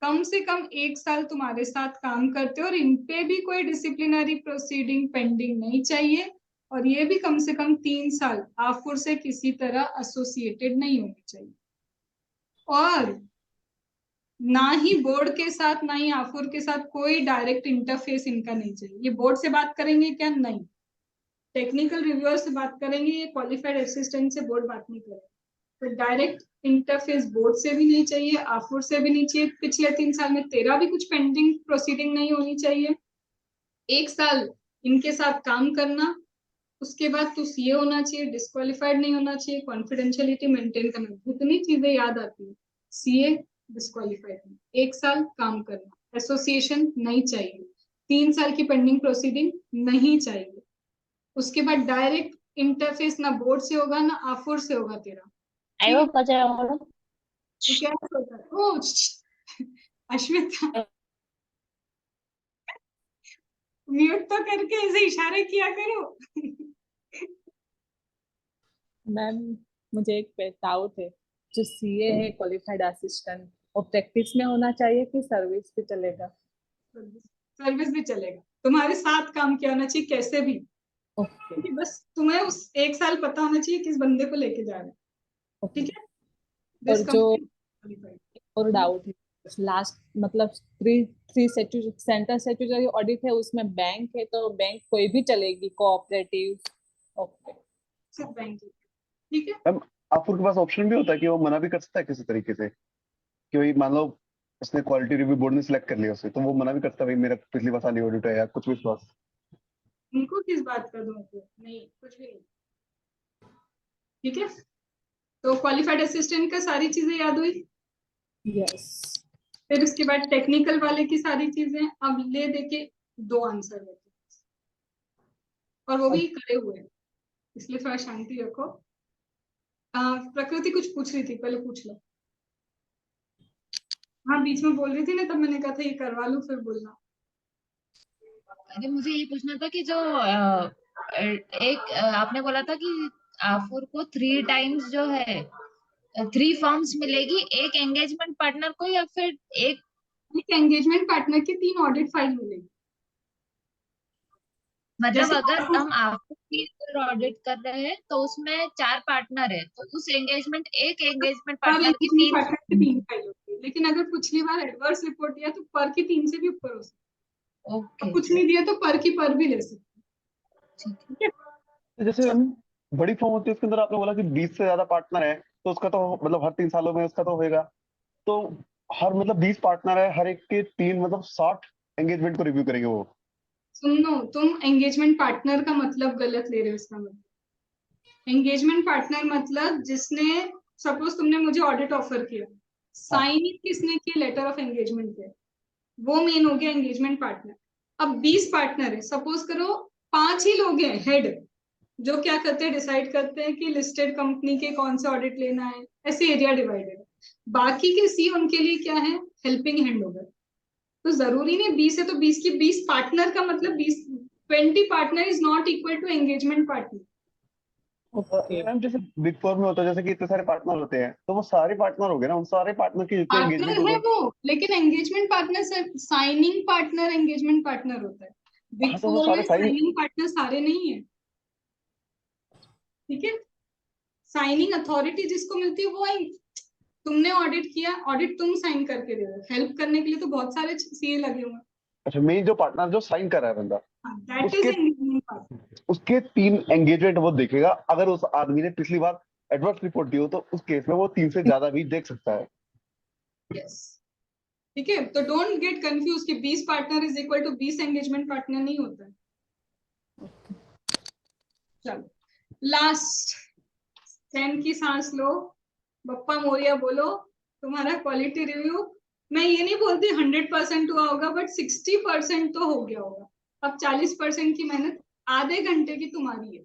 कम से कम 1 साल तुम्हारे साथ काम करते हो और इन पे भी कोई डिसिप्लिनरी प्रोसीडिंग पेंडिंग नहीं चाहिए। और ये भी कम से कम 3 साल आफुर से किसी तरह एसोसिएटेड नहीं होने चाहिए। और ना ही बोर्ड के साथ ना ही आफुर के साथ कोई डायरेक्ट इंटरफेस इनका नहीं चाहिए। ये बोर्ड से बात करेंगे क्या? नहीं। टेक्निकल रिव्यूअर से बात करेंगे, ये क्वालिफाइड असिस्टेंट से बोर्ड बात नहीं करेंगे। तो डायरेक्ट इंटरफेस बोर्ड से भी नहीं चाहिए, आफुर से भी नहीं चाहिए। पिछले 3 साल में तेरा भी कुछ पेंडिंग प्रोसीडिंग नहीं होनी चाहिए। 1 साल इनके साथ काम करना, उसके बाद तू सीए होना चाहिए, डिस्क्वालिफाइड नहीं होना चाहिए, कॉन्फिडेंशियलिटी मेंटेन करना। जितनी चीजें याद आती है, सीए डिस्क्वालिफाइड नहीं, 1 साल काम करना, एसोसिएशन नहीं चाहिए, 3 साल की पेंडिंग प्रोसीडिंग नहीं चाहिए। उसके बाद डायरेक्ट इंटरफेस ना बोर्ड से होगा ना आफुर से होगा तेरा। आयो पचा वाला तो क्या होता है? ओ अश्वेता, म्यूट तो करके ऐसे इशारे किया करो। मैम मुझे एक डाउट है, जो सीए है क्वालिफाइड असिस्टेंट, वो प्रैक्टिस में होना चाहिए कि सर्विस पे चलेगा? सर्विस भी चलेगा, तुम्हारे साथ काम किया होना चाहिए कैसे भी। ओके कि बस तुम्हें उस 1 साल पता होना चाहिए किस बंदे को लेके जा रहे हैं। ओके। ठीक है। और दिस जो कंप्लीट। और डाउट है, लास्ट मतलब three three centre statutory audit है, उसमें बैंक है, तो बैंक कोई भी चलेगी, कोऑपरेटिव? ओके सिर्फ बैंक। ठीक है। मैम आपके पास ऑप्शन भी होता है कि वो मना भी कर सकता है किसी तरीके से, कि भाई मान लो उसने क्वालिटी रिव्यू बोर्ड ने सिलेक्ट कर लिया उसे, तो वो मना भी करता है भाई मेरा पिछली बार साल ऑडिट है या कुछ भी विश्वास। उनको किस बात का दूं? नहीं, कुछ भी नहीं। ठीक है। तो क्वालिफाइड असिस्टेंट का सारी चीजें याद हुई। यस। फिर उसके बाद टेक्निकल वाले की सारी चीजें अब ले देके 2 आंसर देते, और वो भी करे हुए हैं, इसलिए थोड़ा शांति रखो। प्रकृति कुछ पूछ रही थी, पहले पूछ लो। हाँ, बीच में बोल रही थी ना, तब मैंने कहा था ये करवा लूं फिर बोलना। अरे मुझे ये पूछना था कि जो आपने बोला था कि आफूर को 3 टाइम्स जो है 3 फॉर्म्स मिलेगी, एक एंगेजमेंट पार्टनर को या फिर एक एंगेजमेंट पार्टनर की 3 ऑडिट फाइल मिलेगी। मतलब जैसे अगर हम आफूर की ऑडिट कर रहे हैं तो उसमें 4 पार्टनर है, तो उस एक एंगेजमेंट पर पार्टनर की एंगेजमेंट 3। पार्टनर की 3 फाइल होती है, लेकिन अगर पिछली बार एडवर्स रिपोर्ट दिया तो पर की 3 से भी ऊपर हो सकती है। ओके कुछ नहीं दिया तो पर की पर भी ले सकते। ठीक है। तो जैसे हम बड़ी फॉर्म होती है उसके अंदर आपने बोला कि 20 से ज्यादा पार्टनर है, तो उसका तो मतलब हर 3 सालों में उसका तो होएगा, तो हर मतलब 20 पार्टनर है, हर एक के 3 मतलब 60 एंगेजमेंट को रिव्यू करेंगे वो। सुनो, तुम एंगेजमेंट पार्टनर का मतलब गलत ले रहे हो। इसका मतलब एंगेजमेंट पार्टनर मतलब जिसने, सपोज तुमने मुझे ऑडिट ऑफर किया, हाँ साइन किसने किया? लेटर ऑफ एंगेजमेंट पे, वो मेन हो गया एंगेजमेंट पार्टनर। अब 20 पार्टनर है, सपोज करो 5 ही लोग हैं हेड, जो क्या करते हैं, डिसाइड करते हैं कि लिस्टेड कंपनी के कौन सा ऑडिट लेना है, ऐसे एरिया डिवाइडेड है। बाकी के सी उनके लिए क्या है? हेल्पिंग हैंड हो गए। तो जरूरी नहीं 20 है तो 20 की 20 पार्टनर का मतलब 20 partner is not equal to engagement partner. Okay ma'am जैसे बिग फोर में होता है, जैसे कि इतने सारे पार्टनर होते हैं, तो वो सारे पार्टनर हो गए ना, उन सारे पार्टनर की जितने एंगेजमेंट पार्टनर हो है गए। वो, लेकिन एंगेजमेंट पार्टनर सिर्फ साइनिंग पार्टनर एंगेजमेंट पार्टनर होता है। बिग हाँ तो वो फोर में सारे साइन। साइनिंग पार्टनर सारे नहीं है। ठीक है। साइनिंग अथॉरिटी जिसको मिलती है वो है, तुमने ऑडिट किया, ऑडिट तुम साइन करके दे रहे हो, हेल्प करने के लिए तो बहुत सारे सीए लगे हुए हैं। अच्छा मेन जो पार्टनर जो साइन कर रहा है बंदा, दैट इज उसके एंगेजमेंट पार्टनर। उसके 3 एंगेजमेंट वो देखेगा। अगर उस आदमी ने पिछली बार एडवर्स रिपोर्ट दी हो तो उस केस में वो 3 से ज्यादा भी देख सकता है। यस। ठीक है। तो डोंट गेट कंफ्यूज कि 20 partner is equal to 20 engagement partner नहीं होता है। चलो, लास्ट 10 की सांस लो, बप्पा मोरिया बोलो। तुम्हारा क्वालिटी रिव्यू, मैं ये नहीं बोलती 100% हुआ होगा, बट 60% तो हो गया होगा। अब 40% की मेहनत आधे घंटे की तुम्हारी है।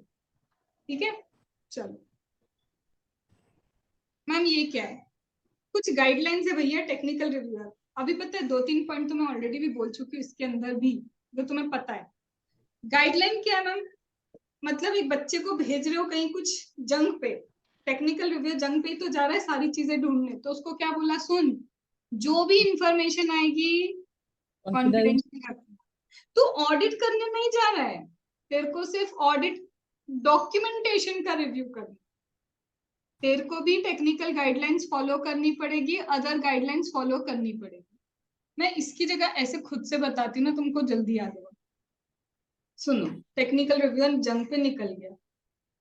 ठीक है। चलो मैम, ये क्या है? कुछ गाइडलाइंस है भैया टेक्निकल रिव्यूअर। अभी पता है 2-3 पॉइंट तो मैं ऑलरेडी भी बोल चुकी हूँ इसके अंदर भी, जो तुम्हें पता है। गाइडलाइन क्या है मैम? मतलब एक बच्चे को भेज रहे हो कहीं कुछ जंग पे, टेक्निकल रिव्यू जंग पे तो जा रहा है सारी चीजें ढूंढने, तो उसको क्या बोला, सुन जो भी इंफॉर्मेशन आएगी कॉन्फिडेंस कॉन्फिडेंशियल रखना। तो ऑडिट करने नहीं जा रहा है, तेरे को सिर्फ ऑडिट डॉक्यूमेंटेशन का रिव्यू करना। तेरे को भी टेक्निकल गाइडलाइंस फॉलो करनी पड़ेगी, अदर गाइडलाइंस फॉलो करनी पड़ेगी। मैं इसकी जगह ऐसे खुद से बताती हूँ ना, तुमको जल्दी याद होगा। सुनो, टेक्निकल रिव्यूअर जंग पे निकल गया,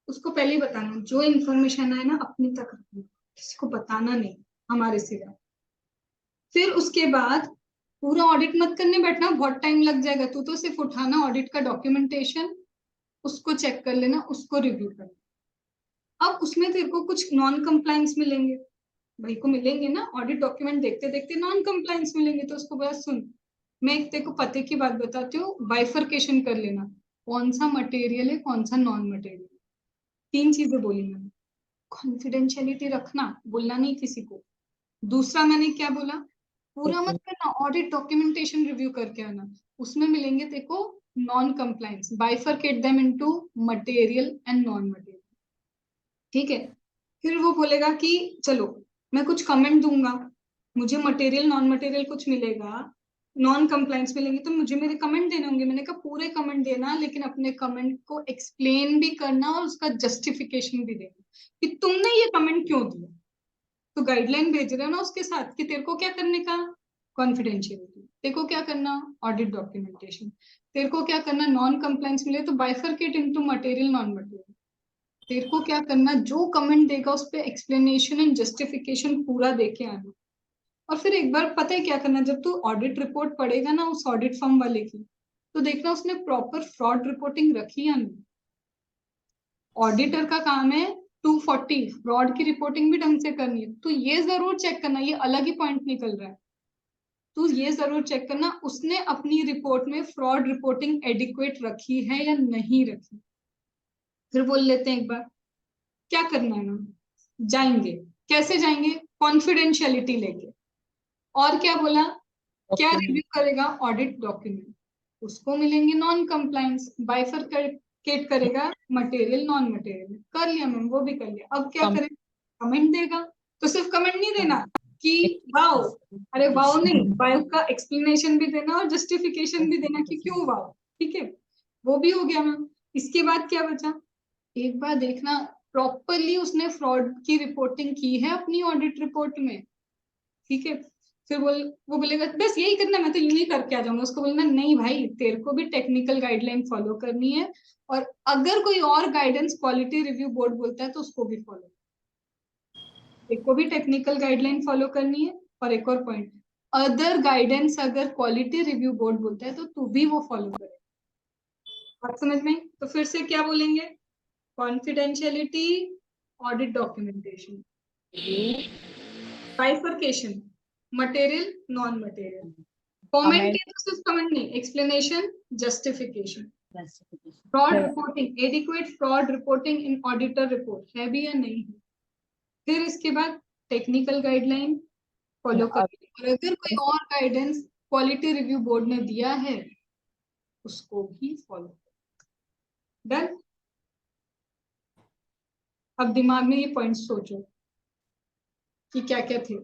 उसको पहले ही बताना जो इन्फॉर्मेशन आए ना अपने तक रखना, किसी को बताना नहीं हमारे सिवा। फिर उसके बाद पूरा ऑडिट मत करने बैठना, बहुत टाइम लग जाएगा। तू तो सिर्फ उठाना ऑडिट का डॉक्यूमेंटेशन, उसको चेक कर लेना, उसको रिव्यू करना। अब उसमें तेरे को कुछ नॉन कंप्लायंस मिलेंगे, भाई को मिलेंगे ना, ऑडिट डॉक्यूमेंट देखते देखते नॉन कंप्लायंस मिलेंगे, तो उसको बस सुन, मैं एक तेरे को पते की बात बताती हूँ, बाइफरकेशन कर लेना, कौन सा मटेरियल है कौन सा नॉन मटेरियल। 3 चीजें बोली मैंने, कॉन्फिडेंशियलिटी रखना, बोलना नहीं किसी को। दूसरा मैंने क्या बोला, पूरा मत करना, ऑडिट डॉक्यूमेंटेशन रिव्यू करके आना, उसमें मिलेंगे तेरे को non compliance, bifurcate them into material and non material. ठीक है, फिर वो बोलेगा कि चलो मैं कुछ कमेंट दूंगा, मुझे मटेरियल नॉन मटेरियल कुछ मिलेगा, नॉन कंप्लायंस मिलेंगे, तो मुझे मेरे कमेंट देने होंगे। मैंने कहा पूरे कमेंट देना, लेकिन अपने कमेंट को एक्सप्लेन भी करना और उसका जस्टिफिकेशन भी देना कि तुमने ये कमेंट क्यों दिया। तो गाइडलाइन भेज रहे हो ना उसके साथ कि तेरे को क्या करने का, कॉन्फिडेंशियलिटी, तेरे को क्या करना, ऑडिट डॉक्यूमेंटेशन, तेरे को क्या करना, नॉन कंप्लायंस मिले तो bifurcate into material non material, तेरे को क्या करना, जो कमेंट देगा उस पर एक्सप्लेनेशन एंड जस्टिफिकेशन पूरा देके आना। और फिर एक बार पता है क्या करना, जब तू ऑडिट रिपोर्ट पढ़ेगा ना उस ऑडिट फर्म वाले की, तो देखना उसने प्रॉपर फ्रॉड रिपोर्टिंग रखी या नहीं। ऑडिटर का काम है 240 फ्रॉड की रिपोर्टिंग भी ढंग से करनी है, तो ये जरूर चेक करना, ये अलग ही पॉइंट निकल रहा है, तो ये जरूर चेक करना उसने अपनी रिपोर्ट में फ्रॉड रिपोर्टिंग एडिक्वेट रखी है या नहीं रखी। फिर बोल लेते हैं एक बार क्या करना है ना, जाएंगे, कैसे जाएंगे, कॉन्फिडेंशियलिटी लेके। और क्या बोला, क्या रिव्यू करेगा, ऑडिट डॉक्यूमेंट, उसको मिलेंगे नॉन कंप्लायंस, बाइफरकेट करेगा मटेरियल नॉन मटेरियल, कर लिया मैम, वो भी कर लिया। अब क्या करें, कमेंट देगा, तो सिर्फ कमेंट नहीं देना कि वाओ, अरे वाओ नहीं, वाओ का एक्सप्लेनेशन भी देना और जस्टिफिकेशन भी देना कि क्यों वाओ। ठीक है, वो भी हो गया मैम। इसके बाद क्या बचा, एक बार देखना प्रॉपरली उसने फ्रॉड की रिपोर्टिंग की है अपनी ऑडिट रिपोर्ट में। ठीक है, फिर वो बोलेगा बस यही करना, मैं तो यूं ही करके आ जाऊंगा। उसको बोलना नहीं भाई, तेरे को भी टेक्निकल गाइडलाइन फॉलो करनी है, और अगर कोई और गाइडेंस क्वालिटी रिव्यू बोर्ड बोलता है तो उसको भी फॉलो, तेरे को भी टेक्निकल गाइडलाइन फॉलो करनी है। और एक और पॉइंट, अदर गाइडेंस अगर क्वालिटी रिव्यू बोर्ड बोलता है तो तू भी वो फॉलो करे। बात समझ में? तो फिर से क्या बोलेंगे, confidentiality, audit documentation, bifurcation, material non material, comment तो सिर्फ कमेंट नहीं, explanation, justification, fraud reporting, adequate fraud reporting in auditor report है भी या नहीं है। फिर इसके बाद टेक्निकल गाइडलाइन फॉलो करें, और अगर कोई और गाइडेंस क्वालिटी रिव्यू बोर्ड ने दिया है उसको भी फॉलो करें। डन। अब दिमाग में ये पॉइंट सोचो कि क्या क्या थे।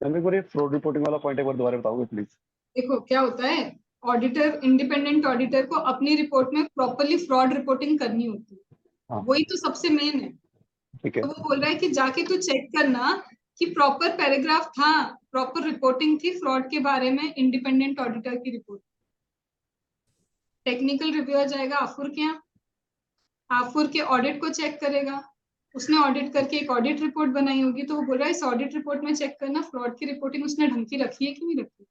मैम एक बार ये फ्रॉड रिपोर्टिंग वाला पॉइंट एक बार दोबारा बताओगे प्लीज। देखो क्या होता है, ऑडिटर, इंडिपेंडेंट ऑडिटर को अपनी रिपोर्ट में प्रॉपरली फ्रॉड रिपोर्टिंग करनी होती है, हाँ वही तो सबसे मेन है। ठीक है। तो वो बोल रहा है कि जाके तू चेक करना कि प्रॉपर पैराग्राफ था, प्रॉपर रिपोर्टिंग थी फ्रॉड के बारे में, इंडिपेंडेंट ऑडिटर की रिपोर्ट। टेक्निकल रिव्यूअर जाएगा आफुर के यहाँ, आफुर के ऑडिट को चेक करेगा, उसने ऑडिट करके एक ऑडिट रिपोर्ट बनाई होगी, तो वो बोल रहा है इस ऑडिट रिपोर्ट में चेक करना फ्रॉड की रिपोर्टिंग उसने ढंग की रखी है कि नहीं रखी।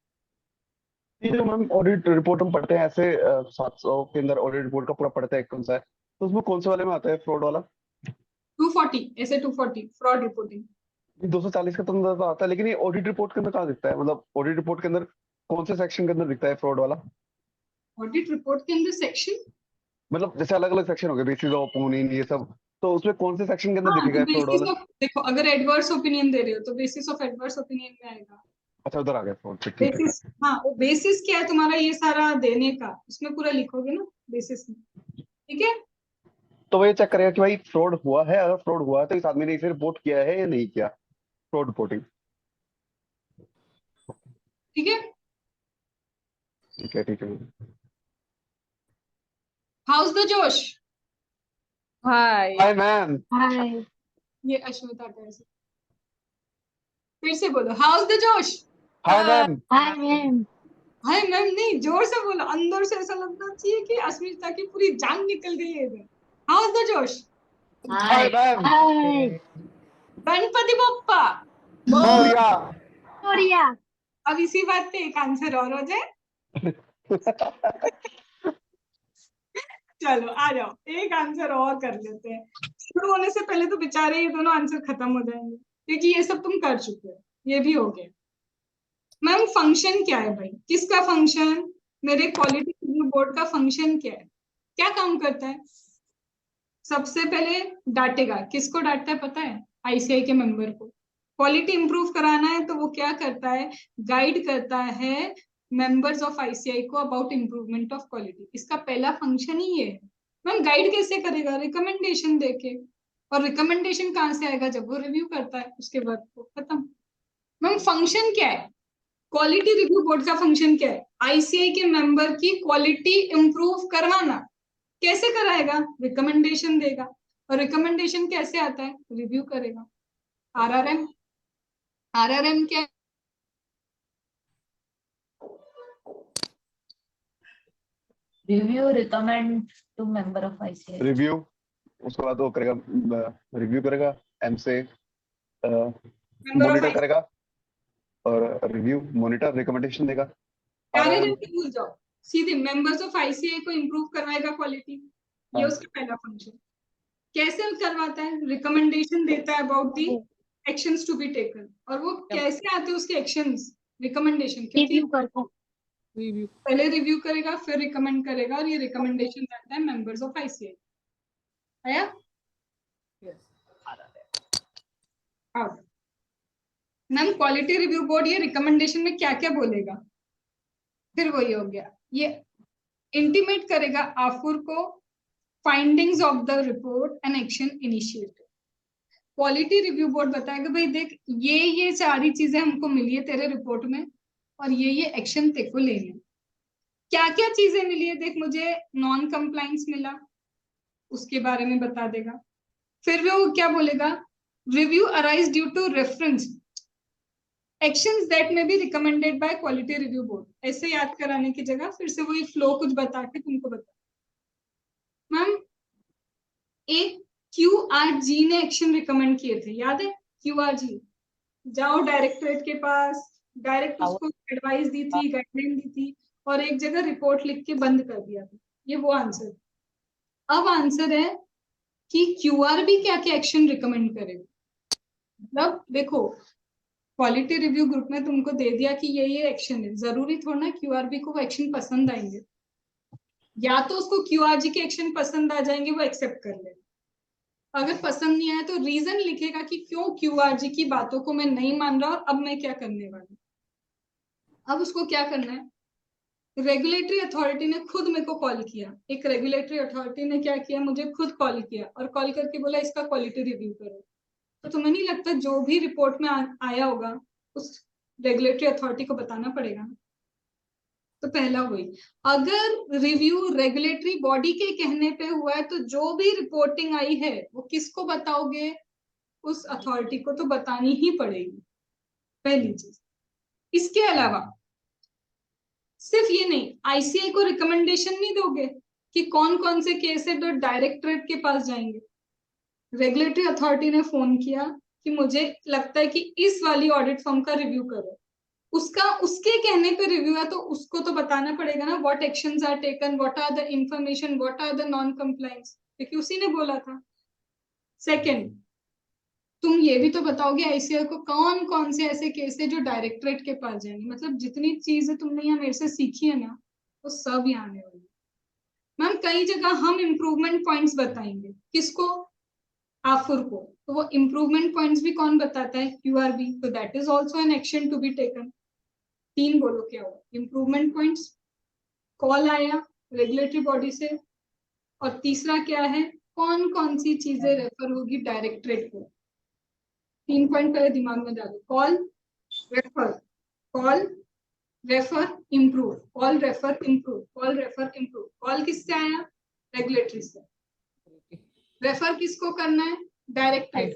ये जो मैम ऑडिट रिपोर्ट हम पढ़ते हैं ऐसे 700 के अंदर ऑडिट रिपोर्ट का पूरा पढ़ते हैं कौन सा है, तो उसमें कौन से वाले में आता है फ्रॉड वाला। 240 ऐसे 240 फ्रॉड रिपोर्टिंग। 240 का तो अंदर तो आता है, लेकिन ये ऑडिट रिपोर्ट के अंदर कहाँ दिखता है? मतलब ऑडिट रिपोर्ट के अंदर कौन से सेक्शन के अंदर दिखता है फ्रॉड वाला? ऑडिट रिपोर्ट के अंदर सेक्शन, मतलब जैसे अलग अलग सेक्शन हो गए, बेसिस ऑफ ओपिनियन ये सब, तो उसमें कौन से सेक्शन के अंदर हाँ दिखेगा तो फ्रॉड बेसिस वाला? ऑफ, देखो अगर एडवर्स ओपिनियन दे रहे हो तो बेसिस ऑफ एडवर्स ओपिनियन में आएगा। अच्छा, उधर आ गया फ्रॉड, ठीक है। बेसिस, हाँ वो बेसिस क्या है तुम्हारा ये सारा देने का, उसमें पूरा लिखोगे ना बेसिस में, ठीक है। तो वो ये चेक करेगा कि भाई फ्रॉड हुआ है, अगर फ्रॉड हुआ है तो इस आदमी ने इसे रिपोर्ट किया है या नहीं किया, फ्रॉड रिपोर्टिंग। ठीक है, ठीक है, ठीक है। House the josh, hi hi ma'am. हाय ये अश्मिता का है। फिर से बोलो, house the josh. Hi ma'am. Hi ma'am hi ma'am नहीं, जोर से बोलो, अंदर से ऐसा लगना चाहिए कि अस्मिता की पूरी जान निकल गई है इधर। How's the josh. Hi ma'am. Hi Ganpati Bappa. Morya. Morya अब इसी बात पे एक आंसर और हो जाए। चलो आ जाओ, एक आंसर और कर लेते हैं, शुरू होने से पहले तो बेचारे ये दोनों आंसर खत्म हो जाएंगे, क्योंकि ये सब तुम कर चुके हो, ये भी हो गया। मैम फंक्शन क्या है भाई, किसका फंक्शन? मेरे क्वालिटी रिव्यू बोर्ड का फंक्शन क्या है, क्या काम करता है? सबसे पहले डांटेगा, किसको डांटता है पता है? आईसीआई के मेंबर को। क्वालिटी इंप्रूव कराना है तो वो क्या करता है? गाइड करता है मेंबर्स ऑफ आईसीआई को अबाउट इंप्रूवमेंट ऑफ क्वालिटी। इसका पहला फंक्शन ही ये है। मैम गाइड कैसे करेगा? रिकमेंडेशन देके। और रिकमेंडेशन कहाँ से आएगा? जब वो रिव्यू करता है उसके बाद वो खत्म। मैम फंक्शन क्या है? क्वालिटी रिव्यू बोर्ड का फंक्शन क्या है? आईसीआई के मेंबर की क्वालिटी इंप्रूव करवाना। कैसे कराएगा? रिकमेंडेशन देगा। और रिकमेंडेशन कैसे आता है? रिव्यू करेगा। आरआरएम, आरआरएम क्या है? Review recommend to member of ICI. Review, उसके बाद वो करेगा, रिव्यू करेगा, एम से मेंबर ऑफ मॉनिटर करेगा, और रिव्यू मॉनिटर रिकमेंडेशन देगा। जाने आरआरएम। जाके भूल जाओ, सीधे मेंबर्स ऑफ आईसीआई को इंप्रूव करवाएगा क्वालिटी। ये हाँ। उसका पहला फंक्शन। कैसे करवाता है? रिकमेंडेशन देता है about the actions to be taken. और वो कैसे आते हैं उसके एक्शंस? रिकमेंडेशन, क्योंकि रिव्यू करके रिव्यू पहले रिव्यू करेगा फिर रिकमेंड करेगा, और ये रिकमेंडेशन आता है मेंबर्स ऑफ आईसीआई। आया? मैम क्वालिटी रिव्यू बोर्ड ये रिकमेंडेशन में क्या क्या बोलेगा? फिर वही हो गया, ये इंटीमेट करेगा आफुर को findings of the report and action initiated. Quality review board बताएगा भाई देख ये सारी चीजें हमको मिली है तेरे रिपोर्ट में, और ये एक्शन तेरे को लेने हैं। क्या क्या चीजें मिली है देख, मुझे नॉन कंप्लाइंस मिला, उसके बारे में बता देगा। फिर वो क्या बोलेगा? Review arise due to reference actions that may be recommended by quality review board. ऐसे याद कराने की जगह फिर से वही फ्लो कुछ बता के तुमको बता। मैम एक क्यूआरजी ने एक्शन रिकमेंड किए थे, याद है? क्यूआरजी, जाओ डायरेक्टरेट के पास, डायरेक्ट उसको एडवाइस दी थी, गाइडलाइन दी थी, और एक जगह रिपोर्ट लिख के बंद कर दिया था। ये वो आंसर। अब आंसर है कि क्यूआरबी क्या क्या एक्शन रिकमेंड करेगा। मतलब देखो, क्वालिटी रिव्यू ग्रुप में तुमको दे दिया कि ये एक्शन है, जरूरी थोड़ा ना क्यूआरबी को वो एक्शन पसंद आएंगे। या तो उसको क्यूआरजी के एक्शन पसंद आ जाएंगे, वो एक्सेप्ट कर ले। अगर पसंद नहीं आया तो रीजन लिखेगा कि क्यों क्यूआरजी की बातों को मैं नहीं मान रहा और अब मैं क्या करने वाली। अब उसको क्या करना है? रेगुलेटरी अथॉरिटी ने खुद मेरे को कॉल किया, एक रेगुलेटरी अथॉरिटी ने क्या किया, मुझे खुद कॉल किया और कॉल करके बोला इसका क्वालिटी रिव्यू करो। तो तुम्हें नहीं लगता जो भी रिपोर्ट में आया होगा उस रेगुलेटरी अथॉरिटी को बताना पड़ेगा ना? तो पहला वही, अगर रिव्यू रेगुलेटरी बॉडी के कहने पे हुआ है तो जो भी रिपोर्टिंग आई है वो किसको बताओगे? उस अथॉरिटी को तो बतानी ही पड़ेगी, पहली चीज। इसके अलावा सिर्फ ये नहीं, आईसीआई को रिकमेंडेशन नहीं दोगे कि कौन कौन से केस है तो डायरेक्टरेट के पास जाएंगे। रेगुलेटरी अथॉरिटी ने फोन किया कि मुझे लगता है कि इस वाली ऑडिट फर्म का रिव्यू करो, उसका उसके कहने पे रिव्यू है तो उसको तो बताना पड़ेगा ना, what actions are taken, what are the information, what are the non compliance, क्योंकि उसी ने बोला था। सेकंड, तुम ये भी तो बताओगे आईसीआई को कौन कौन से ऐसे केस है जो डायरेक्टरेट के पास जाएंगे। मतलब जितनी चीजें तुमने यहाँ मेरे से सीखी है ना, वो सब यहाँ आने वाली है। मैम कई जगह हम इम्प्रूवमेंट पॉइंट्स बताएंगे, किसको, आफुर को, तो वो इम्प्रूवमेंट पॉइंट्स भी कौन बताता है, क्यूआरबी, तो that is also an action to be taken. 3 बोलो क्या हुआ, इम्प्रूवमेंट पॉइंट्स, कॉल आया रेगुलेटरी बॉडी से, और तीसरा क्या है, कौन कौन सी चीजें रेफर होगी डायरेक्टरेट को। 3 पॉइंट पहले दिमाग में डालो, call, refer, call, refer, improve, call, refer, improve, call, refer, improve. Call किससे आया, रेगुलेटरी से। रेफर किसको करना है, डायरेक्टरेट।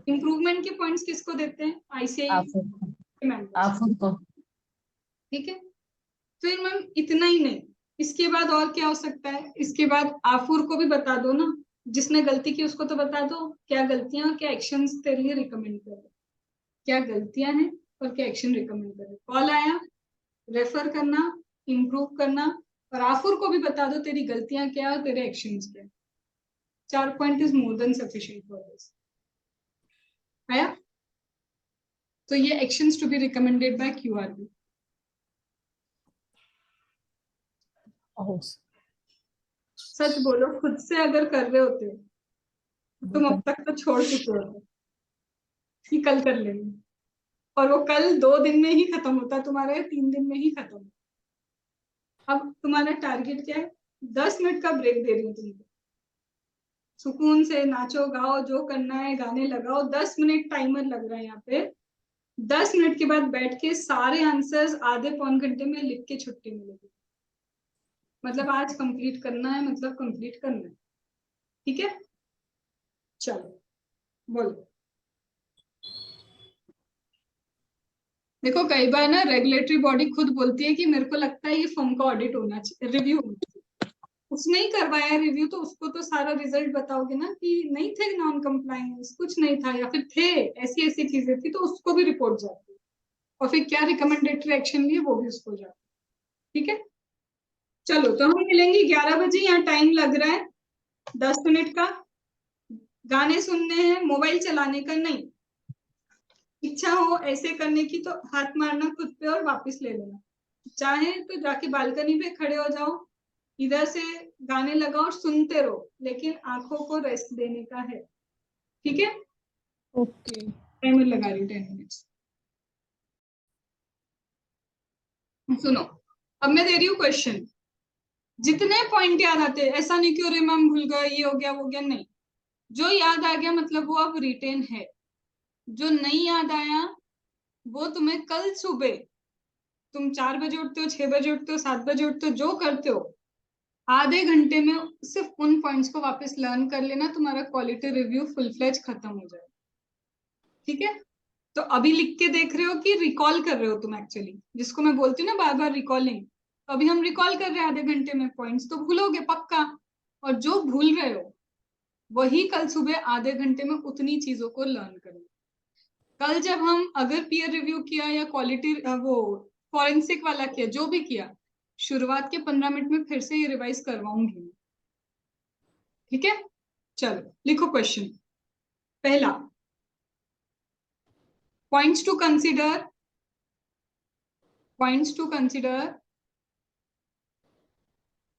इम्प्रूवमेंट के पॉइंट्स किसको देते हैं, आईसीआई को। ठीक है, फिर मैम इतना ही नहीं, इसके बाद और क्या हो सकता है, इसके बाद आफूर को भी बता दो ना, जिसने गलती की उसको तो बता दो क्या गलतियां और क्या एक्शंस तेरे लिए रिकमेंड कर रहे, क्या गलतियां हैं और क्या एक्शन रिकमेंड कर रहे। कॉल आया, रेफर करना, इम्प्रूव करना, और आफूर को भी बता दो तेरी गलतियां क्या और तेरे एक्शंस क्या। 4 point is more than sufficient for this. आया, तो ये actions to be recommended by QRB. सच बोलो, खुद से अगर कर रहे होते तुम अब तक तो छोड़ चुके होते कि कल कर लेंगे, और वो कल 2 दिन में ही खत्म होता तुम्हारा, 3 दिन में ही खत्म होता। अब तुम्हारा टारगेट क्या है, 10 मिनट का ब्रेक दे रही हूँ तुमको, सुकून से नाचो गाओ, जो करना है गाने लगाओ, 10 मिनट टाइमर लग रहा है यहाँ पे। 10 मिनट के बाद बैठ के सारे आंसर्स आधे पौन घंटे में लिख के छुट्टी मिलेगी। मतलब आज कंप्लीट करना है, मतलब कंप्लीट करना है, ठीक है। चलो बोलो। देखो कई बार ना रेगुलेटरी बॉडी खुद बोलती है कि मेरे को लगता है ये फर्म का ऑडिट होना चाहिए, रिव्यू होना चाहिए। उसने ही करवाया रिव्यू, तो उसको तो सारा रिजल्ट बताओगे ना कि नहीं थे नॉन कंप्लायंस, कुछ नहीं था, या फिर थे, ऐसी ऐसी चीजें थी, तो उसको भी रिपोर्ट जाती है, और फिर क्या रिकमेंडेटरी एक्शन लिए वो भी उसको जाता है, ठीक है। चलो तो हम मिलेंगे 11 बजे, यहाँ टाइम लग रहा है 10 मिनट का। गाने सुनने हैं, मोबाइल चलाने का नहीं। इच्छा हो ऐसे करने की तो हाथ मारना खुद पे और वापस ले लेना। चाहे तो जाके बालकनी पे खड़े हो जाओ, इधर से गाने लगाओ और सुनते रहो, लेकिन आंखों को रेस्ट देने का है, ठीक है। ओके, टाइमर लगा रही हूँ 10 मिनट्स। सुनो, अब मैं दे रही हूँ क्वेश्चन, जितने पॉइंट याद आते हैं, ऐसा नहीं कि अरे मैम भूल गए, ये हो गया वो गया, नहीं। जो याद आ गया मतलब वो अब रिटेन है, जो नहीं याद आया वो तुम्हें कल सुबह, तुम 4 बजे उठते हो, 6 बजे उठते हो, 7 बजे उठते हो, जो करते हो, आधे घंटे में सिर्फ उन पॉइंट्स को वापस लर्न कर लेना, तुम्हारा क्वालिटी रिव्यू फुल फ्लेज खत्म हो जाए, ठीक है। तो अभी लिख के देख रहे हो कि रिकॉल कर रहे हो तुम, एक्चुअली जिसको मैं बोलती हूँ ना बार बार रिकॉलिंग, तो अभी हम रिकॉल कर रहे हैं आधे घंटे में, पॉइंट्स तो भूलोगे पक्का, और जो भूल रहे हो वही कल सुबह आधे घंटे में उतनी चीजों को लर्न करना। कल जब हम अगर पीयर रिव्यू किया या क्वालिटी वो फॉरेंसिक वाला किया, जो भी किया, शुरुआत के 15 मिनट में फिर से ये रिवाइज करवाऊंगी, ठीक है। चलो लिखो क्वेश्चन। पहला, points to consider, points to consider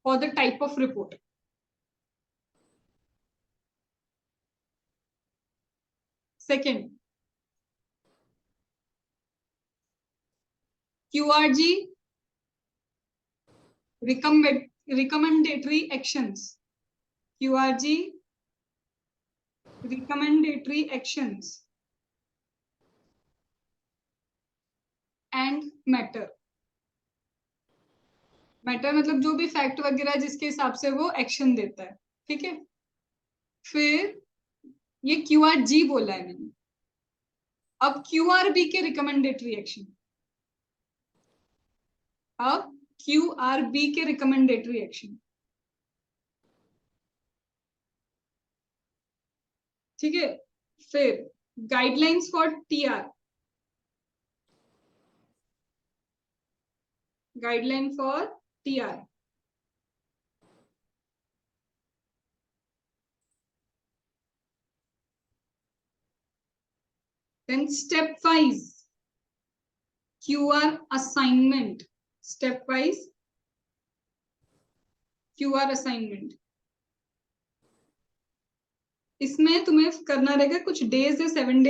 for the type of report. Second, QRG recommendatory actions, QRG recommendatory actions and matter। Matter मतलब जो भी फैक्ट वगैरह जिसके हिसाब से वो एक्शन देता है, ठीक है। फिर ये QRG बोला है मैंने, अब QRB के रिकमेंडेटरी एक्शन, अब QRB के रिकमेंडेटरी एक्शन, ठीक है। फिर guidelines for TR, guideline for TR, then step wise QR assignment, step wise QR assignment. इसमें तुम्हें करना रहेगा कुछ डेज है, 7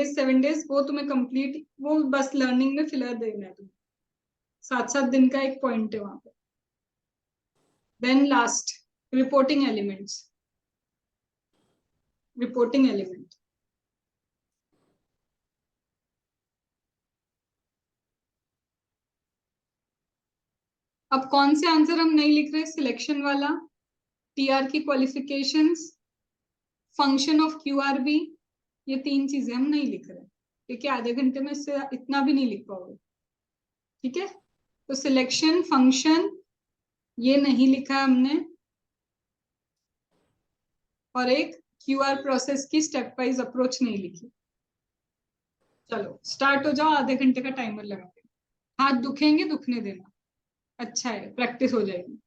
डेज, वो तुम्हें कंप्लीट, वो बस लर्निंग में फिलर देना है तुम्हें, 7 दिन का एक पॉइंट है वहां पे। Then last reporting elements, reporting element. अब कौन से आंसर हम नहीं लिख रहे? सिलेक्शन वाला, TR की क्वालिफिकेशंस, फंक्शन ऑफ QRB, ये 3 चीजें हम नहीं लिख रहे, क्योंकि आधे घंटे में इससे इतना भी नहीं लिख पाओगे। ठीक है, तो सिलेक्शन, फंक्शन ये नहीं लिखा हमने, और एक QR प्रोसेस की स्टेप वाइज अप्रोच नहीं लिखी। चलो स्टार्ट हो जाओ, आधे घंटे का टाइमर लगा देना। हाथ दुखेंगे, दुखने देना, अच्छा है, प्रैक्टिस हो जाएगी।